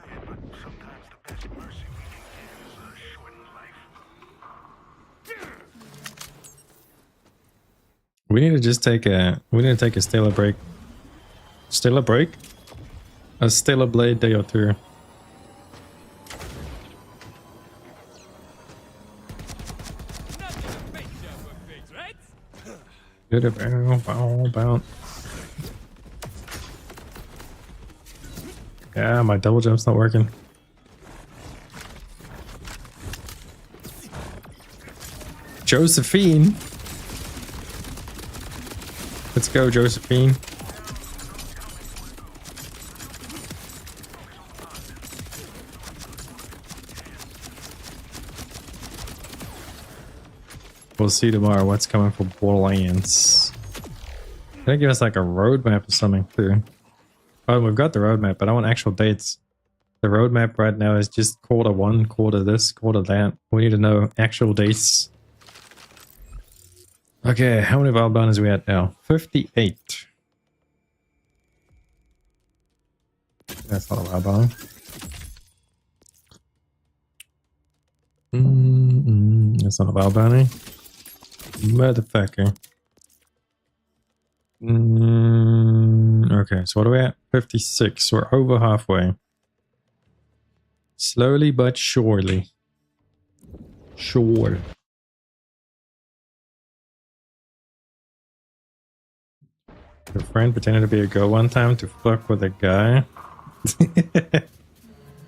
We need to just take a. We need to take a stellar break. Stellar break? A stellar blade day or two. Good about. Yeah, my double jump's not working. Josephine. Let's go, Josephine. We'll see tomorrow what's coming for Borderlands. They give us like a roadmap or something too. Oh, we've got the roadmap, but I want actual dates. The roadmap right now is just quarter one, quarter this, quarter that. We need to know actual dates. Okay, how many wild bounties are we at now? 58. That's not a wild bounty. That's not a wild bounty. Motherfucker. Okay, so what are we at? 56. We're over halfway. Slowly but surely. Sure. Your friend pretended to be a girl one time to fuck with a guy.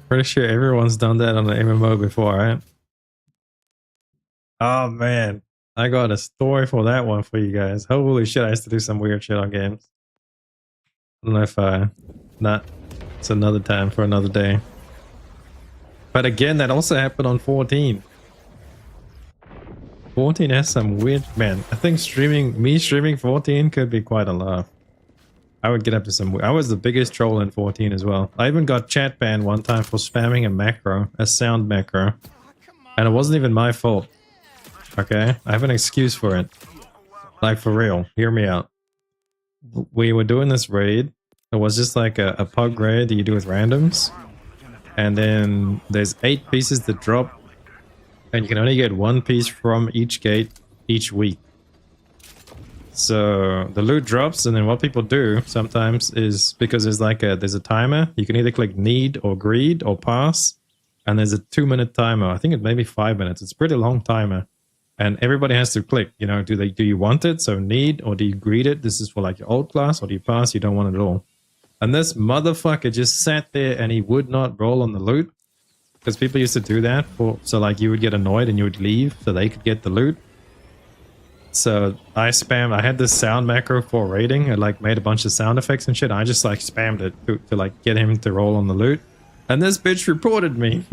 Pretty sure everyone's done that on the MMO before, right? Oh man, I got a story for that one for you guys. Holy shit, I used to do some weird shit on games. I don't know if not. It's another time for another day. But again, that also happened on 14. 14 has some weird, man. I think me streaming 14 could be quite a lot. I would get up to some. I was the biggest troll in 14 as well. I even got chat banned one time for spamming a macro, a sound macro, and it wasn't even my fault. Okay, I have an excuse for it. Like for real, hear me out. We were doing this raid. It was just like a pug raid that you do with randoms, and then there's 8 pieces that drop. And you can only get 1 piece from each gate each week. So the loot drops, and then what people do sometimes is, because there's like there's a timer, you can either click need or greed or pass, and there's a 2-minute timer. I think it may be 5 minutes. It's a pretty long timer, and everybody has to click. You know, do you want it? So need, or do you greed it? This is for like your old class, or do you pass? You don't want it at all. And this motherfucker just sat there and he would not roll on the loot. Because people used to do that so like you would get annoyed and you would leave so they could get the loot. So I had this sound macro for raiding. I like made a bunch of sound effects and shit. I just like spammed it to like get him to roll on the loot. And this bitch reported me.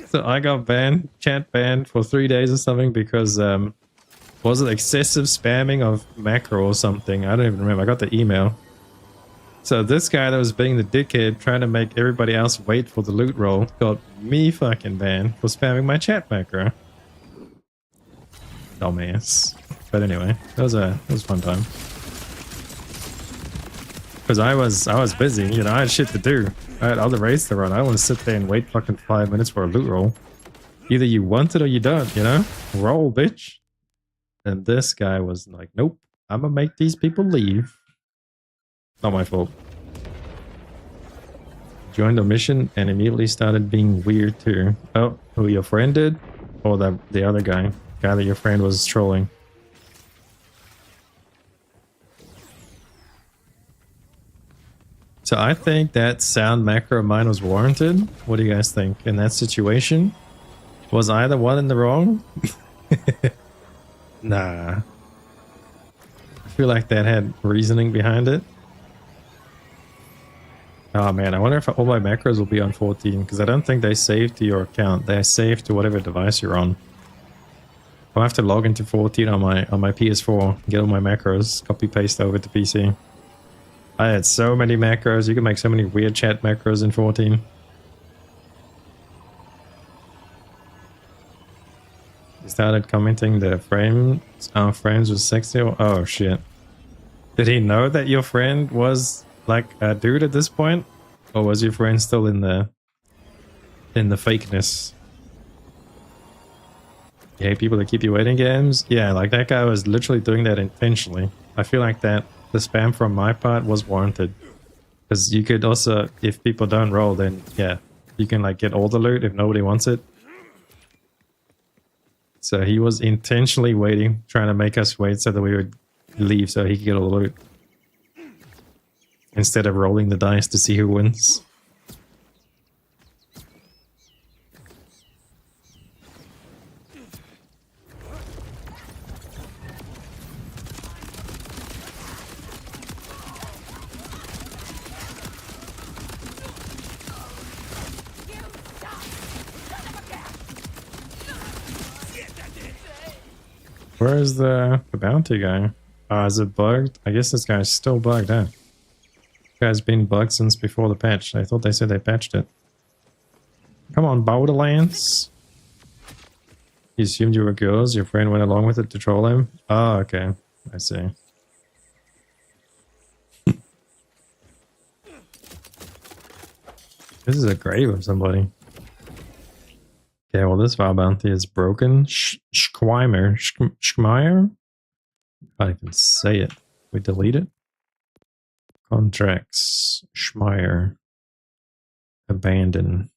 So I got banned, chat banned for 3 days or something because was it excessive spamming of macro or something? I don't even remember. I got the email. So this guy that was being the dickhead trying to make everybody else wait for the loot roll got me fucking banned for spamming my chat macro. Dumbass. But anyway, it was a fun time. Because I was busy, you know, I had shit to do. I had other raids to run. I don't want to sit there and wait fucking 5 minutes for a loot roll. Either you want it or you don't, you know? Roll, bitch. And this guy was like, nope, I'm gonna make these people leave. Not my fault. Joined the mission and immediately started being weird too. Oh, who your friend did? Or the other guy that your friend was trolling. So I think that sound macro of mine was warranted. What do you guys think? In that situation? Was either one in the wrong? Nah. I feel like that had reasoning behind it. Oh man, I wonder if all my macros will be on 14, because I don't think they save to your account. They save to whatever device you're on. I'll have to log into 14 on my PS4, get all my macros, copy paste over to PC. I had so many macros. You can make so many weird chat macros in 14. Is started commenting the our friends was sexy. Oh shit. Did he know that your friend was like a dude at this point? Or was your friend still in the fakeness? You hate people that keep you waiting games? Yeah, like that guy was literally doing that intentionally. I feel like that the spam from my part was warranted. Because you could also, if people don't roll, then yeah, you can like get all the loot if nobody wants it. So he was intentionally waiting, trying to make us wait so that we would leave so he could get all the loot. Instead of rolling the dice to see who wins. Where's the bounty guy? Is it bugged? I guess this guy's still bugged, huh? This guy's been bugged since before the patch. I thought they said they patched it. Come on, Borderlands. You assumed you were girls, your friend went along with it to troll him? Oh, okay. I see. This is a grave of somebody. Okay, well this vow bounty is broken. Schmeier? Can't even say it. We delete it. Contracts. Schmeier. Abandon.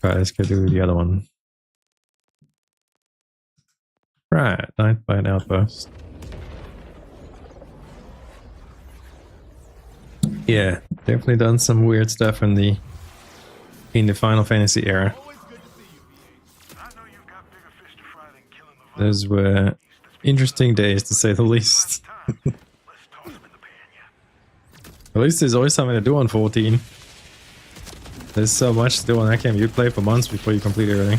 Alright, let's go do the other one. Right, Night by an Outpost. Yeah, definitely done some weird stuff in the Final Fantasy era. Those were interesting days to say the least. At least there's always something to do on 14. There's so much to do on that game. You play for months before you complete everything.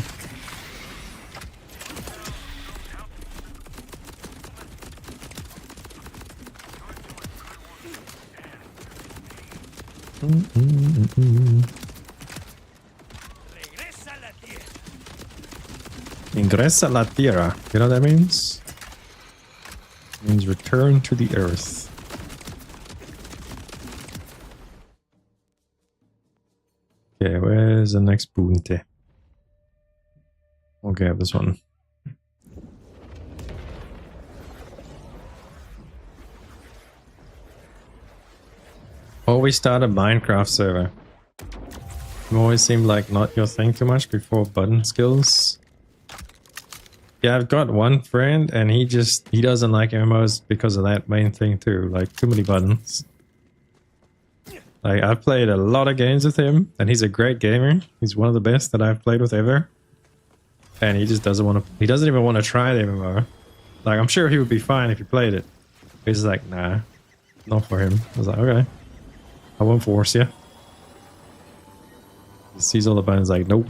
Ingresa la tierra. You know what that means? It means return to the earth. Okay, where's the next bounty? We'll grab this one. Always start a Minecraft server. It always seemed like not your thing too much before button skills. Yeah, I've got one friend and he doesn't like MMOs because of that main thing too, like too many buttons. Like I've played a lot of games with him and he's a great gamer. He's one of the best that I've played with ever. And he just doesn't want to, he doesn't even want to try the MMO. Like I'm sure he would be fine if he played it. He's like, nah, not for him. I was like, okay, I won't force you. He sees all the buttons like, nope.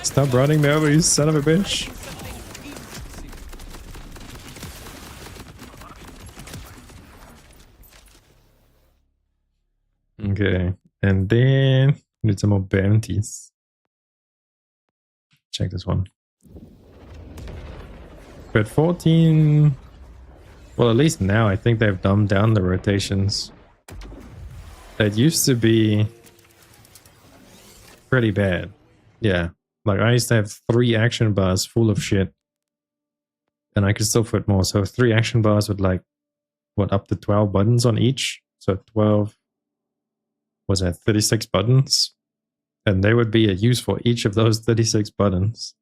Stop running me over, you son of a bitch. Okay, and then need some more bounties. Check this one. But 14, well, at least now I think they've dumbed down the rotations. It used to be pretty bad. Yeah, like I used to have 3 action bars full of shit. And I could still put more. So 3 action bars with like, what, up to 12 buttons on each? So 12, was that 36 buttons? And there would be a use for each of those 36 buttons.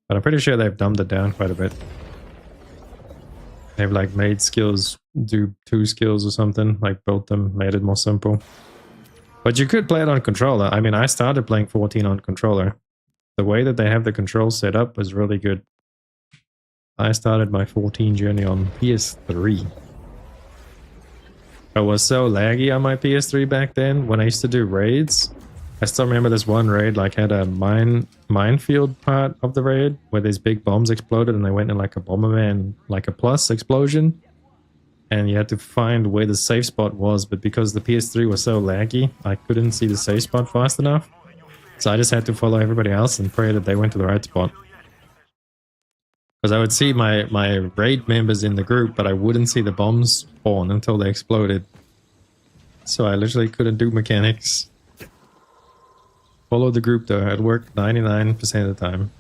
But I'm pretty sure they've dumbed it down quite a bit. They've like made skills do 2 skills or something, like built them, made it more simple. But you could play it on controller. I mean, I started playing 14 on controller. The way that they have the controls set up was really good. I started my 14 journey on PS3. It was so laggy on my PS3 back then when I used to do raids. I still remember this one raid like had a minefield part of the raid where these big bombs exploded and they went in like a Bomberman, like a plus explosion. And you had to find where the safe spot was, but because the PS3 was so laggy, I couldn't see the safe spot fast enough. So I just had to follow everybody else and pray that they went to the right spot. Because I would see my raid members in the group, but I wouldn't see the bombs spawn until they exploded. So I literally couldn't do mechanics. Follow the group though, it worked 99% of the time.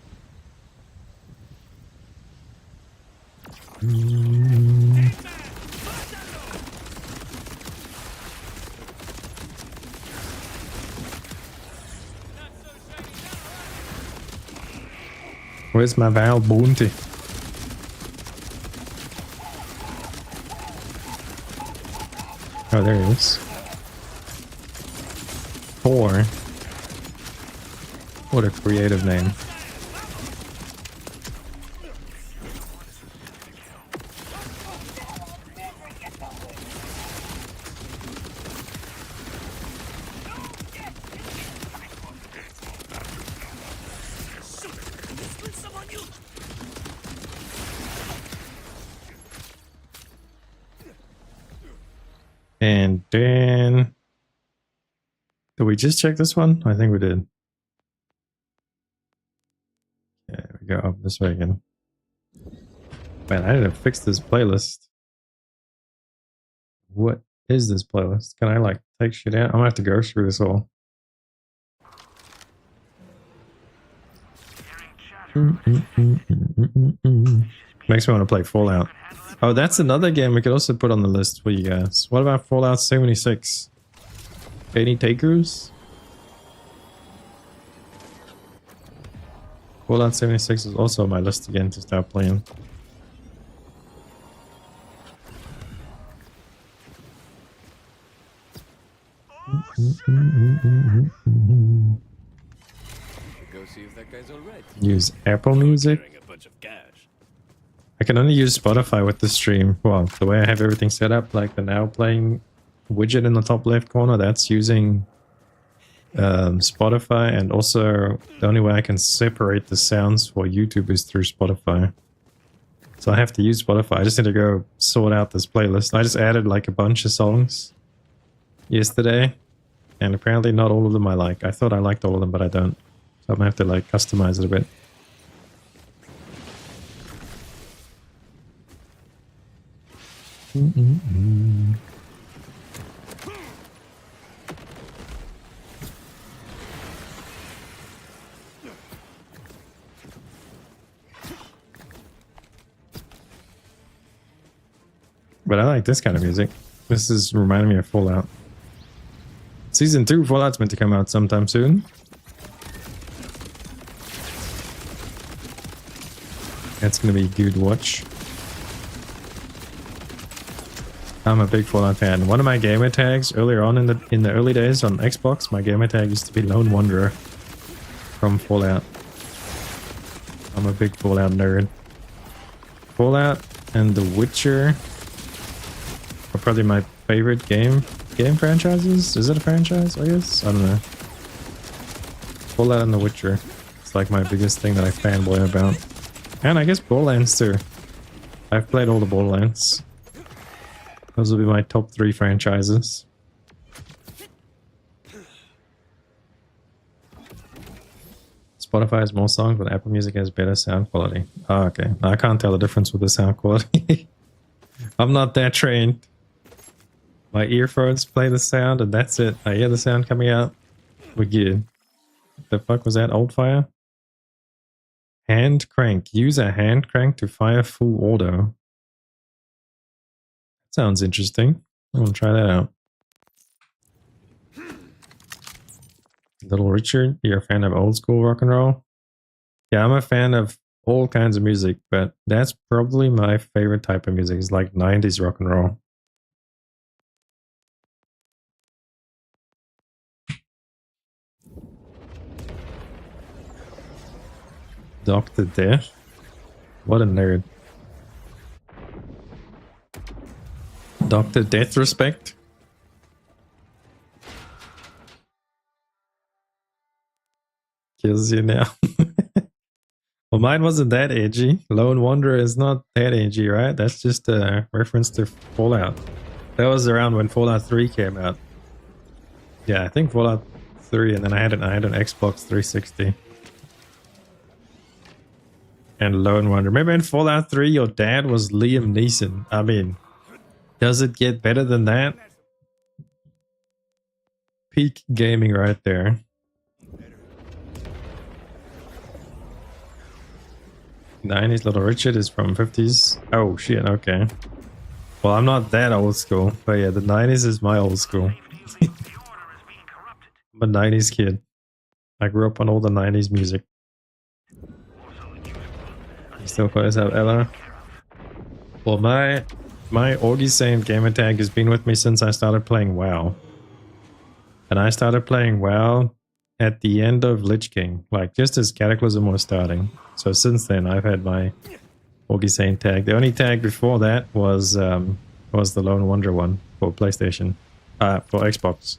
Where's my Val Bounty? Oh, there he is. 4. What a creative name. And then... Did we just check this one? I think we did. There we go, up this way again. Man, I need to fix this playlist. What is this playlist? Can I like take shit out? I'm gonna have to go through this all. Makes me want to play Fallout. Oh, that's another game we could also put on the list for you guys. What about Fallout 76? Any takers? Fallout 76 is also on my list again to start playing. Go see if that guy's alright. Use Apple Music. A bunch of cash. I can only use Spotify with the stream. Well, the way I have everything set up, like the now playing widget in the top left corner, that's using Spotify, and also the only way I can separate the sounds for YouTube is through Spotify. So I have to use Spotify. I just need to go sort out this playlist. I just added like a bunch of songs yesterday, and apparently not all of them I like. I thought I liked all of them, but I don't. So I'm gonna have to like customize it a bit. But I like this kind of music. This is reminding me of Fallout. Season 2 Fallout's meant to come out sometime soon. That's gonna be a good watch. I'm a big Fallout fan. One of my gamer tags earlier on in the early days on Xbox, my gamer tag used to be Lone Wanderer from Fallout. I'm a big Fallout nerd. Fallout and The Witcher are probably my favorite game franchises. Is it a franchise? I guess I don't know. Fallout and The Witcher. It's like my biggest thing that I fanboy about. And I guess Borderlands too. I've played all the Borderlands. Those will be my top 3 franchises. Spotify has more songs, but Apple Music has better sound quality. Oh, okay. I can't tell the difference with the sound quality. I'm not that trained. My earphones play the sound, and that's it. I hear the sound coming out. We're good. The fuck was that? Old fire? Hand crank. Use a hand crank to fire full auto. Sounds interesting. I want to try that out. Little Richard, you're a fan of old school rock and roll? Yeah, I'm a fan of all kinds of music, but that's probably my favorite type of music. It's like 90s rock and roll. Dr. Death? What a nerd. Dr. Death Respect? kills you now. Well, mine wasn't that edgy. Lone Wanderer is not that edgy, right? That's just a reference to Fallout. That was around when Fallout 3 came out. Yeah, I think Fallout 3, and then I had an Xbox 360. And Lone Wanderer. Remember in Fallout 3, your dad was Liam Neeson. I mean, does it get better than that? Peak gaming right there. 90s Little Richard is from 50s. Oh shit, okay. Well, I'm not that old school, but yeah, the 90s is my old school. I'm a 90s kid. I grew up on all the 90s music. You still call yourself Ella? Well, my Augiesaint gamer tag has been with me since I started playing WoW. And I started playing WoW at the end of Lich King, like just as Cataclysm was starting. So since then, I've had my Augiesaint tag. The only tag before that was the Lone Wanderer one for PlayStation, for Xbox.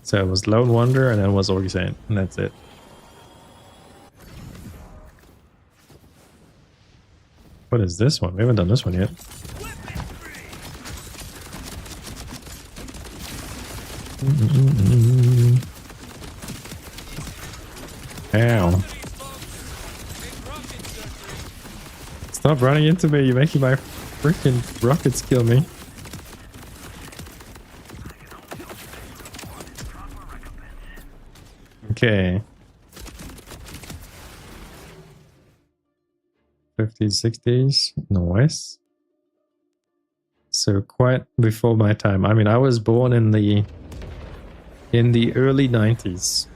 So it was Lone Wanderer and then it was Augiesaint, and that's it. What is this one? We haven't done this one yet. Ow. Stop running into me, you're making my freaking rockets kill me. Okay. 50s, 60s, nice. So quite before my time. I mean, I was born in the early 90s.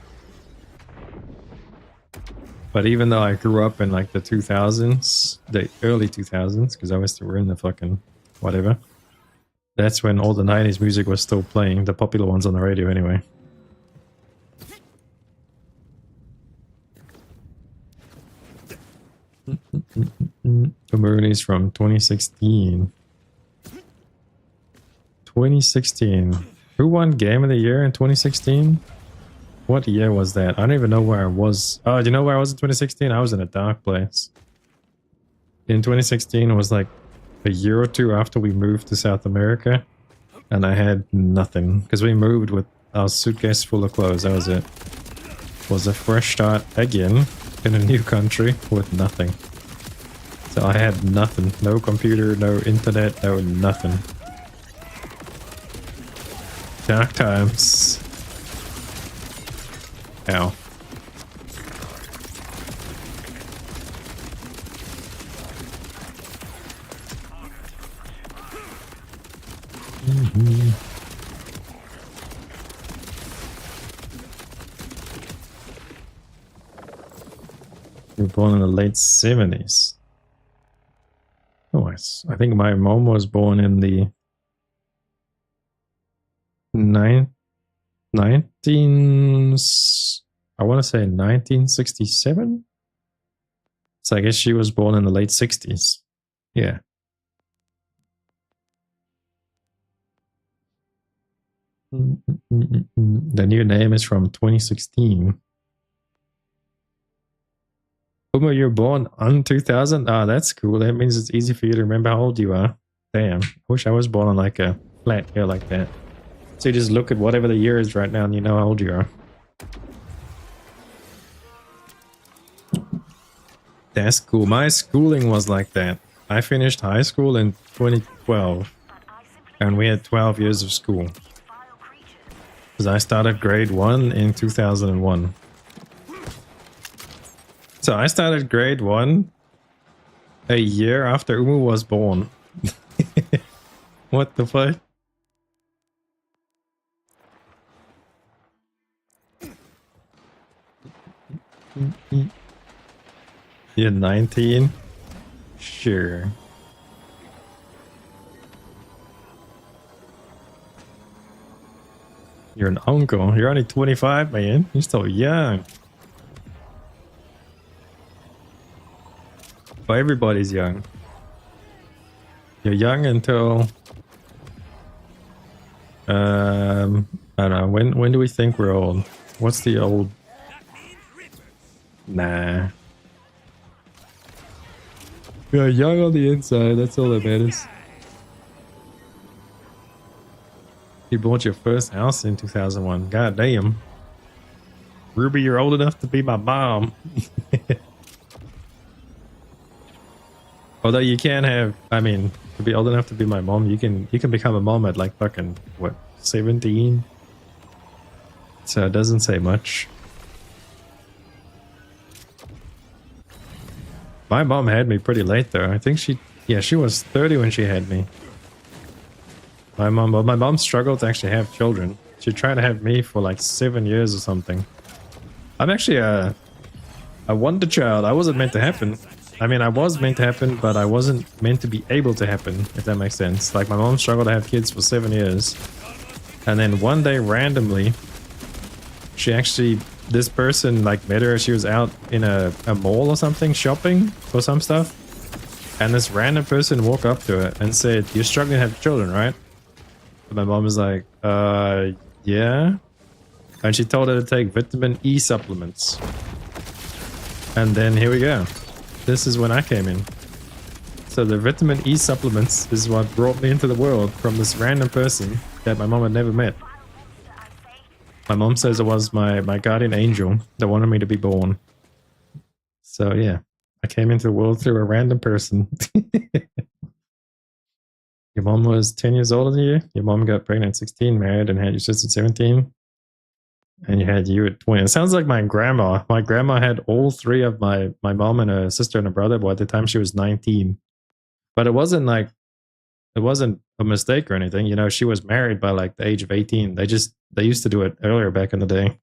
But even though I grew up in like the 2000s, the early 2000s, because obviously we're in the fucking whatever, that's when all the 90s music was still playing, the popular ones on the radio anyway. Communities from 2016. 2016. Who won Game of the Year in 2016? What year was that? I don't even know where I was. Oh, do you know where I was in 2016? I was in a dark place. In 2016, it was like a year or two after we moved to South America. And I had nothing. Because we moved with our suitcase full of clothes. That was it. It was a fresh start again in a new country with nothing. So I had nothing. No computer, no internet, no nothing. Dark times. Ow. You were born in the late 70s. Oh, I think my mom was born in the 19... I want to say 1967? So I guess she was born in the late 60s. Yeah. The new name is from 2016. Uma, you're born on 2000? Ah, that's cool. That means it's easy for you to remember how old you are. Damn. I wish I was born on like a flat year like that. So you just look at whatever the year is right now and you know how old you are. That's cool. My schooling was like that. I finished high school in 2012. And we had 12 years of school. Because I started grade 1 in 2001. So I started grade 1 a year after Umu was born. What the fuck? You're 19? Sure. You're an uncle. You're only 25, man. You're still young. But everybody's young. You're young until I don't know. When do we think we're old? What's the old? Nah. We are young on the inside. That's all that matters. You bought your first house in 2001. God damn. Ruby, you're old enough to be my mom. Although you can have, I mean, to be old enough to be my mom, you can become a mom at like fucking what, 17? So it doesn't say much. My mom had me pretty late though. I think she was 30 when she had me. My mom struggled to actually have children. She tried to have me for like 7 years or something. I'm actually a wonder child. I wasn't meant to happen. I mean, I was meant to happen, but I wasn't meant to be able to happen, if that makes sense. Like, my mom struggled to have kids for 7 years. And then one day, randomly, this person, like, met her. She was out in a mall or something, shopping for some stuff. And this random person walked up to her and said, "You're struggling to have children, right?" And my mom was like, yeah. And she told her to take vitamin E supplements. And then here we go. This is when I came in. So the vitamin E supplements is what brought me into the world from this random person that my mom had never met. My mom says it was my guardian angel that wanted me to be born. So yeah, I came into the world through a random person. Your mom was 10 years older than you. Your mom got pregnant at 16, married, and had your sister at 17. And you had you at 20. It sounds like my grandma. My grandma had all three of my mom and a sister and a brother, but at the time she was 19. But it wasn't a mistake or anything. You know, she was married by like the age of 18. They used to do it earlier back in the day.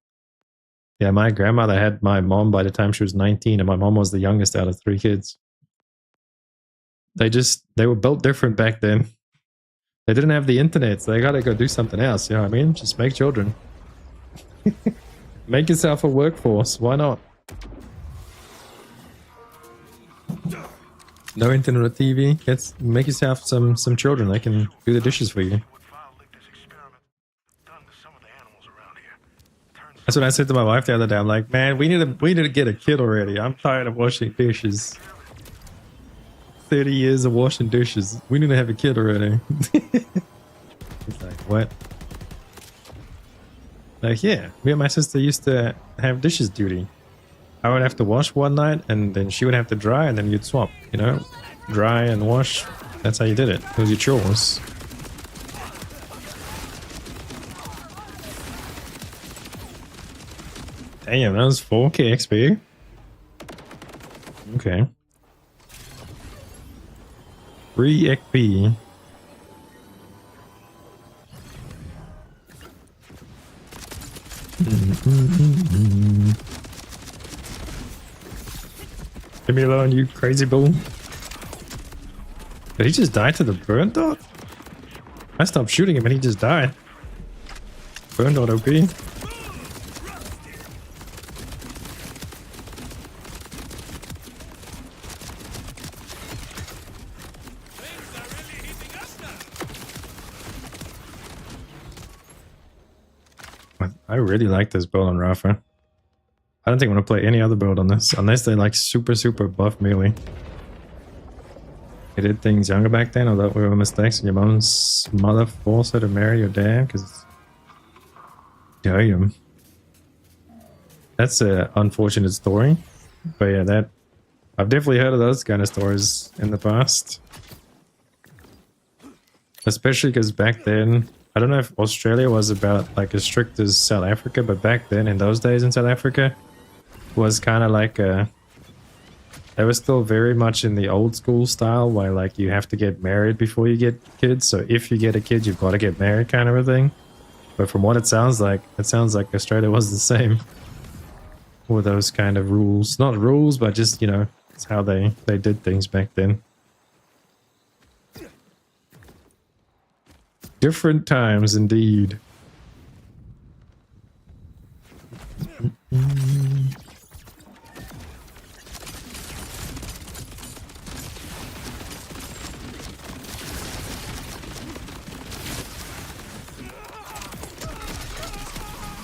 Yeah, my grandmother had my mom by the time she was 19, and my mom was the youngest out of 3 kids. They were built different back then. They didn't have the internet, so they gotta go do something else, you know what I mean? Just make children. Make yourself a workforce, why not? No internet or TV, make yourself some children, they can do the dishes for you. That's what I said to my wife the other day. I'm like, man, we need to get a kid already. I'm tired of washing dishes. 30 years of washing dishes. We need to have a kid already. It's like, what? Like, yeah, me and my sister used to have dishes duty. I would have to wash one night, and then she would have to dry, and then you'd swap, you know? Dry and wash. That's how you did it. It was your chores. Damn, that was 4k XP. Okay. 3 XP. Leave me alone, you crazy bull. Did he just die to the burn dot? I stopped shooting him and he just died. Burn dot OP. I really like this build on Rafa. I don't think I'm going to play any other build on this, unless they like super buff melee. You did things younger back then, or that were mistakes, and your mom's mother forced her to marry your dad, because... Damn. That's an unfortunate story. But yeah, I've definitely heard of those kind of stories in the past. Especially because back then... I don't know if Australia was about like as strict as South Africa, but back then in those days in South Africa was kind of like they were still very much in the old school style where like you have to get married before you get kids. So if you get a kid, you've got to get married kind of a thing. But from what it sounds like Australia was the same with those kind of rules. Not rules, but just, you know, it's how they did things back then. Different times, indeed.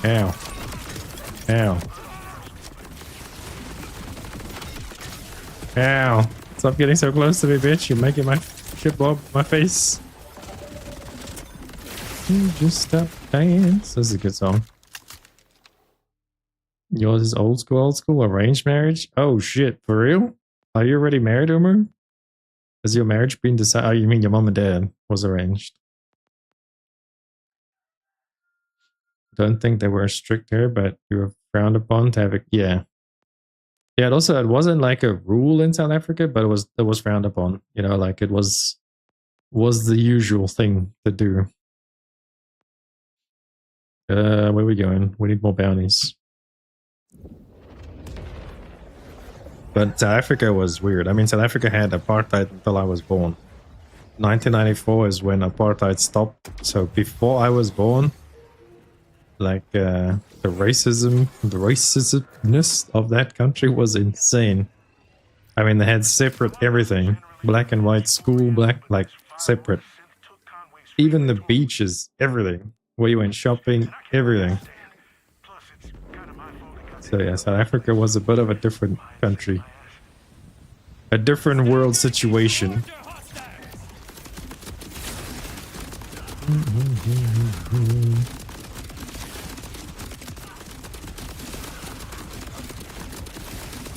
Ow. Ow. Ow. Stop getting so close to me, bitch. You're making my shit blow up my face. You just stop dance. This is a good song. Yours is old school, arranged marriage? Oh shit, for real? Are you already married, Umar? Has your marriage been decided? Oh, you mean your mom and dad was arranged? Don't think they were strict here, but you were frowned upon to have a yeah. Yeah, it wasn't like a rule in South Africa, but it was frowned upon. You know, like it was the usual thing to do. Where are we going? We need more bounties. But South Africa was weird. I mean, South Africa had apartheid until I was born. 1994 is when apartheid stopped. So before I was born, like the racismness of that country was insane. I mean, they had separate everything, black and white school, like separate. Even the beaches, everything. Where you went shopping, everything. So yeah, South Africa was a bit of a different country. A different world situation.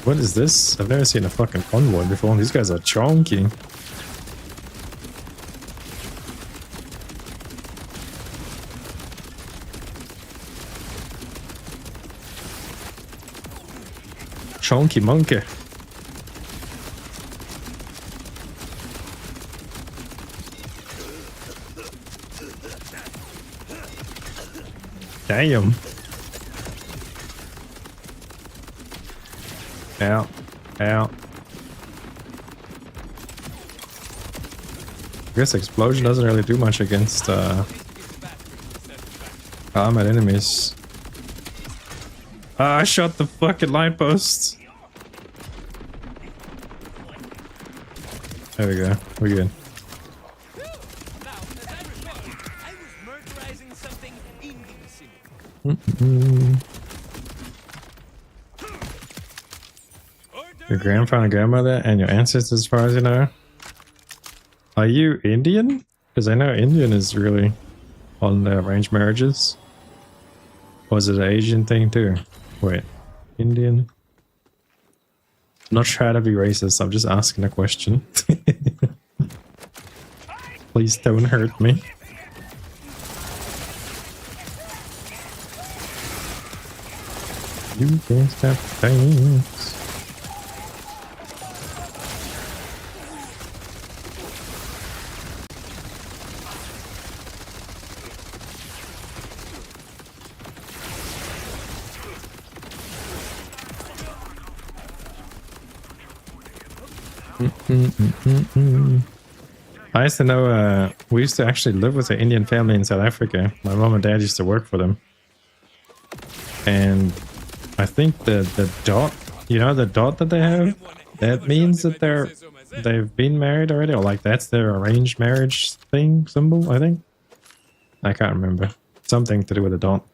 What is this? I've never seen a fucking convoy before. These guys are chonky. Chonky monkey. Damn. Out. Out. I guess explosion doesn't really do much against armored enemies. I shot the fucking line post. There we go. We're good. Your grandpa and grandmother and your ancestors, as far as you know. Are you Indian? Because I know Indian is really on the arranged marriages. Or is it an Asian thing too? Wait, Indian? I'm not trying to be racist, I'm just asking a question. Please don't hurt me. You can't stop things. I used to know, we used to actually live with an Indian family in South Africa. My mom and dad used to work for them. And I think the dot, you know, the dot that they have, that means that they've been married already, or like that's their arranged marriage thing, symbol, I think. I can't remember. Something to do with the dot.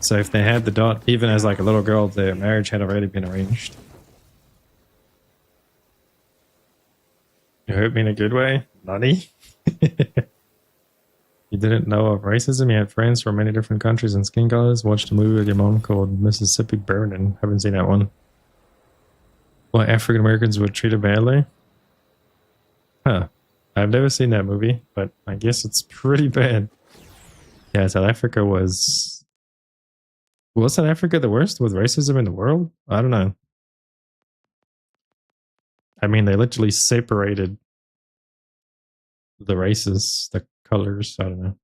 So if they had the dot, even as like a little girl, their marriage had already been arranged. You hurt me in a good way? Nutty? You didn't know of racism? You had friends from many different countries and skin colors? Watched a movie with your mom called Mississippi Burning. Haven't seen that one. Why African Americans were treated badly? Huh. I've never seen that movie, but I guess it's pretty bad. Yeah, South Africa was... Was South Africa the worst with racism in the world? I don't know. I mean, they literally separated the races, the colors, I don't know.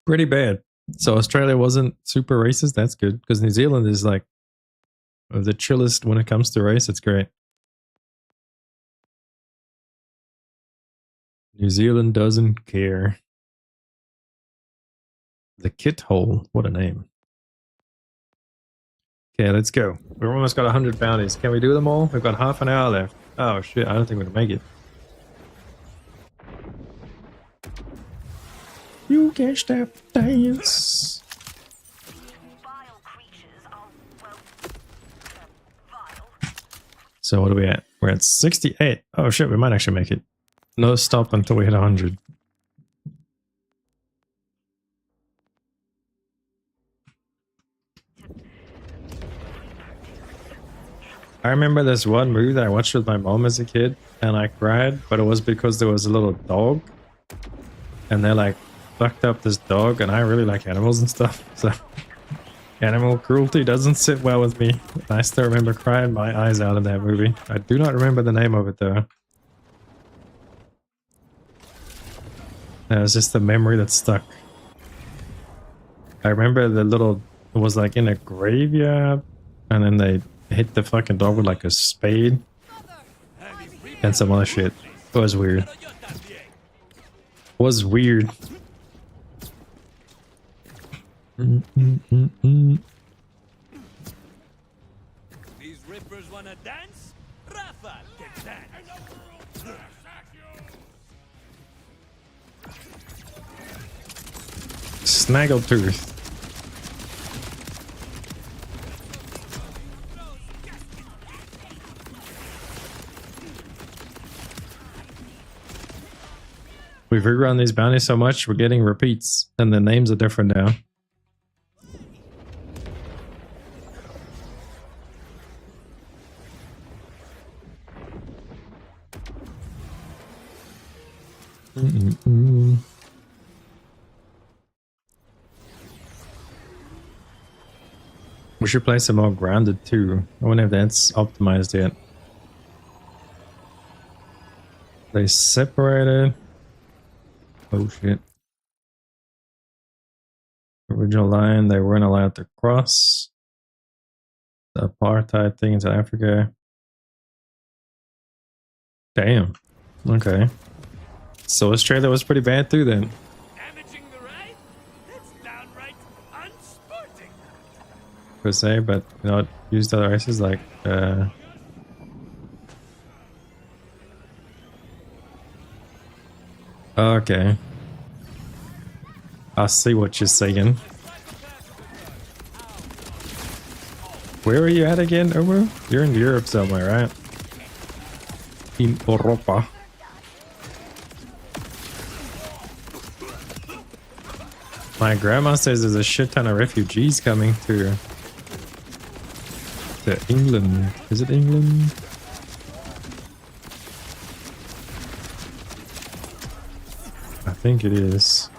Pretty bad. So Australia wasn't super racist, that's good. Because New Zealand is like the chillest when it comes to race, it's great. New Zealand doesn't care. The Kit Hole, what a name. Okay, let's go. We've almost got 100 bounties. Can we do them all? We've got half an hour left. Oh shit, I don't think we're gonna make it. You can stop dance. Vile creatures are, well, vile. So what are we at? We're at 68. Oh shit, we might actually make it. No stop until we hit 100. I remember this one movie that I watched with my mom as a kid, and I cried, but it was because there was a little dog, and they like fucked up this dog, and I really like animals and stuff, so animal cruelty doesn't sit well with me. I still remember crying my eyes out in that movie. I do not remember the name of it though. It was just a memory that stuck. I remember the little, it was like in a graveyard, and then they hit the fucking dog with like a spade and some other shit. It was weird. It was weird. These rippers wanna dance? Rafa can dance. Snaggletooth. We've rerun these bounties so much, we're getting repeats, and the names are different now. We should play some more grounded too. I wonder if that's optimized yet. They separated. Oh shit. Original line, they weren't allowed to cross. The apartheid thing in South Africa. Damn. Okay. So Australia was pretty bad too then. Damaging the right? That's downright unsporting. Per se, but you know, used other races like okay. I see what you're saying. Where are you at again, Omu? You're in Europe somewhere, right? In Europa. My grandma says there's a shit ton of refugees coming to England. Is it England? I think it is.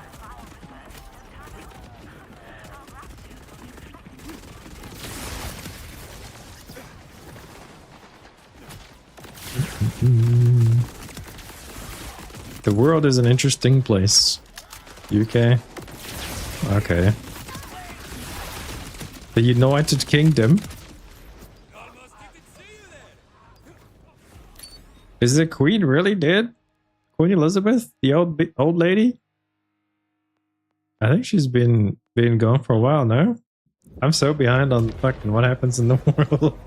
The world is an interesting place. UK. Okay. The United Kingdom. Is the Queen really dead? Queen Elizabeth, the old lady? I think she's been gone for a while now. I'm so behind on fucking what happens in the world.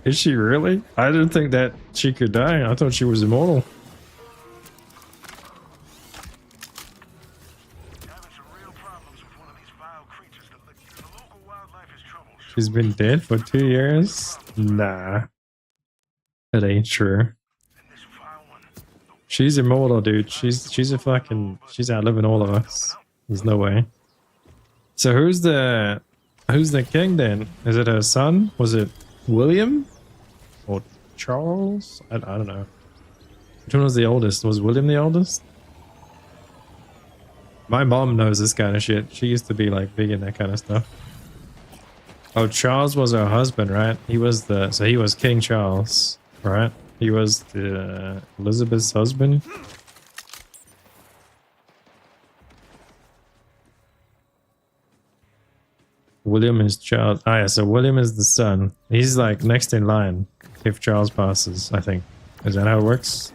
Is she really? I didn't think that she could die. I thought she was immortal. Having some real problems with one of these vile creatures that the local wildlife is troublesome. She's been dead for 2 years? Nah. That ain't true. And this vile one, She's immortal, dude. She's a fucking, she's outliving all of us. There's no way. So who's the king then? Is it her son? Was it William or Charles? I don't know. Which one was the oldest? Was William the oldest? My mom knows this kind of shit. She used to be like big in that kind of stuff. Oh, Charles was her husband, right? He was so he was King Charles, right? He was the Elizabeth's husband. William is Charles. Ah, yeah, so William is the son. He's like next in line if Charles passes, I think. Is that how it works?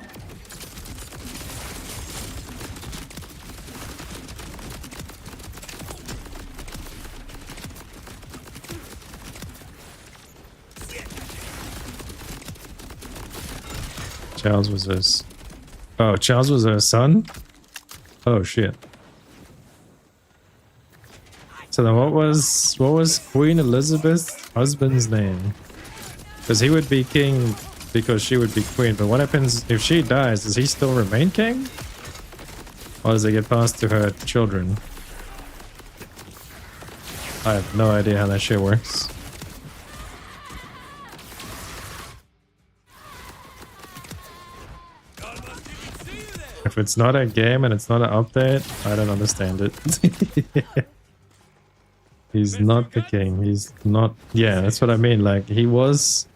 Charles was his... Oh, Charles was her son? Oh shit. So then what was Queen Elizabeth's husband's name? Because he would be king because she would be queen, but what happens if she dies? Does he still remain king? Or does it get passed to her children? I have no idea how that shit works. If it's not a game and it's not an update, I don't understand it. He's not the king. He's not... Yeah, that's what I mean. Like, he was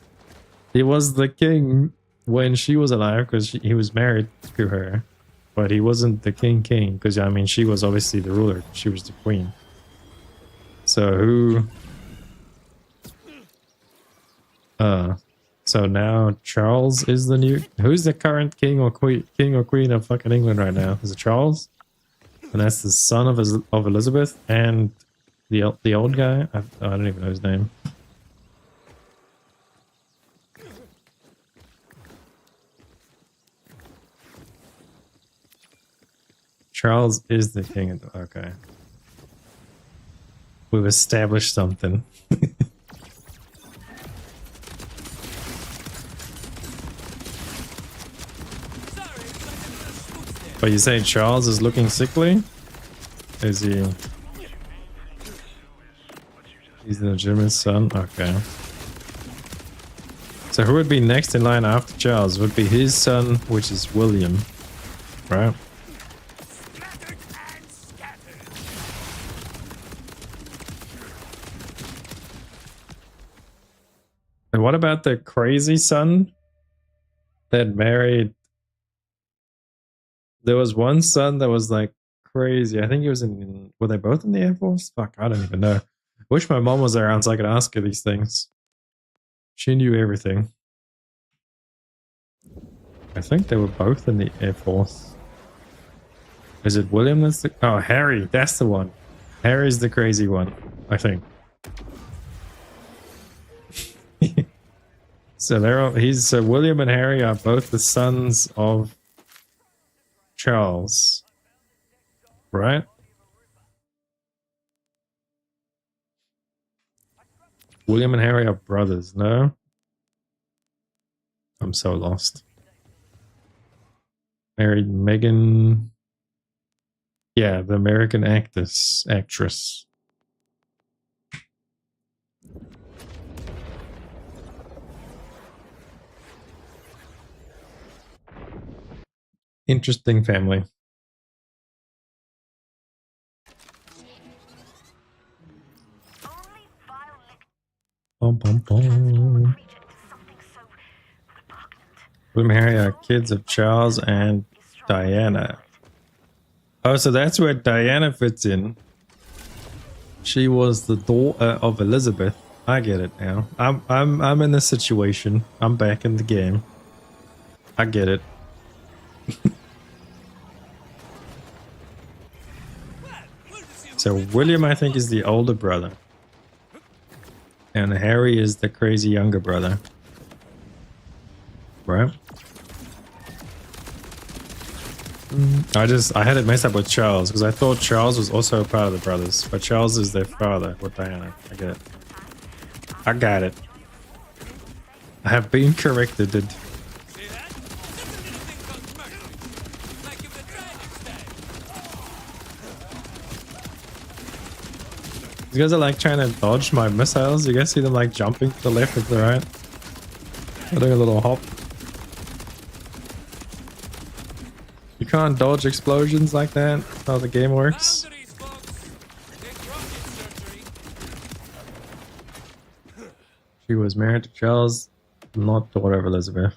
the king when she was alive because he was married to her. But he wasn't the king because, I mean, she was obviously the ruler. She was the queen. So who... So now Charles is the new... Who's the current king or queen of fucking England right now? Is it Charles? And that's the son of Elizabeth and the old guy? I don't even know his name. Charles is the king. Okay. We've established something. But you say Charles is looking sickly? Is he... He's the legitimate son? Okay. So who would be next in line after Charles? Would be his son, which is William. Right? And what about the crazy son that married... There was one son that was like crazy. I think he was in... Were they both in the Air Force? Fuck, I don't even know. Wish my mom was around so I could ask her these things. She knew everything. I think they were both in the Air Force. Is it William that's the... Oh, Harry. That's the one. Harry's the crazy one, I think. So they're all... So William and Harry are both the sons of Charles. Right? William and Harry are brothers, no? I'm so lost. Married Megan... Yeah, the American actress. Interesting family. Bum, bum, bum. William and Harry are kids of Charles and Diana. Oh, so that's where Diana fits in. She was the daughter of Elizabeth. I get it now. I'm in this situation. I'm back in the game. I get it. So William, I think, is the older brother. And Harry is the crazy younger brother. Right? I had it messed up with Charles because I thought Charles was also a part of the brothers, but Charles is their father with Diana. I get it. I got it. I have been corrected. These guys are like trying to dodge my missiles. You guys see them like jumping to the left and the right? They're doing a little hop. You can't dodge explosions like that. That's how the game works. She was married to Charles, not daughter of Elizabeth.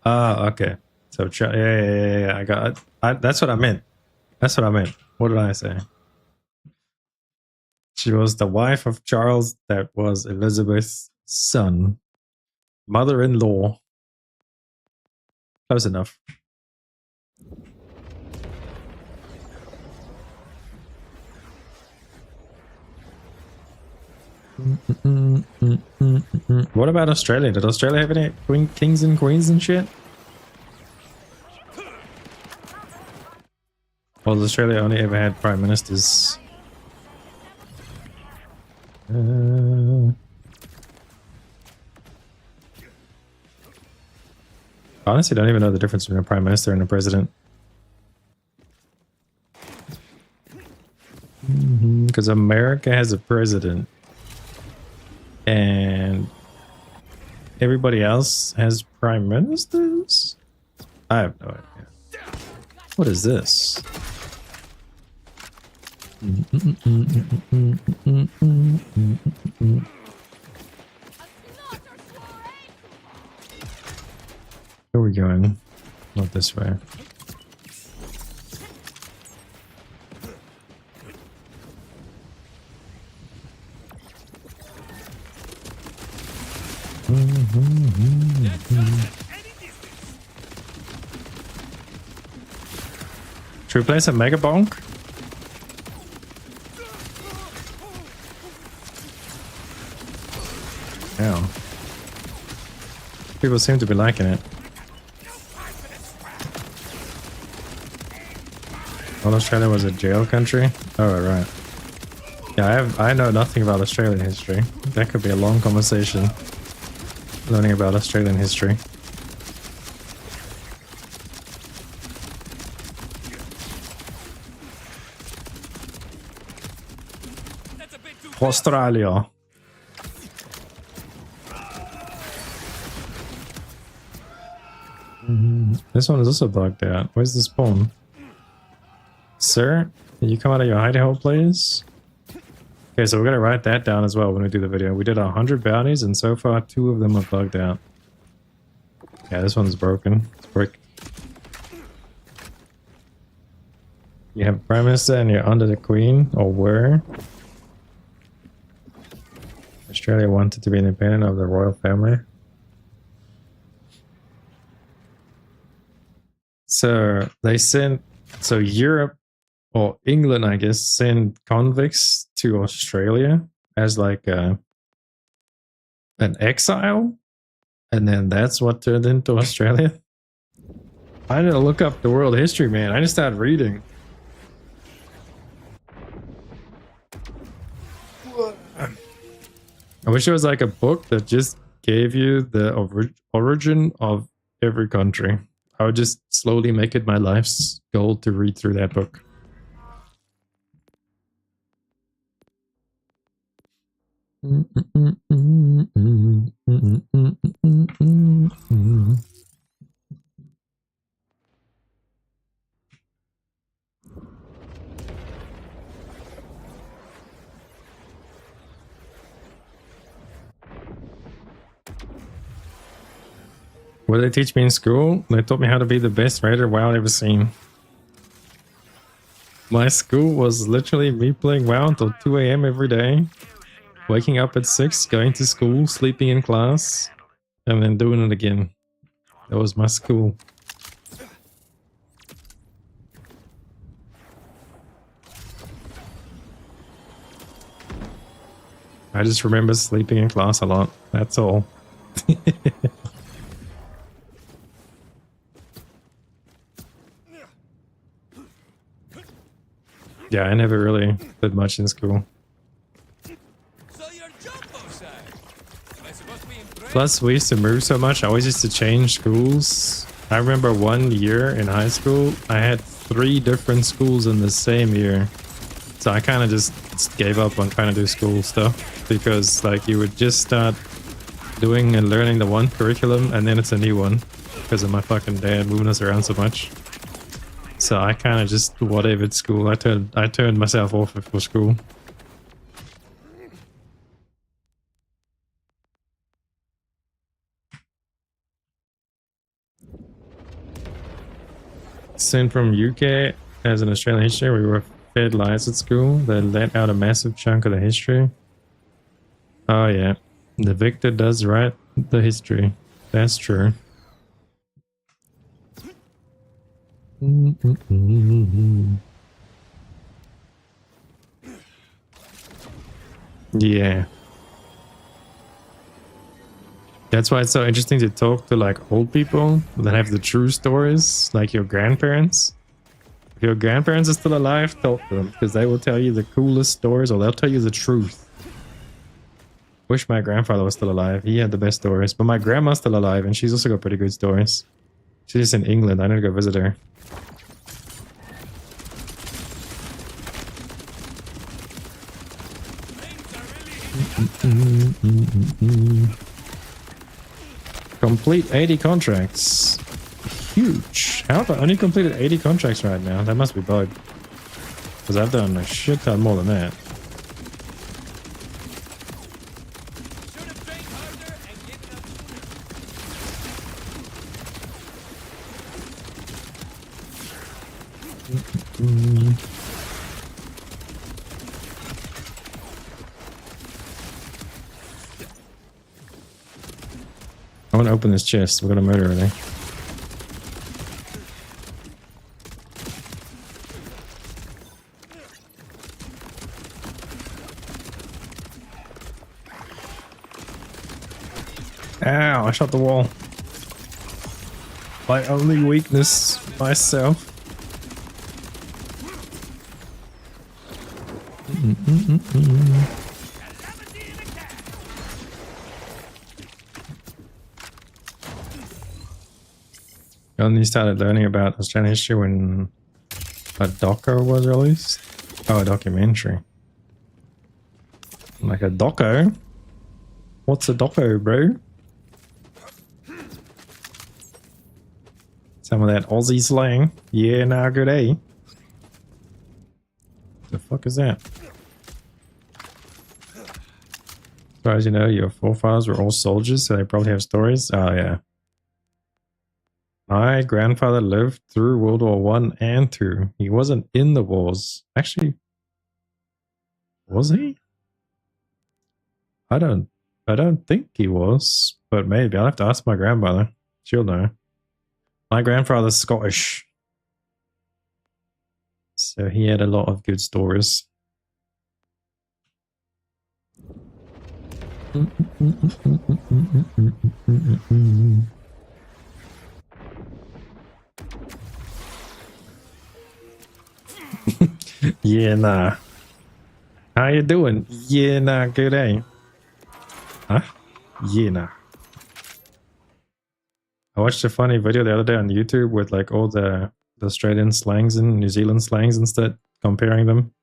Ah, okay. So, yeah, I got it. That's what I meant. That's what I meant. What did I say? She was the wife of Charles that was Elizabeth's son. Mother-in-law. Close enough. What about Australia? Did Australia have any kings and queens and shit? Well, Australia only ever had prime ministers. Honestly, don't even know the difference between a prime minister and a president. Because America has a president. And everybody else has prime ministers? I have no idea. What is this? Where are we going? Not this way. Should we play some Mega Bonk? Yeah. People seem to be liking it. Well, Australia was a jail country? Oh, right. Yeah, I know nothing about Australian history. That could be a long conversation. Learning about Australian history. Australia. This one is also bugged out. Where's the spawn? Sir, can you come out of your hidey hole, please? Okay, so we're gonna write that down as well when we do the video. We did 100 bounties, and so far 2 of them are bugged out. Yeah, this one's broken. It's brick. You have a prime minister and you're under the queen, or were. Australia wanted to be independent of the royal family. So they sent, so Europe or England, I guess, sent convicts to Australia as like an exile, and then that's what turned into Australia. I need to look up the world history, man. I just started reading. I wish there was like a book that just gave you the origin of every country. I would just slowly make it my life's goal to read through that book. What did they teach me in school? They taught me how to be the best raider WoW I've ever seen. My school was literally me playing WoW until 2 AM every day. Waking up at 6, going to school, sleeping in class, and then doing it again. That was my school. I just remember sleeping in class a lot. That's all. Yeah, I never really did much in school. So you're Jumbo side. Am I supposed to be impressed? Plus, we used to move so much, I always used to change schools. I remember one year in high school, I had 3 different schools in the same year. So I kind of just gave up on trying to do school stuff. Because, like, you would just start doing and learning the one curriculum, and then it's a new one. Because of my fucking dad moving us around so much. So I kind of just whatever at school. I turned myself off for school. Sent from UK as an Australian history. We were fed lies at school. They let out a massive chunk of the history. Oh yeah, the victor does write the history. That's true. Yeah. That's why it's so interesting to talk to like old people that have the true stories, like your grandparents. If your grandparents are still alive, talk to them because they will tell you the coolest stories or they'll tell you the truth. Wish my grandfather was still alive. He had the best stories. But my grandma's still alive and she's also got pretty good stories. She's in England. I need to go visit her. Complete 80 contracts. Huge. How have I only completed 80 contracts right now? That must be bugged. Because I've done a shit ton more than that. Should have trained harder and given up sooner. I want to open this chest. We're gonna murder her there. Ow, I shot the wall. My only weakness, myself. I only started learning about Australian history when a doco was released. Oh, a documentary. Like a doco? What's a doco, bro? Some of that Aussie slang. Yeah, nah, good day. The fuck is that? As far as you know, your forefathers were all soldiers, so they probably have stories. Oh, yeah. My grandfather lived through World War One and Two. He wasn't in the wars. Actually, was he? I don't think he was, but maybe. I'll have to ask my grandmother. She'll know. My grandfather's Scottish. So he had a lot of good stories. Yeah, nah. How you doing? Yeah, nah, good day. Huh? Yeah, nah. I watched a funny video the other day on YouTube with like all the Australian slangs and New Zealand slangs instead, comparing them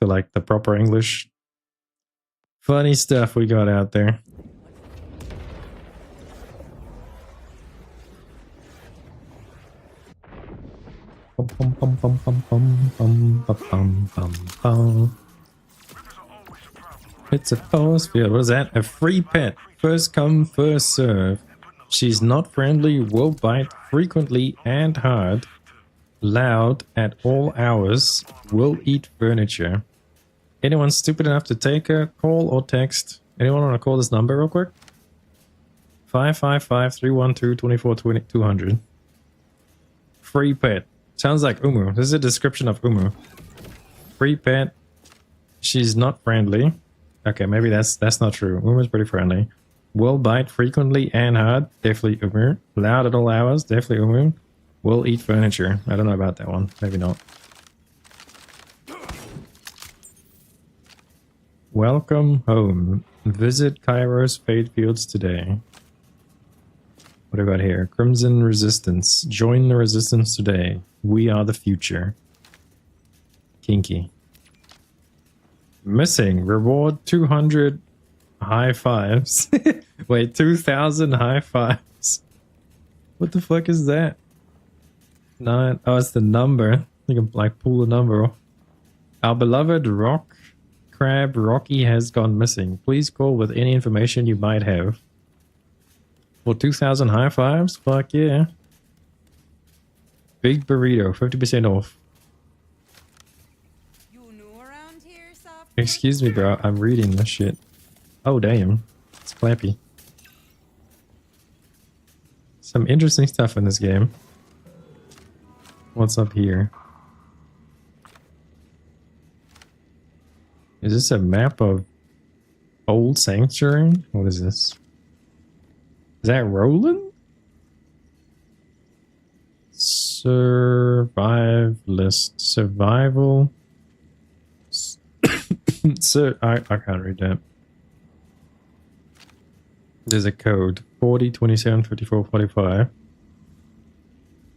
to like the proper English. Funny stuff we got out there. It's a force field. What is that? A free pet. First come, first serve. She's not friendly, will bite frequently and hard. Loud at all hours. Will eat furniture. Anyone stupid enough to take her? Call or text. Anyone want to call this number real quick? 555-312-2420-200. Free pet. Sounds like Umu. This is a description of Umu. Free pet. She's not friendly. Okay, maybe that's not true. Umu's pretty friendly. Will bite frequently and hard. Definitely Umu. Loud at all hours. Definitely Umu. Will eat furniture. I don't know about that one. Maybe not. Welcome home. Visit Cairo's Fade Fields today. What about here? Crimson Resistance. Join the resistance today. We are the future. Kinky. Missing. Reward 200 high fives. Wait, 2,000 high fives. What the fuck is that? 9. Oh, it's the number. You can like pull the number off. Our beloved rock crab Rocky has gone missing. Please call with any information you might have. For 2,000 high fives? Fuck yeah. Big burrito, 50% off. You new around here, soft? Excuse me, bro. I'm reading this shit. Oh, damn. It's clappy. Some interesting stuff in this game. What's up here? Is this a map of Old Sanctuary? What is this? Is that Roland? Survive list. Survival. So I can't read that. There's a code 40 27 54 45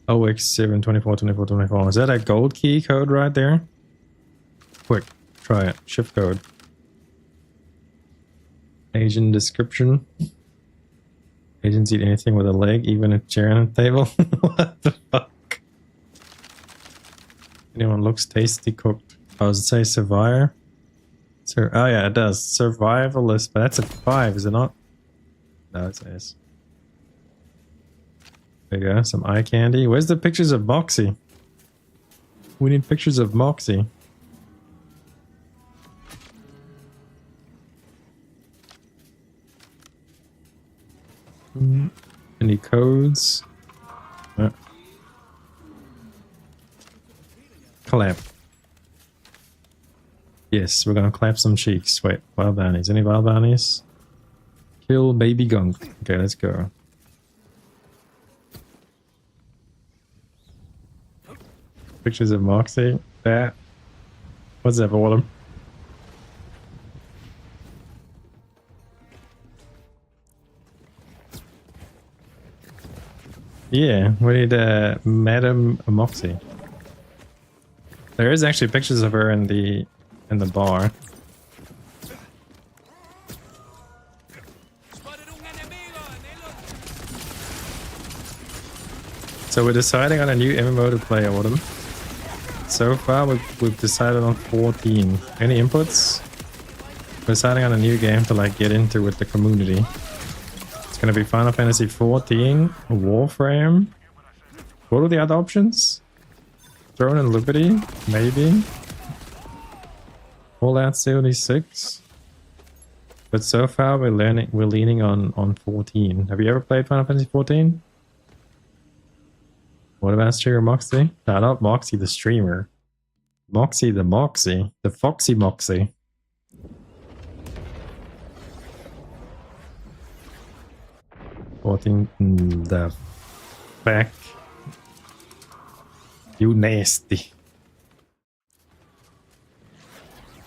OX7 24 24 24. Is that a gold key code right there? Quick, try it. Shift code. Agent description. Agents eat anything with a leg, even a chair and a table. What the fuck? Anyone looks tasty cooked. Oh, does it say survivor? Oh yeah, it does. Survivalist, but that's a 5, is it not? No, it's S. There you go, some eye candy. Where's the pictures of Moxie? We need pictures of Moxie. Any codes? Clap. Yes, we're gonna clap some cheeks. Wait, wild bounties. Any wild bounties? Kill baby gunk. Okay, let's go. Pictures of Moxie. That. What's that for them? Yeah, we need Madam Moxie. There is actually pictures of her in the bar. So we're deciding on a new MMO to play, Autumn. So far we've decided on 14. Any inputs? We're deciding on a new game to like get into with the community. It's gonna be Final Fantasy 14, Warframe. What are the other options? Throne and Liberty, maybe. Fallout 76. But so far we're leaning on 14. Have you ever played Final Fantasy 14? What about streamer Moxie? No, not Moxie the streamer. Moxie the Moxie. The Foxy Moxie. The back. You nasty.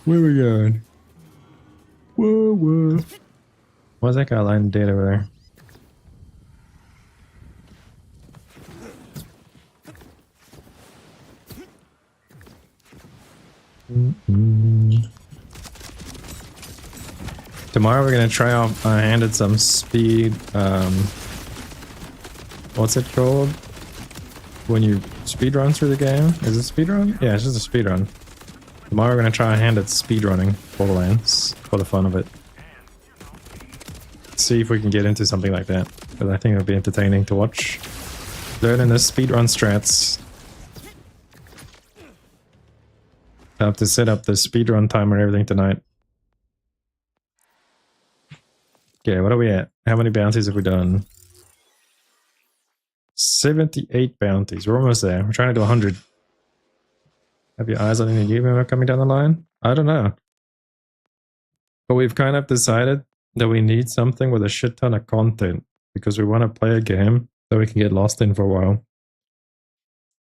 Where we going? Whoa, whoa. Why's that guy lying dead over there? Tomorrow we're gonna try our hand at some speed. What's it called? When you speed run through the game? Is it speed run? Yeah, it's just a speed run. Tomorrow we're gonna try a hand at speed running Borderlands for the fun of it. See if we can get into something like that. Because I think it'll be entertaining to watch. Learning the speedrun strats. I have to set up the speedrun timer and everything tonight. Okay, what are we at? How many bounties have we done? 78 bounties. We're almost there. We're trying to do 100. Have your eyes on any new member coming down the line? I don't know. But we've kind of decided that we need something with a shit ton of content because we want to play a game that we can get lost in for a while.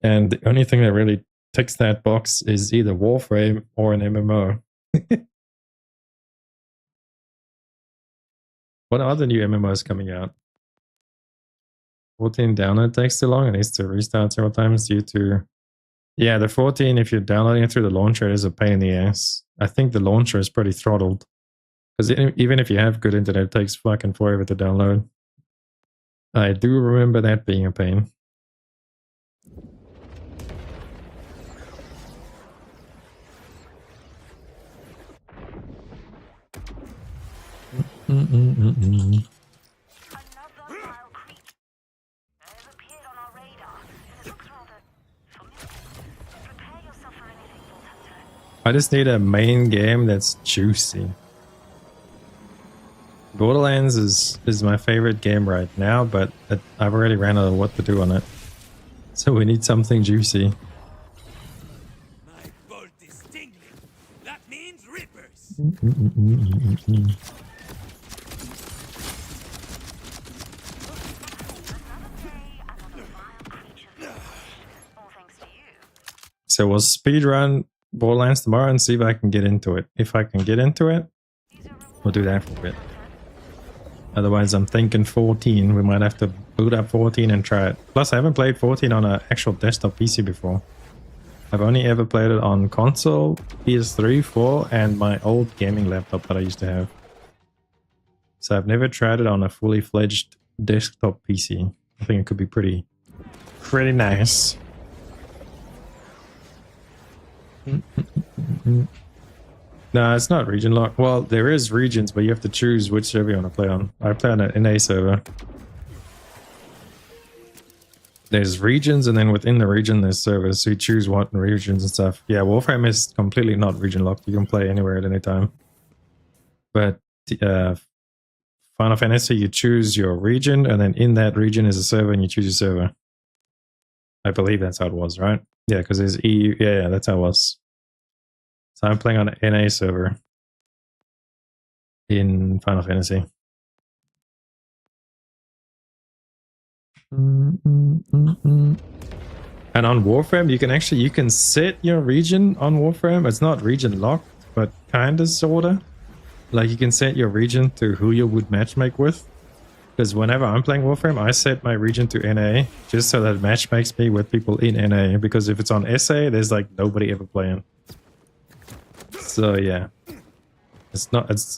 And the only thing that really ticks that box is either Warframe or an MMO. What are the new MMOs coming out? 14 download takes too long. It needs to restart several times due to... Yeah, the 14, if you're downloading it through the launcher, it is a pain in the ass. I think the launcher is pretty throttled. Because even if you have good internet, it takes fucking forever to download. I do remember that being a pain. Another vile creature has appeared on our radar. It looks rather familiar. Prepare yourself for anything, Vault Hunter. I just need a main game that's juicy. Borderlands is my favorite game right now, but I've already ran out of what to do on it. So we need something juicy. My bolt is tingling. That means rippers. So we'll speedrun Borderlands tomorrow and see if I can get into it. If I can get into it, we'll do that for a bit. Otherwise, I'm thinking 14. We might have to boot up 14 and try it. Plus, I haven't played 14 on an actual desktop PC before. I've only ever played it on console, PS3, 4, and my old gaming laptop that I used to have. So I've never tried it on a fully fledged desktop PC. I think it could be pretty nice. No, it's not region lock. Well, there is regions, but you have to choose which server you want to play on. I play on an NA server. There's regions, and then within the region there's servers, so you choose what regions and stuff. Yeah, Warframe is completely not region locked. You can play anywhere at any time. But Final Fantasy, you choose your region, and then in that region is a server, and you choose your server. I believe that's how it was, right? Yeah, because there's EU. Yeah, that's how it was. So I'm playing on an NA server in Final Fantasy. And on Warframe, you can set your region on Warframe. It's not region locked, but kinda sorta. Like you can set your region to who you would matchmake with. Because whenever I'm playing Warframe, I set my region to NA just so that it matchmakes me with people in NA. Because if it's on SA, there's like nobody ever playing. So yeah,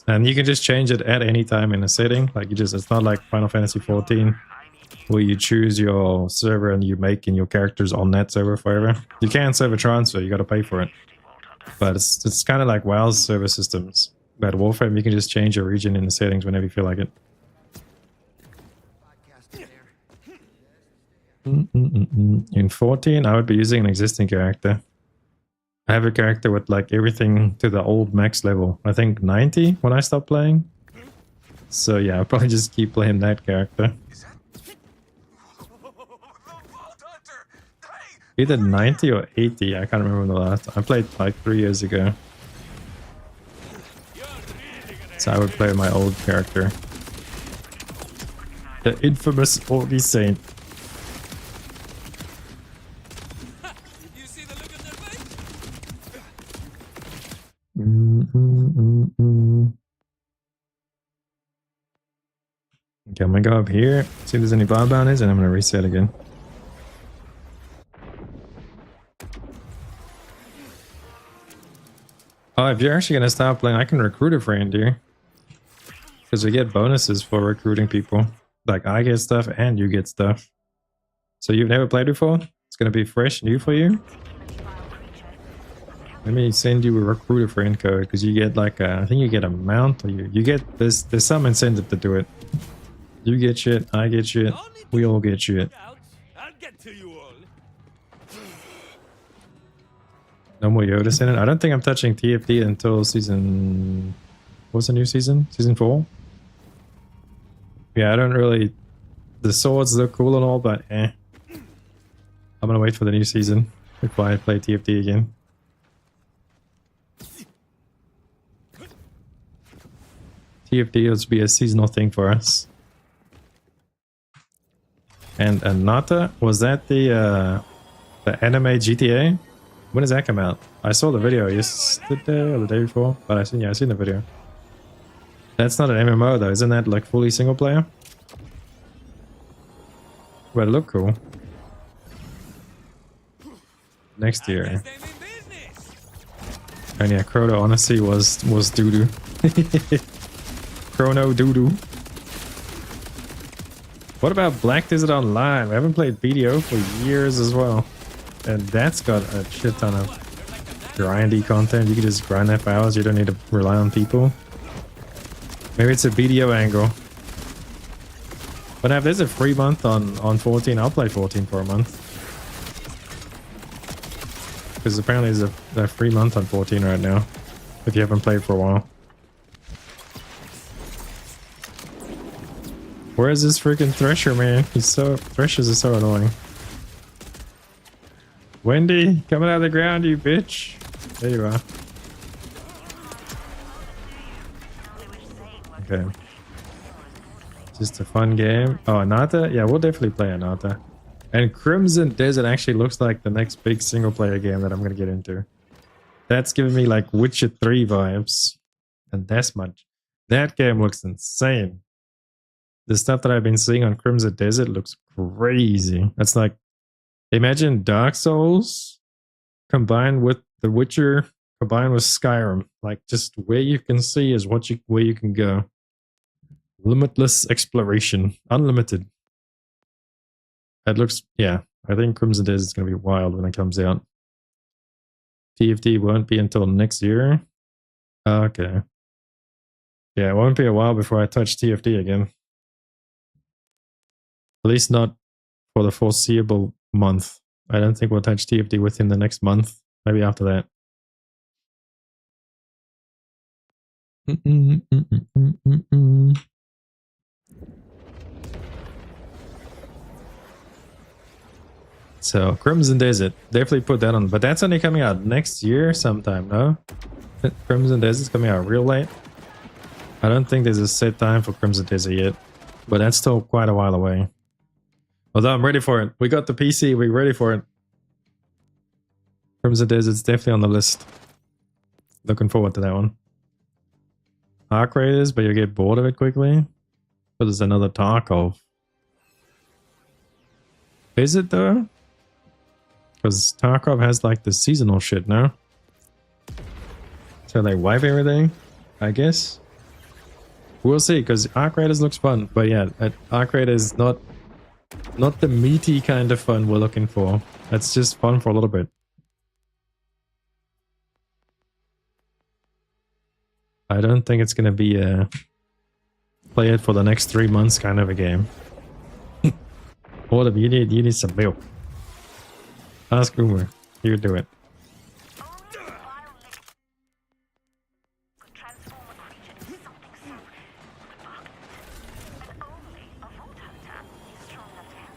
and you can just change it at any time in the setting. Like it's not like Final Fantasy 14 where you choose your server and you make your characters on that server forever. You can server transfer, you gotta pay for it. But it's kind of like WoW's server systems. But Warframe, you can just change your region in the settings whenever you feel like it. In 14, I would be using an existing character. I have a character with like everything to the old max level. I think 90 when I stop playing. So yeah, I'll probably just keep playing that character. Either 90 or 80, I can't remember the last. I played like 3 years ago. So I would play my old character. The infamous Augiesaint. Okay, I'm gonna go up here, see if there's any bar bounties, and I'm gonna reset again. Oh, if you're actually gonna stop playing, I can recruit a friend here. Because we get bonuses for recruiting people. Like I get stuff and you get stuff. So you've never played before? It's gonna be fresh, new for you? Let me send you a recruiter friend code because you get like I think you get a mount or you get there's some incentive to do it. You get shit, I get shit, we all get shit. I'll get to you all. No more Yoda in it. I don't think I'm touching TFD until season. What's the new season? Season 4? Yeah, I don't really. The swords look cool and all, but eh. I'm gonna wait for the new season before I play TFD again. TFD will be a seasonal thing for us. And Nata, was that the anime GTA? When does that come out? I saw the video yesterday or the day before, but I seen the video. That's not an MMO though, isn't that like fully single player? But it look cool. Next year. And yeah, Chrono honestly was doo-doo. Chrono doo-doo. What about Black Desert Online? We haven't played BDO for years as well. And that's got a shit ton of grindy content. You can just grind that for hours. You don't need to rely on people. Maybe it's a BDO angle. But if there's a free month on 14, I'll play 14 for a month. Because apparently there's a free month on 14 right now. If you haven't played for a while. Where is this freaking Thresher, man? Threshers are so annoying. Wendy, coming out of the ground, you bitch. There you are. Okay. Just a fun game. Oh, Anata? Yeah, we'll definitely play Anata. And Crimson Desert actually looks like the next big single player game that I'm gonna get into. That's giving me like Witcher 3 vibes. And that's much. That game looks insane. The stuff that I've been seeing on Crimson Desert looks crazy. That's like, imagine Dark Souls combined with The Witcher, combined with Skyrim. Like just where you can see is where you can go. Limitless exploration, unlimited. That looks, yeah. I think Crimson Desert is gonna be wild when it comes out. TFT won't be until next year. Okay. Yeah, it won't be a while before I touch TFT again. At least not for the foreseeable month. I don't think we'll touch TFT within the next month. Maybe after that. So, Crimson Desert. Definitely put that on. But that's only coming out next year sometime, no? Crimson Desert's coming out real late. I don't think there's a set time for Crimson Desert yet. But that's still quite a while away. Although I'm ready for it. We got the PC, we're ready for it. Crimson Desert's definitely on the list. Looking forward to that one. Arc Raiders, but you get bored of it quickly. But there's another Tarkov. Is it though? Because Tarkov has like the seasonal shit now. So they wipe everything, I guess. We'll see, because Arc Raiders looks fun. But yeah, Arc Raiders is not the meaty kind of fun we're looking for. It's just fun for a little bit. I don't think it's going to be a play it for the next 3 months kind of a game. What if you need some milk? Ask Boomer. You do it.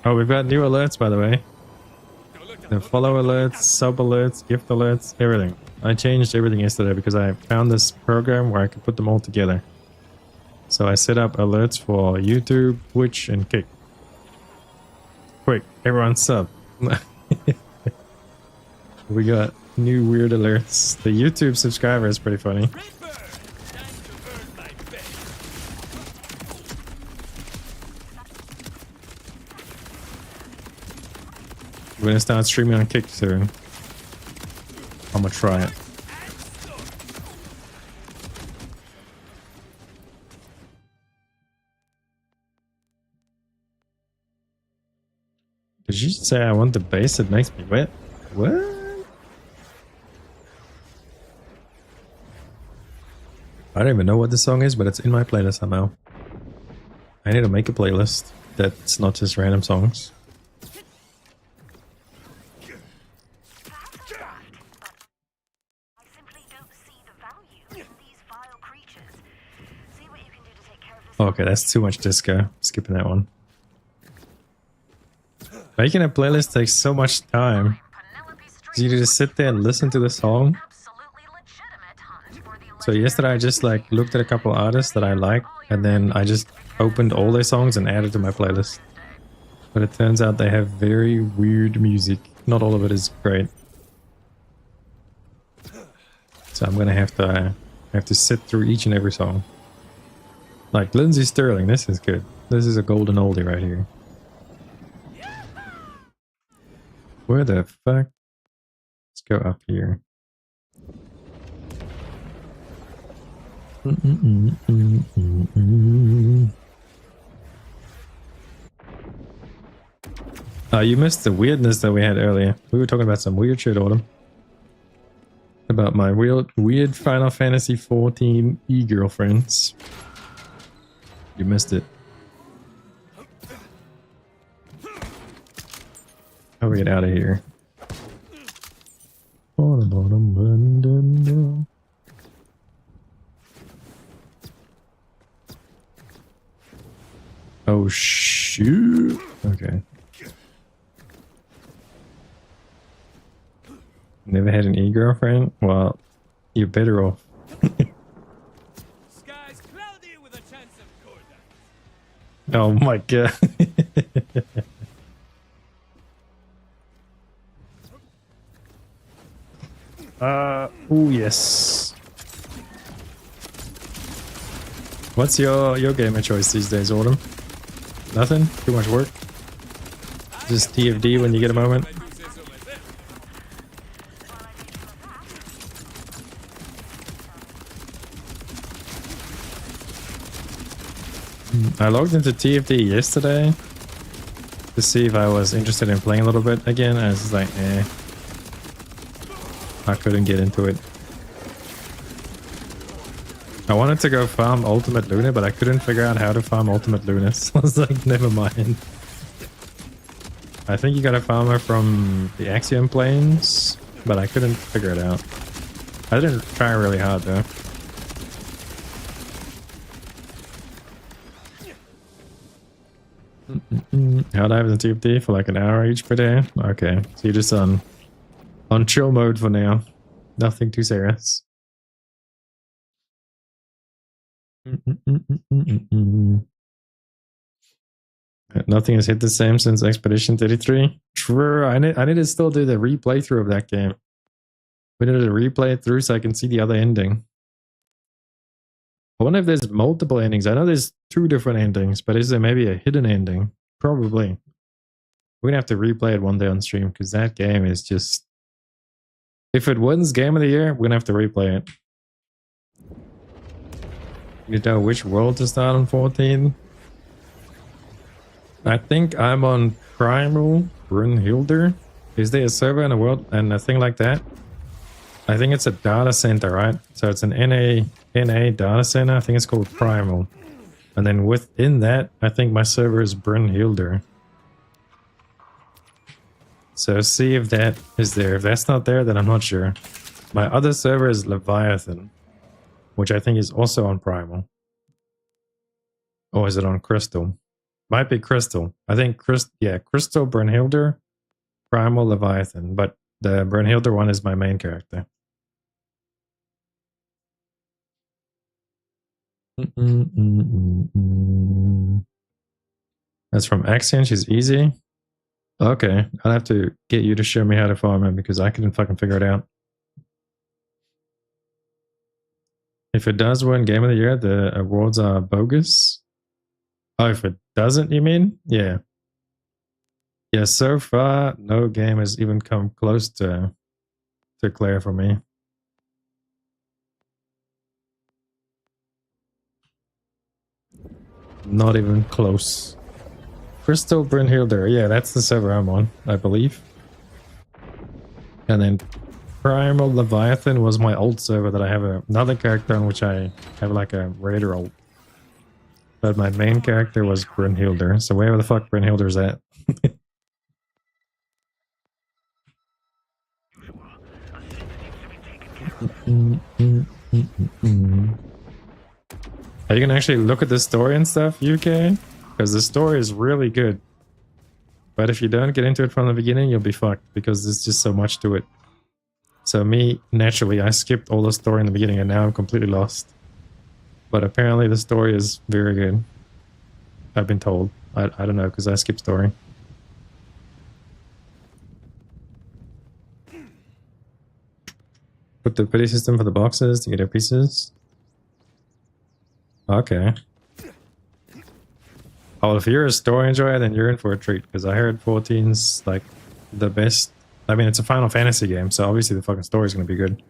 Oh, we've got new alerts, by the way. The follow alerts, sub alerts, gift alerts, everything. I changed everything yesterday because I found this program where I could put them all together. So I set up alerts for YouTube, Twitch, and Kick. Quick, everyone sub. We got new weird alerts. The YouTube subscriber is pretty funny. We're gonna start streaming on Kick soon. I'm gonna try it. Did you say I want the bass that makes me wet? What? I don't even know what the song is, but it's in my playlist somehow. I need to make a playlist that's not just random songs. Okay, that's too much disco. Skipping that one. Making a playlist takes so much time. You just sit there and listen to the song. So yesterday I just like looked at a couple artists that I like, and then I just opened all their songs and added to my playlist. But it turns out they have very weird music. Not all of it is great. So I'm gonna have to sit through each and every song. Like Lindsey Sterling, this is good. This is a golden oldie right here. Where the fuck? Let's go up here. You missed the weirdness that we had earlier. We were talking about some weird shit, Autumn. About my weird Final Fantasy 14 e-girlfriends. You missed it. How do we get out of here? Oh shoot. Okay. Never had an e-girlfriend? Well, you're better off. Skies cloudy with a chance of cold. Oh my god. Oh yes. What's your gamer choice these days, Autumn? Nothing? Too much work? Just TFD when you get a moment? I do say so myself. I logged into TFD yesterday to see if I was interested in playing a little bit again. I was just like, eh. I couldn't get into it. I wanted to go farm Ultimate Luna, but I couldn't figure out how to farm Ultimate Luna. So I was like, never mind. I think you gotta farm her from the Axiom Plains, but I couldn't figure it out. I didn't try really hard though. Hell dive in TFT for like an hour each per day. Okay, so you're just on chill mode for now. Nothing too serious. Nothing has hit the same since Expedition 33. True, I need to still do the replay through of that game. We need to replay it through so I can see the other ending. I wonder if there's multiple endings. I know there's 2 different endings, but is there maybe a hidden ending? Probably. We're gonna have to replay it one day on stream because that game is just... If it wins Game of the Year, we're gonna have to replay it. You know which world to start on 14? I think I'm on Primal Brunhilde. Is there a server in the world and a thing like that? I think it's a data center, right? So it's an NA data center. I think it's called Primal. And then within that, I think my server is Brunhilde. So see if that is there. If that's not there, then I'm not sure. My other server is Leviathan, which I think is also on Primal. Or is it on Crystal? Might be Crystal. I think Crystal, Brunhilde, Primal, Leviathan. But the Brunhilde one is my main character. That's from Augiesaint. She's easy. Okay, I'll have to get you to show me how to farm it because I couldn't fucking figure it out. If it does win Game of the Year, the awards are bogus. Oh, if it doesn't, you mean? Yeah. Yeah, so far, no game has even come close to Claire for me. Not even close. Crystal Brunhilde. Yeah, that's the server I'm on, I believe. And then Primal Leviathan was my old server that I have another character on which I have like a raider ult. But my main character was Brunhilde. So wherever the fuck Brunhilde is at. Are you gonna actually look at the story and stuff, UK? Because the story is really good. But if you don't get into it from the beginning, you'll be fucked because there's just so much to it. So me, naturally, I skipped all the story in the beginning and now I'm completely lost. But apparently the story is very good. I've been told. I don't know because I skipped story. Put the pity system for the boxes to get your pieces. Okay. Oh, if you're a story enjoyer, then you're in for a treat because I heard 14's like the best. I mean, it's a Final Fantasy game, so obviously the fucking story is going to be good.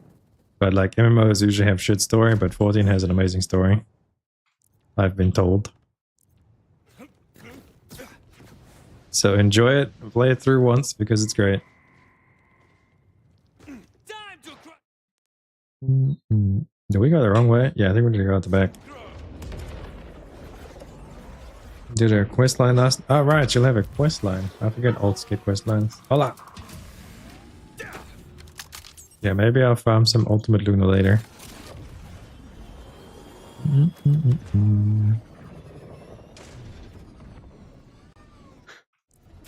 But like MMOs usually have shit story, but 14 has an amazing story. I've been told. So enjoy it and play it through once because it's great. Time to cry. Did we go the wrong way? Yeah, I think we need to go out the back. Did a quest line last? Oh, right, you'll have a quest line. I forget old skit quest lines. Hola! Yeah, maybe I'll farm some Ultimate Luna later.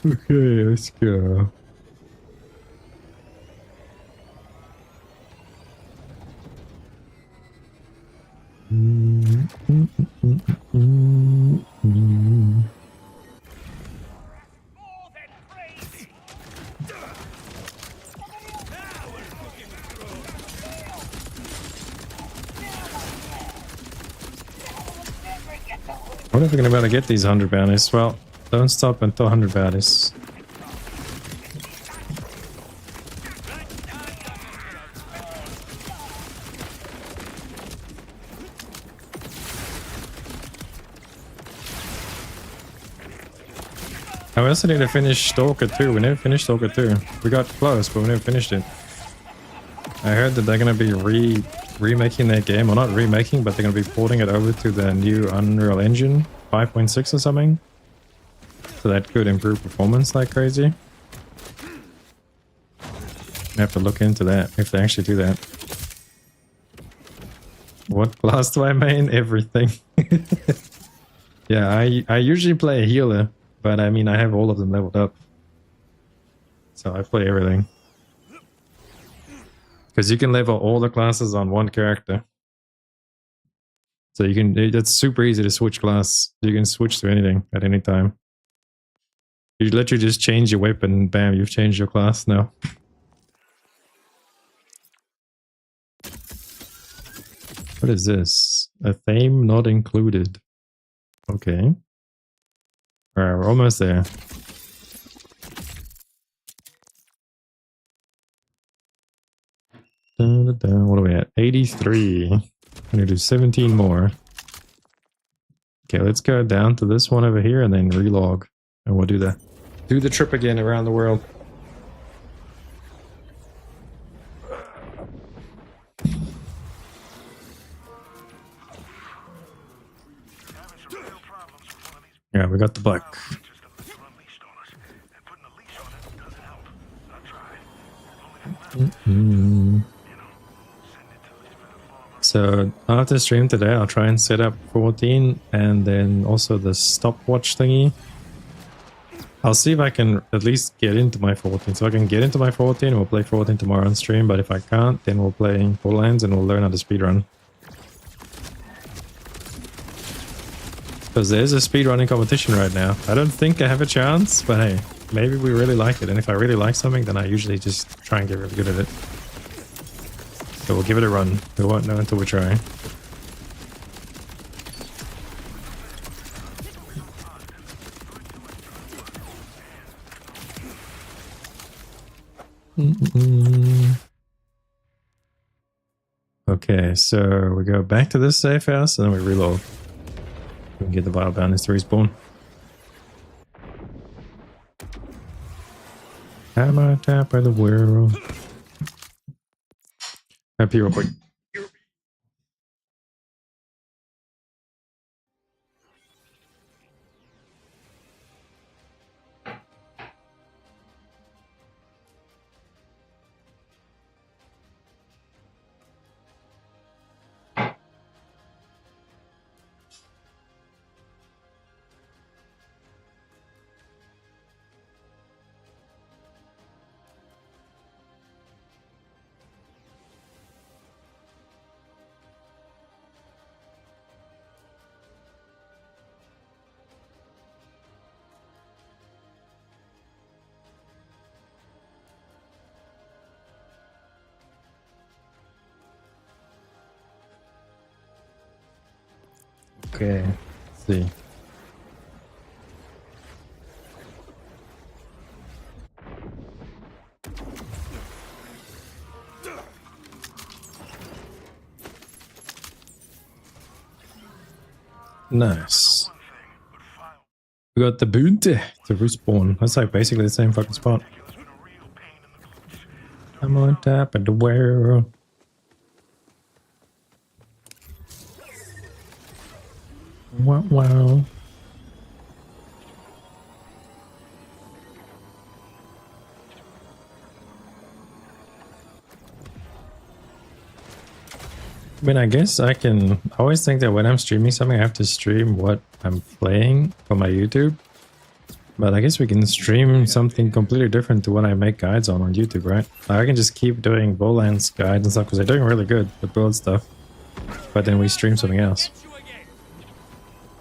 Okay, let's go. More than crazy. Now we're cooking with What if we're gonna be able to get these 100 bounties? Well, don't stop until 100 bounties. I also need to finish Stalker 2. We never finished Stalker 2. We got close, but we never finished it. I heard that they're gonna be remaking that game, or not remaking, but they're gonna be porting it over to the new Unreal Engine 5.6 or something. So that could improve performance like crazy. I have to look into that, if they actually do that. What class do I main? Everything. Yeah, I usually play a healer, but I mean I have all of them leveled up. So I play everything. Because you can level all the classes on one character. So you can, it's super easy to switch class. You can switch to anything at any time. You literally just change your weapon and bam, you've changed your class now. What is this? A theme not included. Okay. Alright, we're almost there. What are we at? 83. I'm gonna do 17 more. Okay, let's go down to this one over here and then relog. And we'll do the trip again around the world. Yeah, we got the buck. So after stream today, I'll try and set up 14 and then also the stopwatch thingy. I'll see if I can at least get into my 14. So I can get into my 14, we'll play 14 tomorrow on stream, but if I can't, then we'll play Borderlands and we'll learn how to speedrun. Because there's a speedrunning competition right now. I don't think I have a chance, but hey, maybe we really like it. And if I really like something, then I usually just try and get really good at it. So we'll give it a run. We won't know until we try. Okay, so we go back to this safe house and then we reload. We can get the vial bounties to respawn. I'm on top of the world. Happy real quick. Okay, let's see. Nice. We got the bounty to respawn. That's like basically the same fucking spot. I'm on top of the world. Wow, wow. I mean, I guess I always think that when I'm streaming something, I have to stream what I'm playing for my YouTube. But I guess we can stream something completely different to what I make guides on YouTube, right? I can just keep doing Borderlands guides and stuff because they're doing really good with build stuff. But then we stream something else.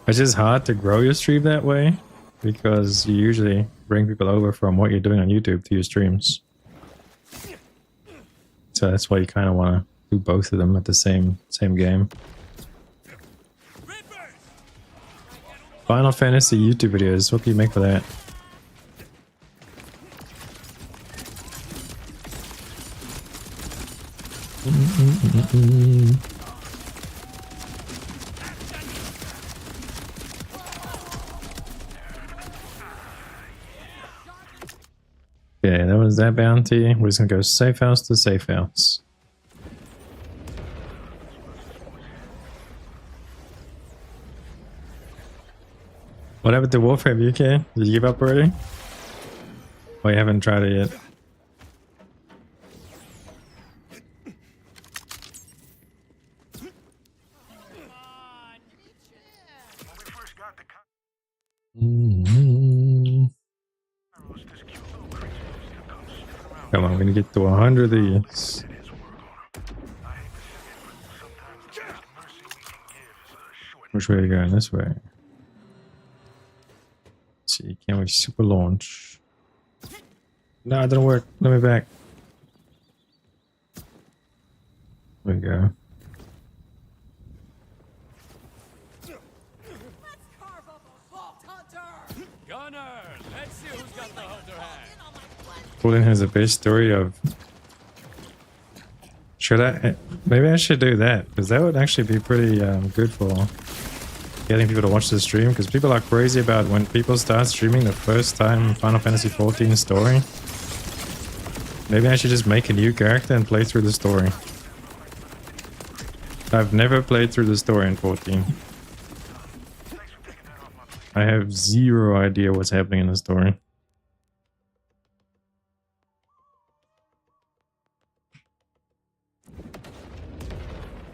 It's just hard to grow your stream that way because you usually bring people over from what you're doing on YouTube to your streams. So that's why you kind of want to do both of them at the same game. Final Fantasy YouTube videos. What do you make for that? Okay, that was that bounty. We're just gonna go safe house to safe house. What happened to Warfare UK? Did you give up already? Oh, you haven't tried it yet. When we first got the arrows, this cute little creature used to come sniffing around. Come on, we're gonna get to 100 of these. It is work on 'em. I hate to say it, but sometimes the best mercy we can give is a short. Which way are we going? This way. Let's see, can we super launch? No, it didn't work. Let me back. There we go. Gunner, let's see who's got the hunter hat. Colin has a best story of. Should I? Maybe I should do that because that would actually be pretty good for getting people to watch the stream. Because people are crazy about when people start streaming the first time Final Fantasy 14 story. Maybe I should just make a new character and play through the story. I've never played through the story in 14. I have zero idea what's happening in the story.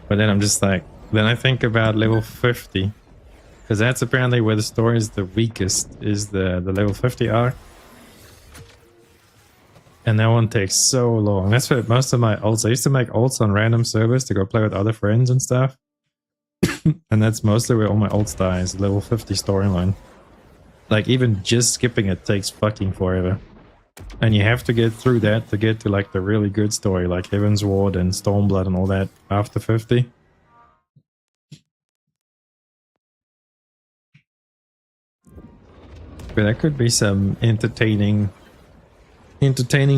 But then I'm just like, then I think about level 50. Because that's apparently where the story is the weakest, is the level 50 arc. And that one takes so long. That's what most of my ults, I used to make ults on random servers to go play with other friends and stuff. And that's mostly where all my ults die, is level 50 storyline. Like even just skipping it takes fucking forever. And you have to get through that to get to like the really good story, like Heaven's Ward and Stormblood and all that after 50. But that could be some entertaining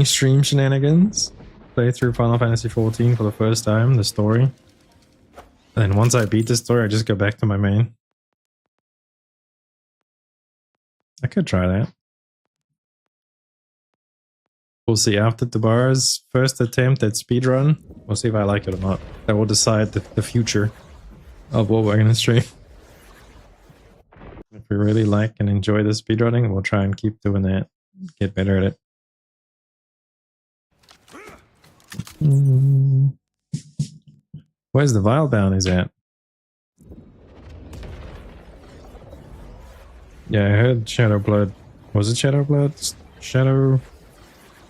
stream shenanigans. Play through Final Fantasy 14 for the first time, the story. And once I beat the story, I just go back to my main. I could try that. We'll see after Tabara's first attempt at speedrun. We'll see if I like it or not. That will decide the future of what we're going to stream. If we really like and enjoy the speedrunning, we'll try and keep doing that. Get better at it. Where's the Vile bounties at? Yeah, I heard Shadowblood. Was it Shadowblood?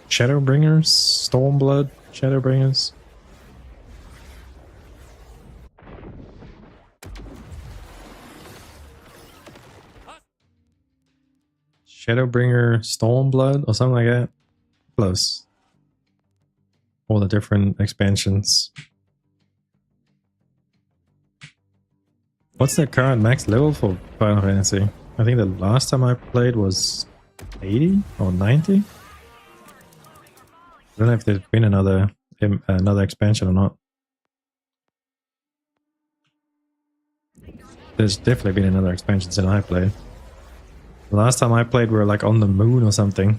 Shadowbringers? Stormblood? Shadowbringers? Shadowbringer Stormblood or something like that? Close. All the different expansions. What's the current max level for Final Fantasy? I think the last time I played was 80 or 90? I don't know if there's been another expansion or not. There's definitely been another expansion since I played. The last time I played we were like on the moon or something.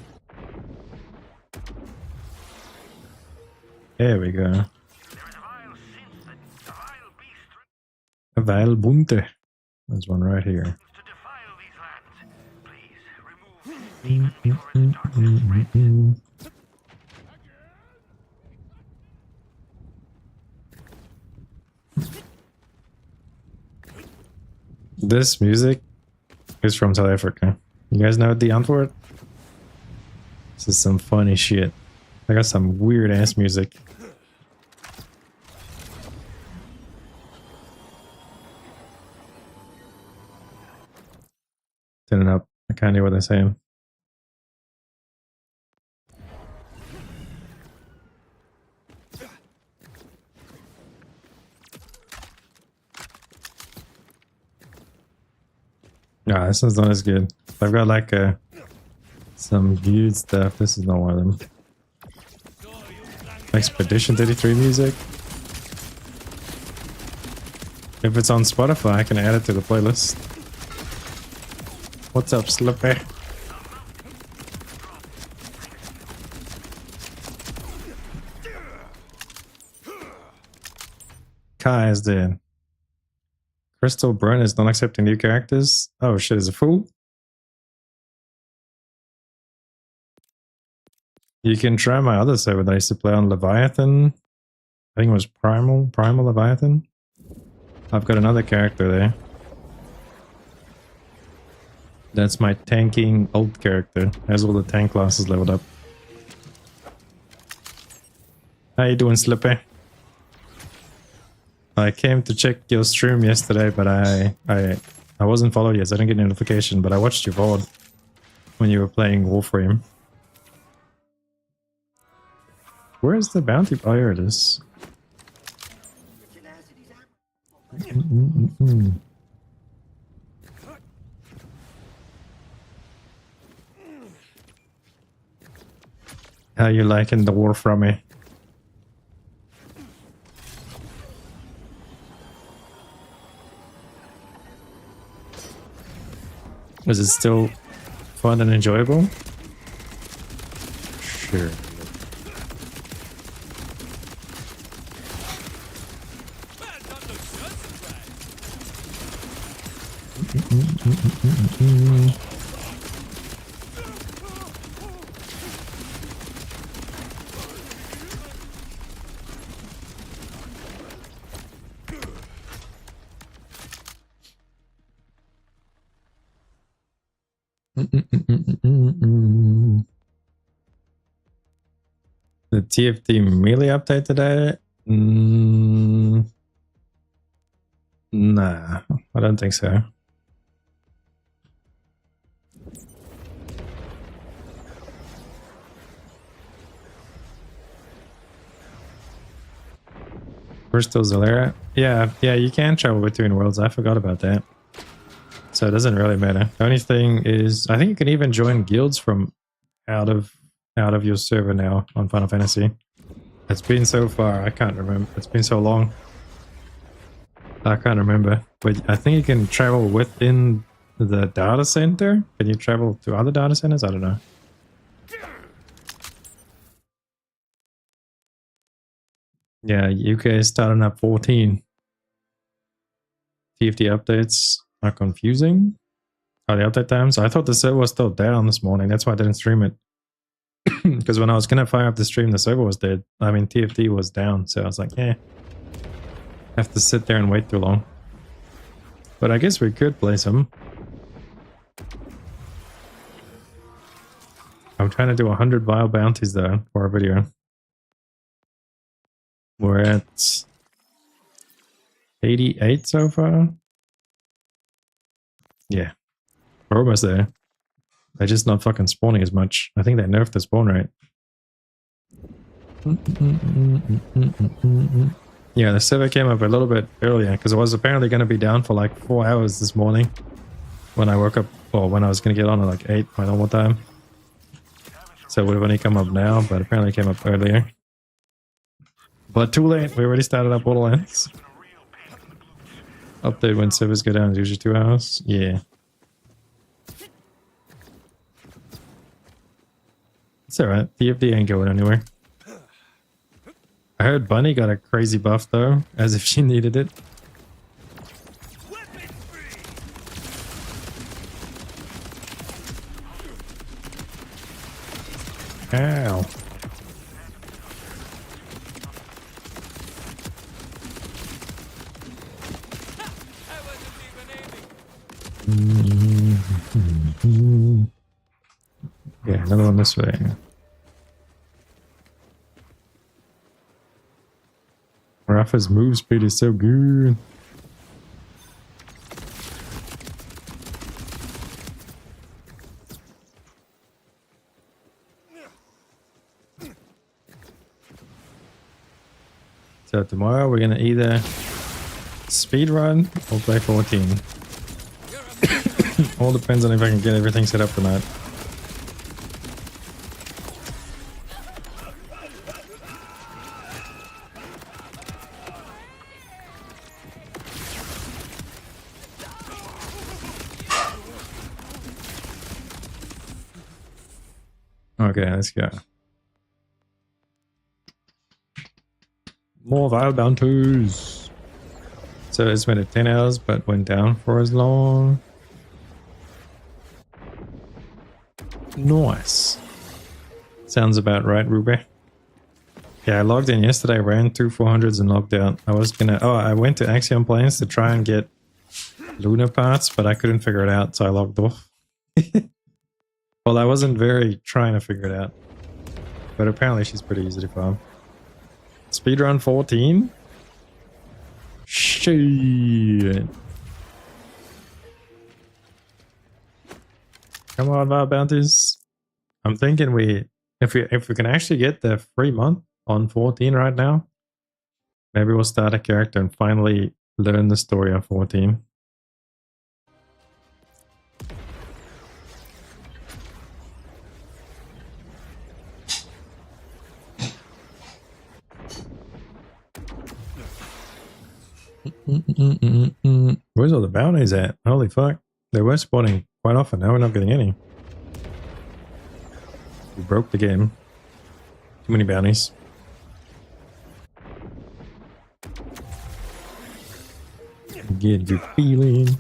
There we go. A Vile Bunte. There's one right here. This music is from South Africa. You guys know the Antwoord? This is some funny shit. I got some weird ass music. Turn it up. I can't hear what they're saying. Nah, this one's not as good. I've got like some good stuff. This is not one of them. Expedition 33 music. If it's on Spotify, I can add it to the playlist. What's up, Slippy? Kai is dead. Crystal Burn is not accepting new characters. Oh shit, is a fool? You can try my other server that I used to play on Leviathan. I think it was Primal Leviathan. I've got another character there. That's my tanking old character. Has all the tank classes leveled up. How you doing, Slippy? I came to check your stream yesterday, but I wasn't followed yet, so I didn't get a notification, but I watched your VOD when you were playing Warframe. Where is the bounty? Oh, here it is. How you liking the war from me? Is it still fun and enjoyable? Sure. The TFT melee update today? Nah, I don't think so. Bristol Zalera? Yeah, you can travel between worlds. I forgot about that. So it doesn't really matter. The only thing is, I think you can even join guilds from out of your server now on Final Fantasy. It's been so far, I can't remember. It's been so long. I can't remember. But I think you can travel within the data center. Can you travel to other data centers? I don't know. Yeah, UK is starting up 14. TFT updates are confusing. Oh, the update times? I thought the server was still down this morning. That's why I didn't stream it. Because when I was going to fire up the stream, the server was dead. I mean, TFT was down. So I was like, yeah. I have to sit there and wait too long. But I guess we could play some. I'm trying to do 100 vile bounties though for our video. We're at 88 so far. Yeah. We're almost there. They're just not fucking spawning as much. I think they nerfed the spawn rate. Yeah, the server came up a little bit earlier because it was apparently going to be down for like 4 hours this morning when I woke up, or when I was going to get on at like 8 my normal time. So it would have only come up now, but apparently it came up earlier. But too late, we already started up Borderlands. Update when servers go down is usually 2 hours. Yeah. It's alright, TFT ain't going anywhere. I heard Bunny got a crazy buff though, as if she needed it. Ow. Yeah, another one this way. Rafa's move speed is so good. So tomorrow we're gonna either speed run or play 14. All depends on if I can get everything set up tonight. Okay, let's go. More vile bounties. So it's been at 10 hours, but went down for as long. Nice. Sounds about right, Ruby. Yeah, I logged in yesterday, ran 2 400s and logged out. I was gonna... Oh, I went to Axiom Plains to try and get lunar parts, but I couldn't figure it out, so I logged off. Well, I wasn't very trying to figure it out. But apparently she's pretty easy to farm. Speedrun 14? Shit. Come on, Wild Bounties. I'm thinking if we can actually get the free month on 14 right now, maybe we'll start a character and finally learn the story on 14. Where's all the bounties at? Holy fuck. They were spawning quite often. Now we're not getting any. We broke the game. Too many bounties. Get your feeling.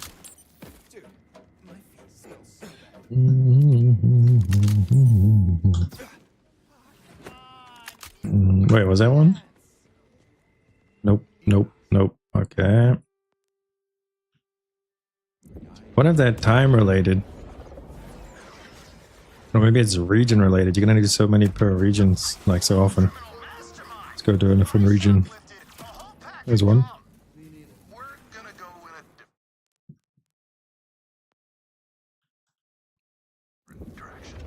Wait, was that one? Nope, nope, nope. Okay. What if that time related? Or maybe it's region related. You can only do so many per regions, like so often. Let's go to a different region. There's one. We're gonna go in a different direction.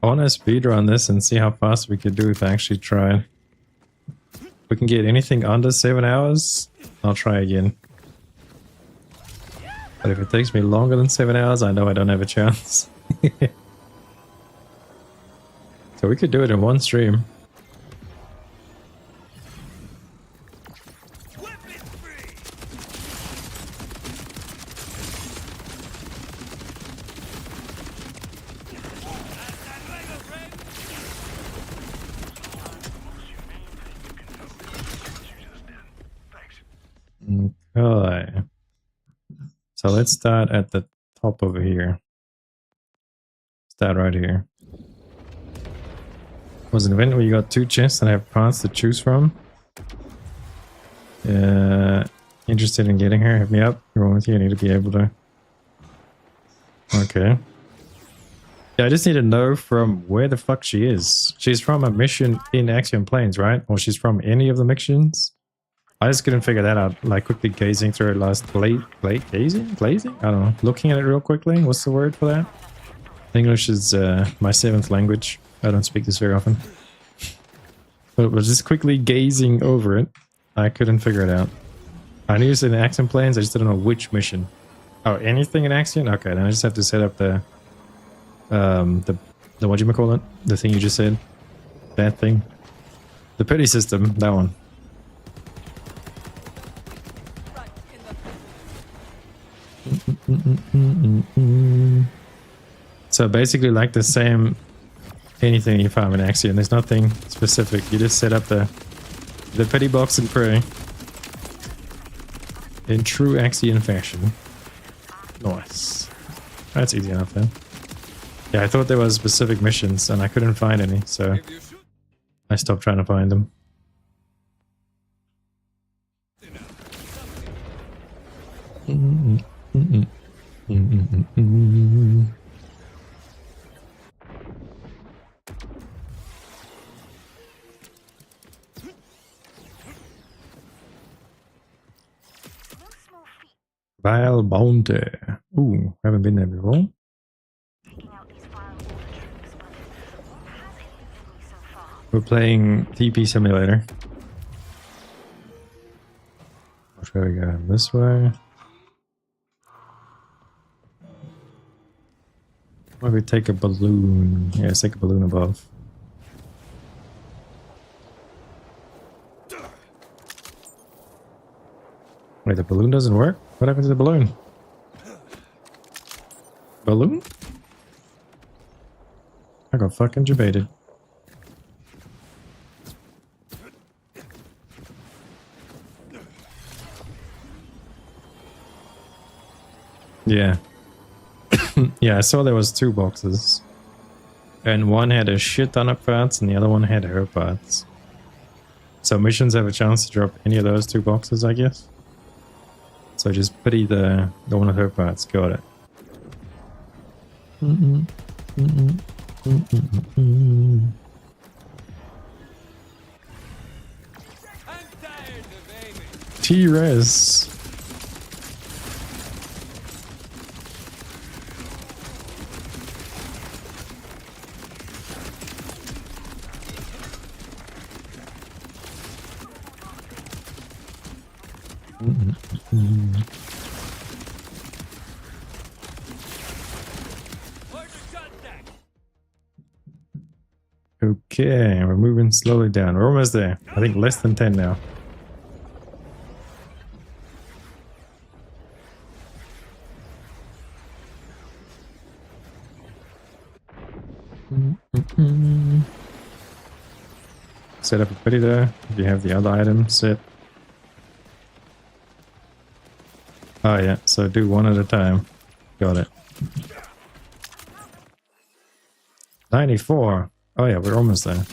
I want to speedrun this and see how fast we could do if I actually try. If we can get anything under 7 hours, I'll try again. But if it takes me longer than 7 hours, I know I don't have a chance. So we could do it in one stream. Okay. So let's start at the top over here. Start right here. Was an event where you got 2 chests and have parts to choose from. Interested in getting her? Hit me up. You're wrong with you. I need to be able to. Okay. Yeah, I just need to know from where the fuck she is. She's from a mission in Axiom Plains, right? Or she's from any of the missions? I just couldn't figure that out. Like quickly gazing through it last glazing? I don't know. Looking at it real quickly. What's the word for that? English is my 7th language. I don't speak this very often. But it was just quickly gazing over it. I couldn't figure it out. I knew it's in Axiom Plains, I just didn't know which mission. Oh, anything in Axiom? Okay, then I just have to set up the whatchamacallit? The thing you just said. That thing. The pity system, that one. So basically like the same anything you farm in Axiom. There's nothing specific. You just set up the pity box and pray. In true Axiom fashion. Nice. That's easy enough then. Yeah, I thought there was specific missions and I couldn't find any, so I stopped trying to find them. Vile Bounty. Ooh, haven't been there before. We're playing TP Simulator. Which way we go? This way? Why don't we take a balloon? Yeah, let's take a balloon above. Wait, the balloon doesn't work? What happened to the balloon? Balloon? I got fucking debated. Yeah. Yeah, I saw there was 2 boxes. And one had a shit ton of parts and the other one had her parts. So missions have a chance to drop any of those 2 boxes, I guess. So just pity the one of her parts. Got it. I'm tired of aiming. T-Res. Order contact. Okay, we're moving slowly down. We're almost there. I think less than 10 now. Set up a pity there. If you have the other item set. Oh yeah, so do one at a time. Got it. 94. Oh yeah, we're almost there.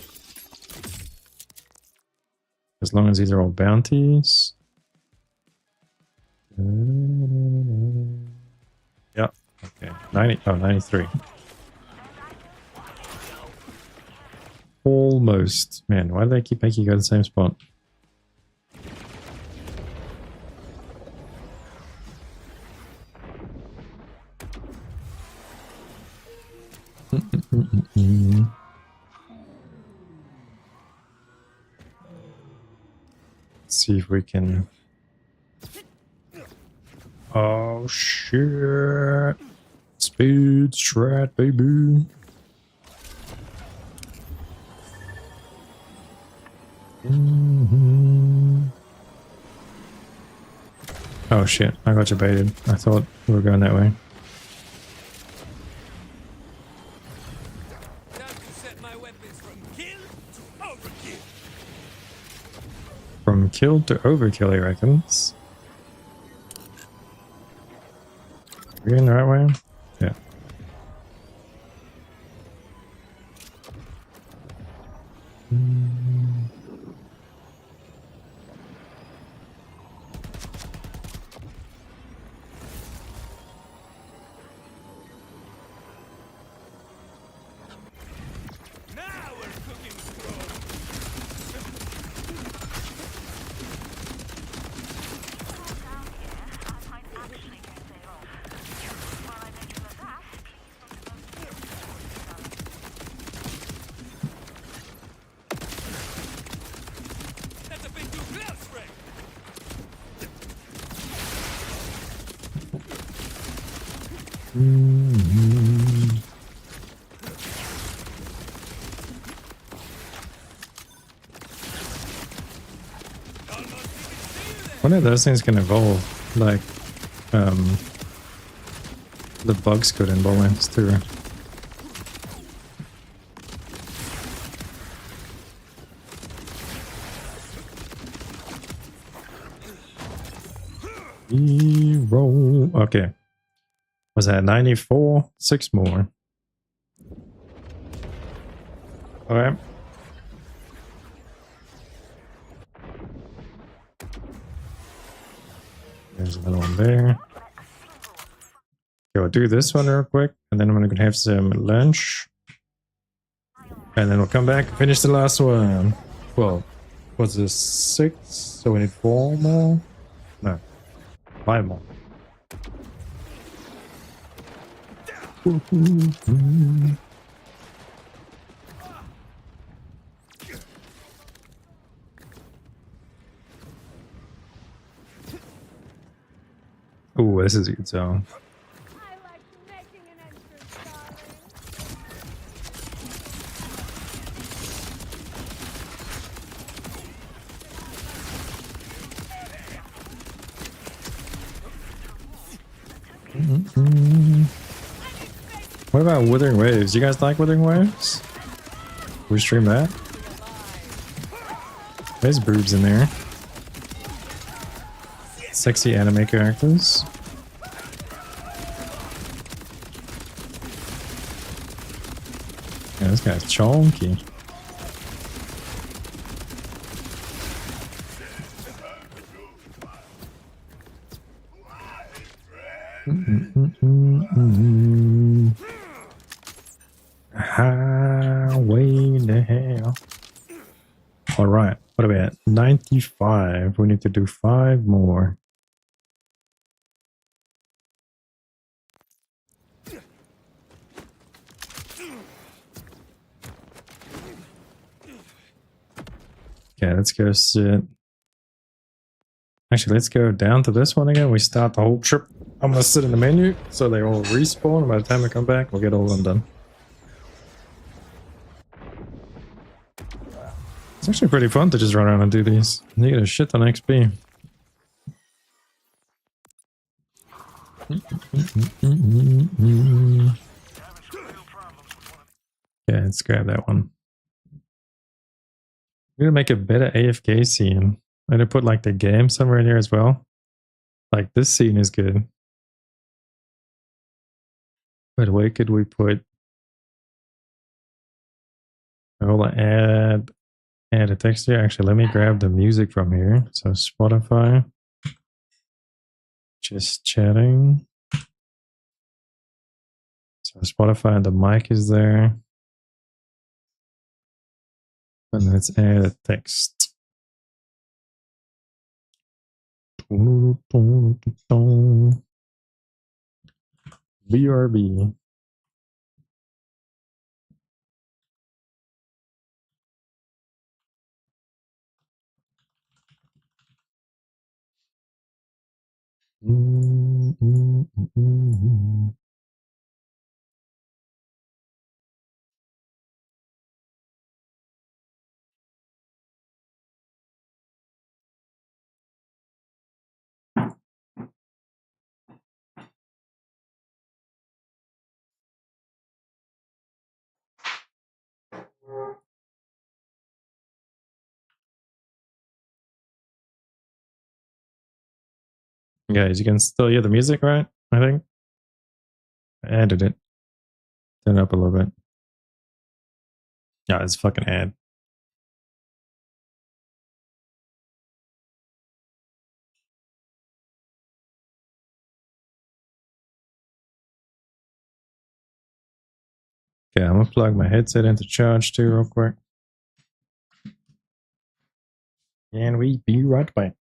As long as these are all bounties. Yep. Okay. 93. Almost. Man, why do they keep making you go to the same spot? See if we can. Oh shit! Speed strat, baby. Oh shit! I got you baited. I thought we were going that way. Time to set my weapons from kill to overkill. From kill to overkill, he reckons. Are we in the right way? Yeah. Now we're cooking strong. Down here, I might actually get a day off. While I make you a bath, That's a bit too close, Frank. One of those things can evolve, like the bugs could in Borderlands too. Roll. Okay. Was that 94? 6 more. Alright. There's another one there. Okay, we'll do this one real quick, and then I'm gonna have some lunch. And then we'll come back and finish the last one. Well, what's this? 6? So we need 4 more? No. 5 more. Oh, this is a good song. I like making an entrance, darling. What about Withering Waves? You guys like Withering Waves? We stream that? There's boobs in there. Sexy anime characters. Yeah, this guy's chonky. Highway to hell. All right, what are we at? 95. We need to do 5 more. Okay, let's go sit. Actually, let's go down to this one again. We start the whole trip. I'm gonna sit in the menu so they all respawn. And by the time I come back, we'll get all of them done. It's actually pretty fun to just run around and do these. You get a shit ton of XP. Yeah, let's grab that one. We're gonna make a better AFK scene. I'm gonna put like the game somewhere in here as well. Like this scene is good. But where could we put? I will add a text here. Actually, let me grab the music from here. So Spotify. Just chatting. So Spotify and the mic is there. And let's add a text. BRB. Guys, you can still hear the music, right? I think I added it. Turn it up a little bit. Yeah, it's fucking ad. Okay, I'm gonna plug my headset into charge too, real quick. And we be right back.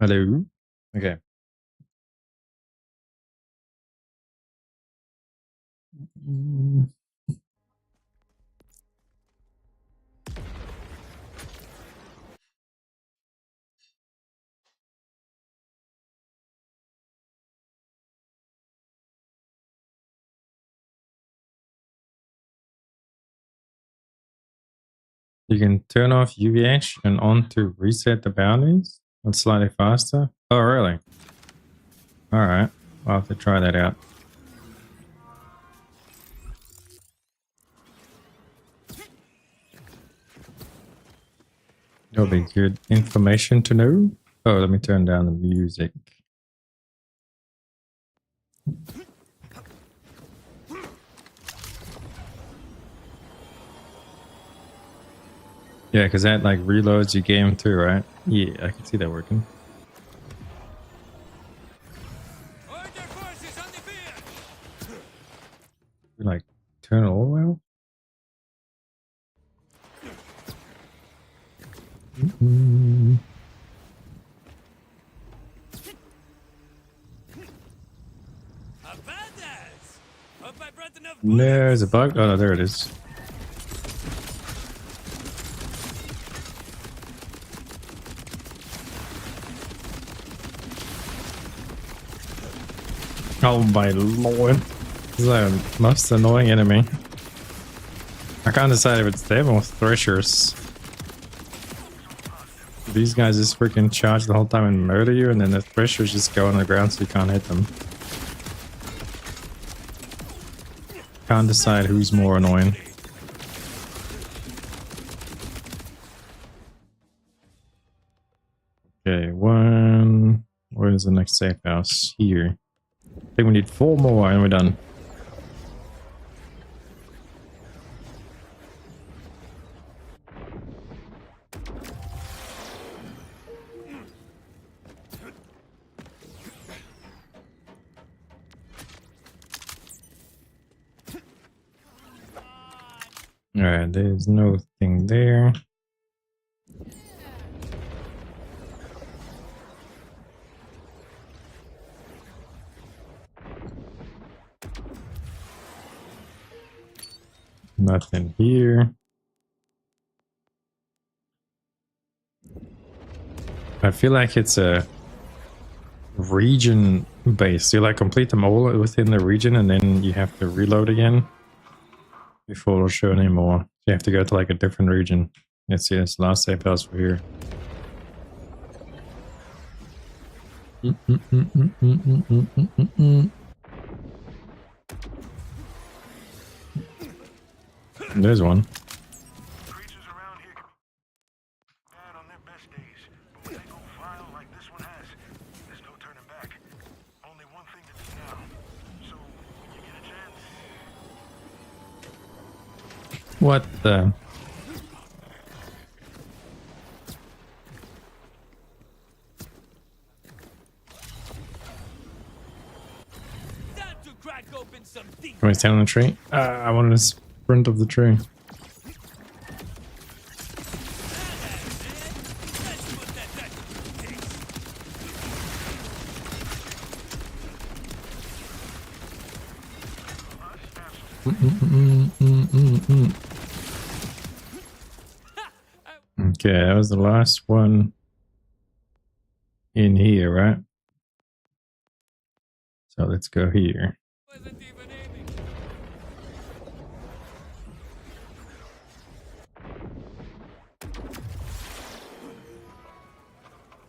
Hello. Okay. Mm. You can turn off UVH and on to reset the boundaries. That's slightly faster. Oh, really? All right. I'll have to try that out. That'll be good information to know. Oh, let me turn down the music. Yeah, because that like reloads your game too, right? Yeah, I can see that working. Order forces on the field! Like turn it all the way off? A badass! Hope I brought enough There's a bullets. bug. Oh, no, there it is. Oh my lord. This is the most annoying enemy. I can't decide if it's them or threshers. These guys just freaking charge the whole time and murder you, and then the threshers just go on the ground so you can't hit them. Can't decide who's more annoying. Okay, one. Where's the next safe house? Here. I think we need 4 more and we're done. Alright, there's no thing there. Nothing here. I feel like it's a region based. You like complete them all within the region and then you have to reload again before it'll show anymore. You have to go to like a different region. Let's see, this last safe house for here. There's one. Creatures around here can be bad on their best days, but when they go vile like this one has, there's no turning back. Only one thing to do now. So, when you get a chance, What the? Time to crack open some deep. Can we stand on the tree? I wanted to sprint of the tree. Let's put that back to taste. Okay, that was the last one in here, right? So let's go here. Wasn't even aiming.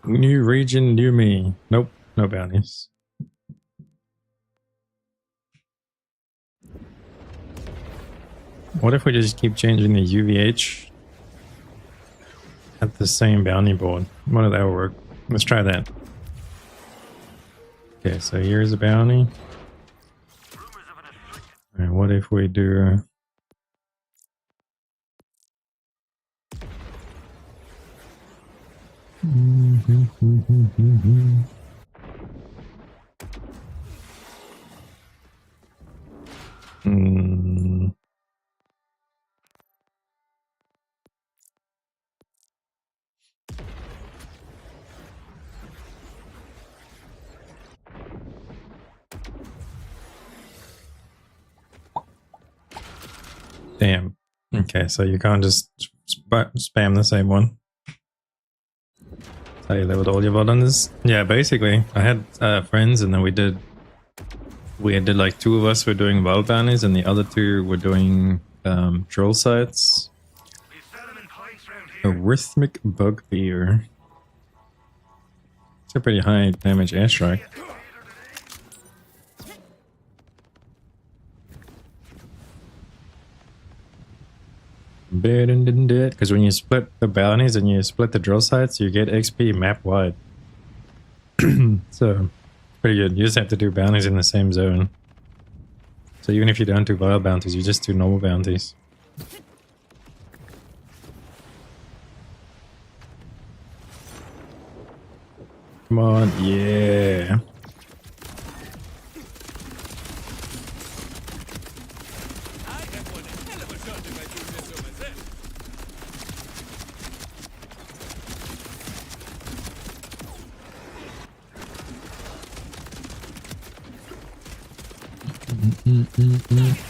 New region, new me. Nope, no bounties. What if we just keep changing the UVH at the same bounty board? What if that would work? Let's try that. Okay, so here's a bounty. And what if we do... Hmm. Damn. Okay, so you can't just spam the same one. So you leveled all your buttons. Yeah, basically, I had friends, and then we did like 2 of us were doing wild bounties, and the other 2 were doing troll sites. Arrhythmic bugbear. It's a pretty high damage airstrike. Didn't do it because when you split the bounties and you split the drill sites, you get XP map wide. So pretty good. You just have to do bounties in the same zone. So even if you don't do wild bounties, you just do normal bounties. Come on, yeah. I have one hell of a shot if I do this to myself.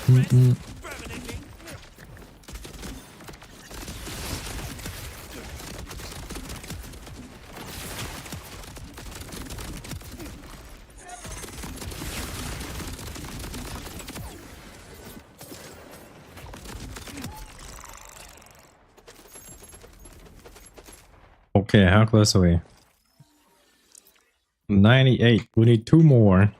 Terminating. Okay, how close are we? 98. We need 2 more. I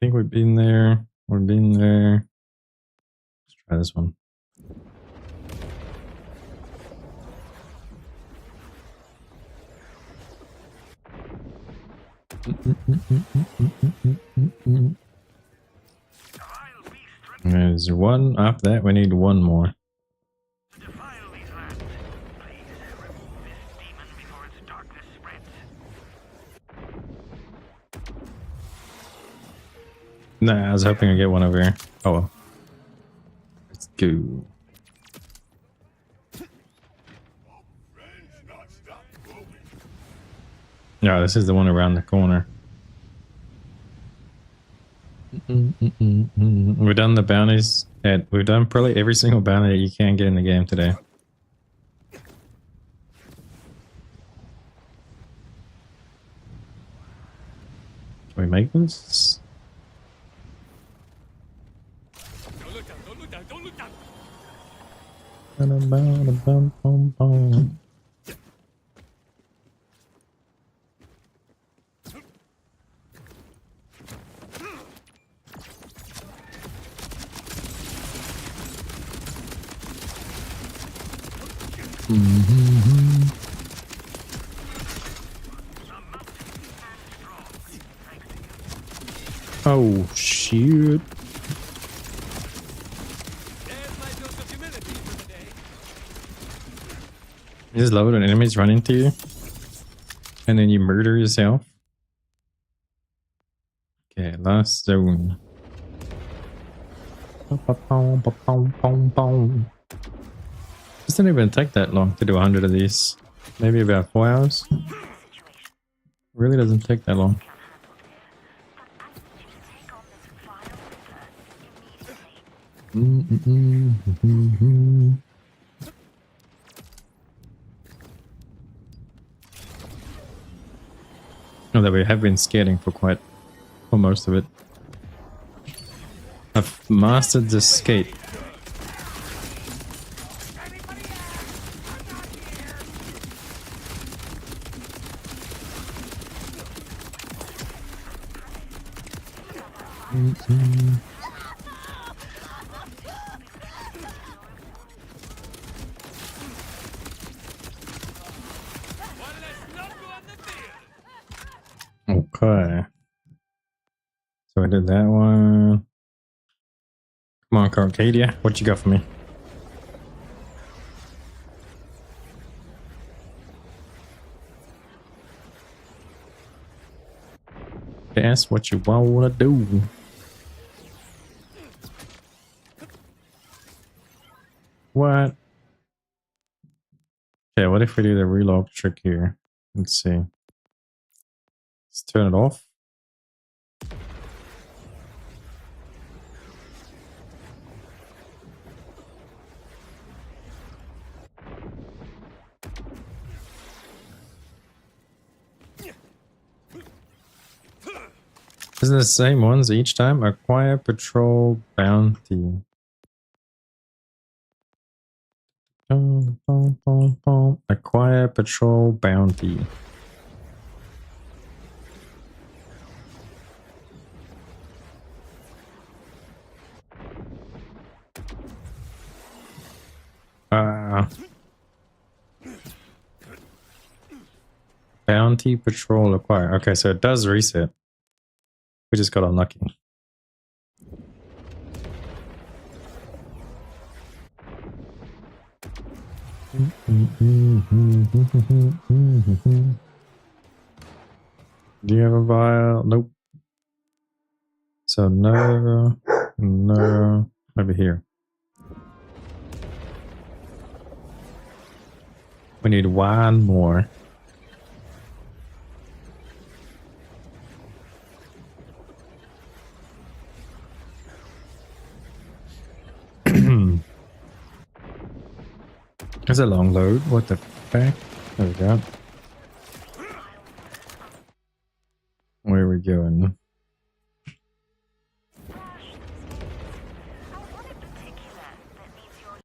think we've been there. We've been there. Let's try this one. There's 1. After that, we need 1 more. Nah, I was hoping to get one over here. Oh well. Let's go. No, this is the one around the corner. We've done the bounties. We've done probably every single bounty that you can get in the game today. Can we make this? Don't look down, don't look down, don't look down. Oh shit. There's my dose of humility for the day. You just love it when enemies run into you and then you murder yourself. Okay, last zone. This didn't even take that long to do 100 of these. Maybe about 4 hours. Really doesn't take that long. Know that we have been skating for most of it. I've mastered the skate. One less number on the field. Okay. So I did that one. Come on, Carcadia. What you got for me? That's what you wanna do. What? Okay, what if we do the reload trick here? Let's see. Let's turn it off. Isn't it the same ones each time? Acquire patrol bounty. Acquire patrol bounty. Bounty patrol acquire. Okay, so it does reset. We just got unlucky. Do you have a vial? Nope. So no, no, over here. We need one more. It's a long load. What the fuck? There we go. Where are we going? What in particular that needs your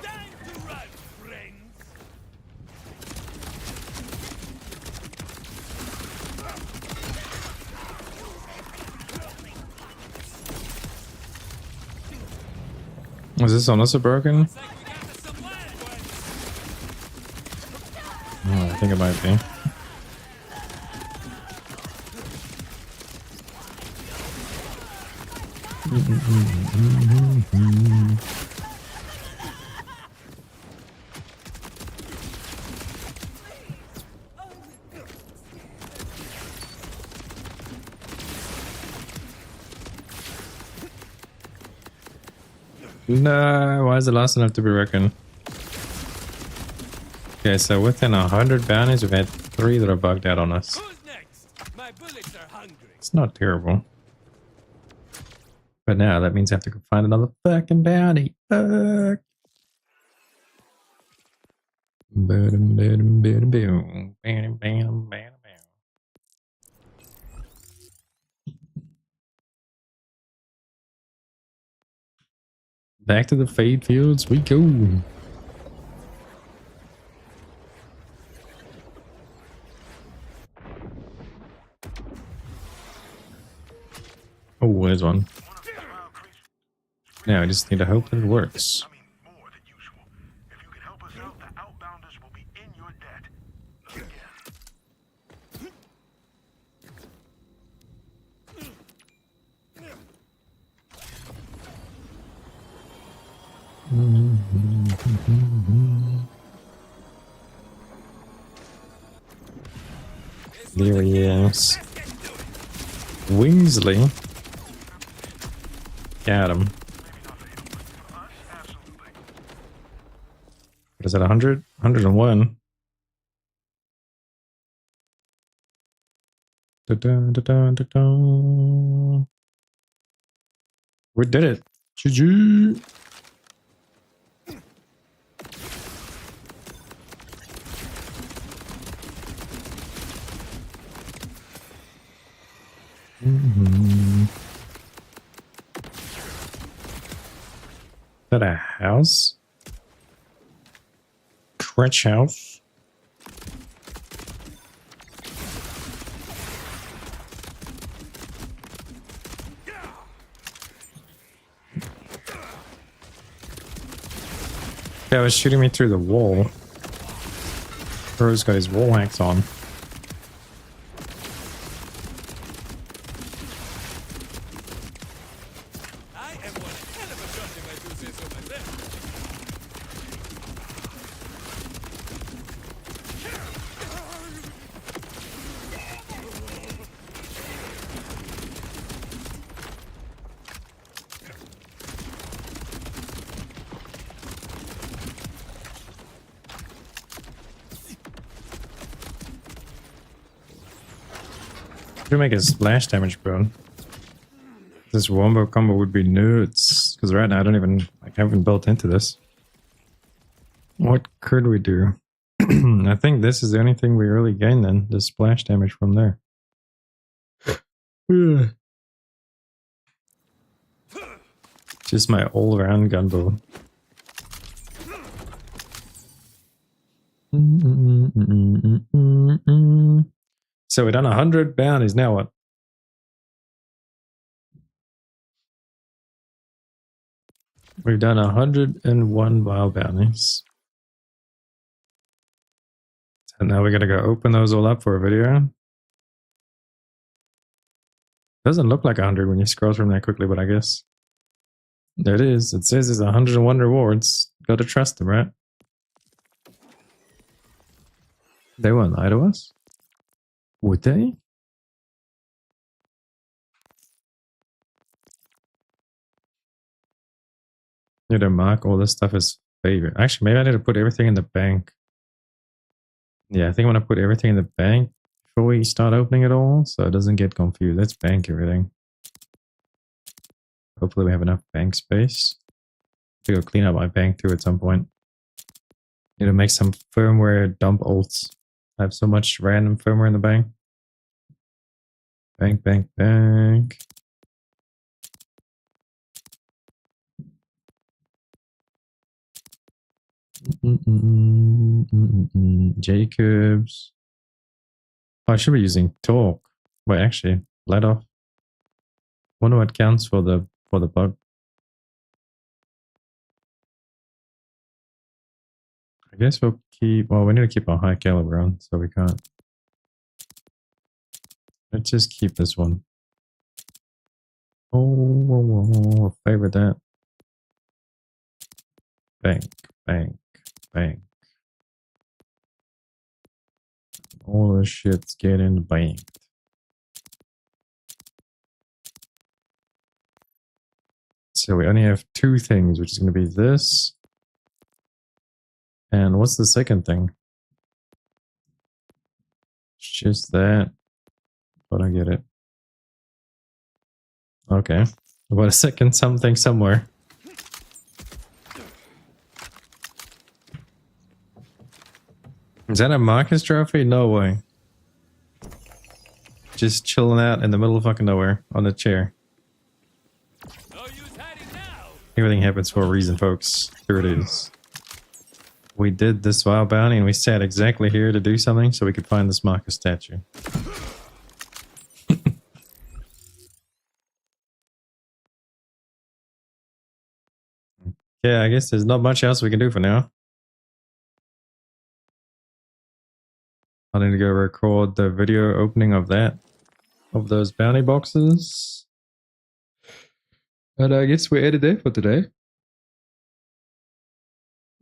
Time to run, friends! Is this on us broken? Looks like we got us some land ones. Oh, I think it might be. No, why is the last one have to be reckoned? Okay, so within 100 bounties, we've had 3 that are bugged out on us. Who's next? My bullets are hungry. It's not terrible. But now that means I have to go find another fucking bounty. Fuck. Ba-dum, ba-dum, ba-dum, boom. Bam, bam, bam, bam. Back to the fade fields we go. Oh, there's one. Now I just need to hope that it works. I mean, more than usual. If you can help us out, the Outbounders will be in your debt. Again. There he is. Wingsley. Got him. What is that, 100? 101. Da-dun, da-dun, da-dun. We did it. GG. Is that a house? Crutch house? Yeah, it was shooting me through the wall. Bro's got his wall hacks on. I am one hell of a shot if I do say so myself. Should make a splash damage, bro. This wombo combo would be nuts. Because right now I don't even haven't built into this. What could we do? I think this is the only thing we really gain then. The splash damage from there. Just my all-around gunbow. So we've done 100 bounties. Now what? We've done 101 wild bounties. So now we gotta go open those all up for a video. Doesn't look like 100 when you scroll from there quickly, but I guess. There it is. It says it's 101 rewards. Gotta trust them, right? They won't lie to us. Would they? Need to mark all this stuff as favorite. Actually, maybe I need to put everything in the bank. Yeah, I think I'm gonna put everything in the bank before we start opening it all, so it doesn't get confused. Let's bank everything. Hopefully we have enough bank space. To go clean up my bank too at some point. Need to make some firmware dump alts. I have so much random firmware in the bank. Bank, bank, bank. Jacobs. Oh, I should be using torque. Wait, actually, let off. Wonder what counts for the bug. I guess we'll keep. Well, we need to keep our high caliber on, so we can't. Let's just keep this one. Oh, I'll favorite that. Bank, bank, bank. All the shit's getting banked. So we only have two things, which is going to be this. And what's the second thing? It's just that. But I get it. Okay. About a second something somewhere. Is that a Marcus trophy? No way. Just chilling out in the middle of fucking nowhere on a chair. No use hiding now. Everything happens for a reason, folks. Here it is. We did this wild bounty and we sat exactly here to do something so we could find this Marcus statue. Yeah, I guess there's not much else we can do for now. I need to go record the video opening of that. Of those bounty boxes. And I guess we're at it there for today.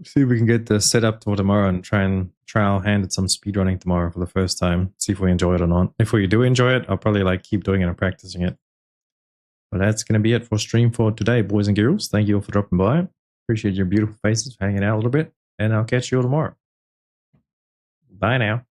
See if we can get this set up for tomorrow and try our hand at some speedrunning tomorrow for the first time. See if we enjoy it or not. If we do enjoy it, I'll probably like keep doing it and practicing it. But that's going to be it for stream for today, boys and girls. Thank you all for dropping by. Appreciate your beautiful faces for hanging out a little bit. And I'll catch you all tomorrow. Bye now.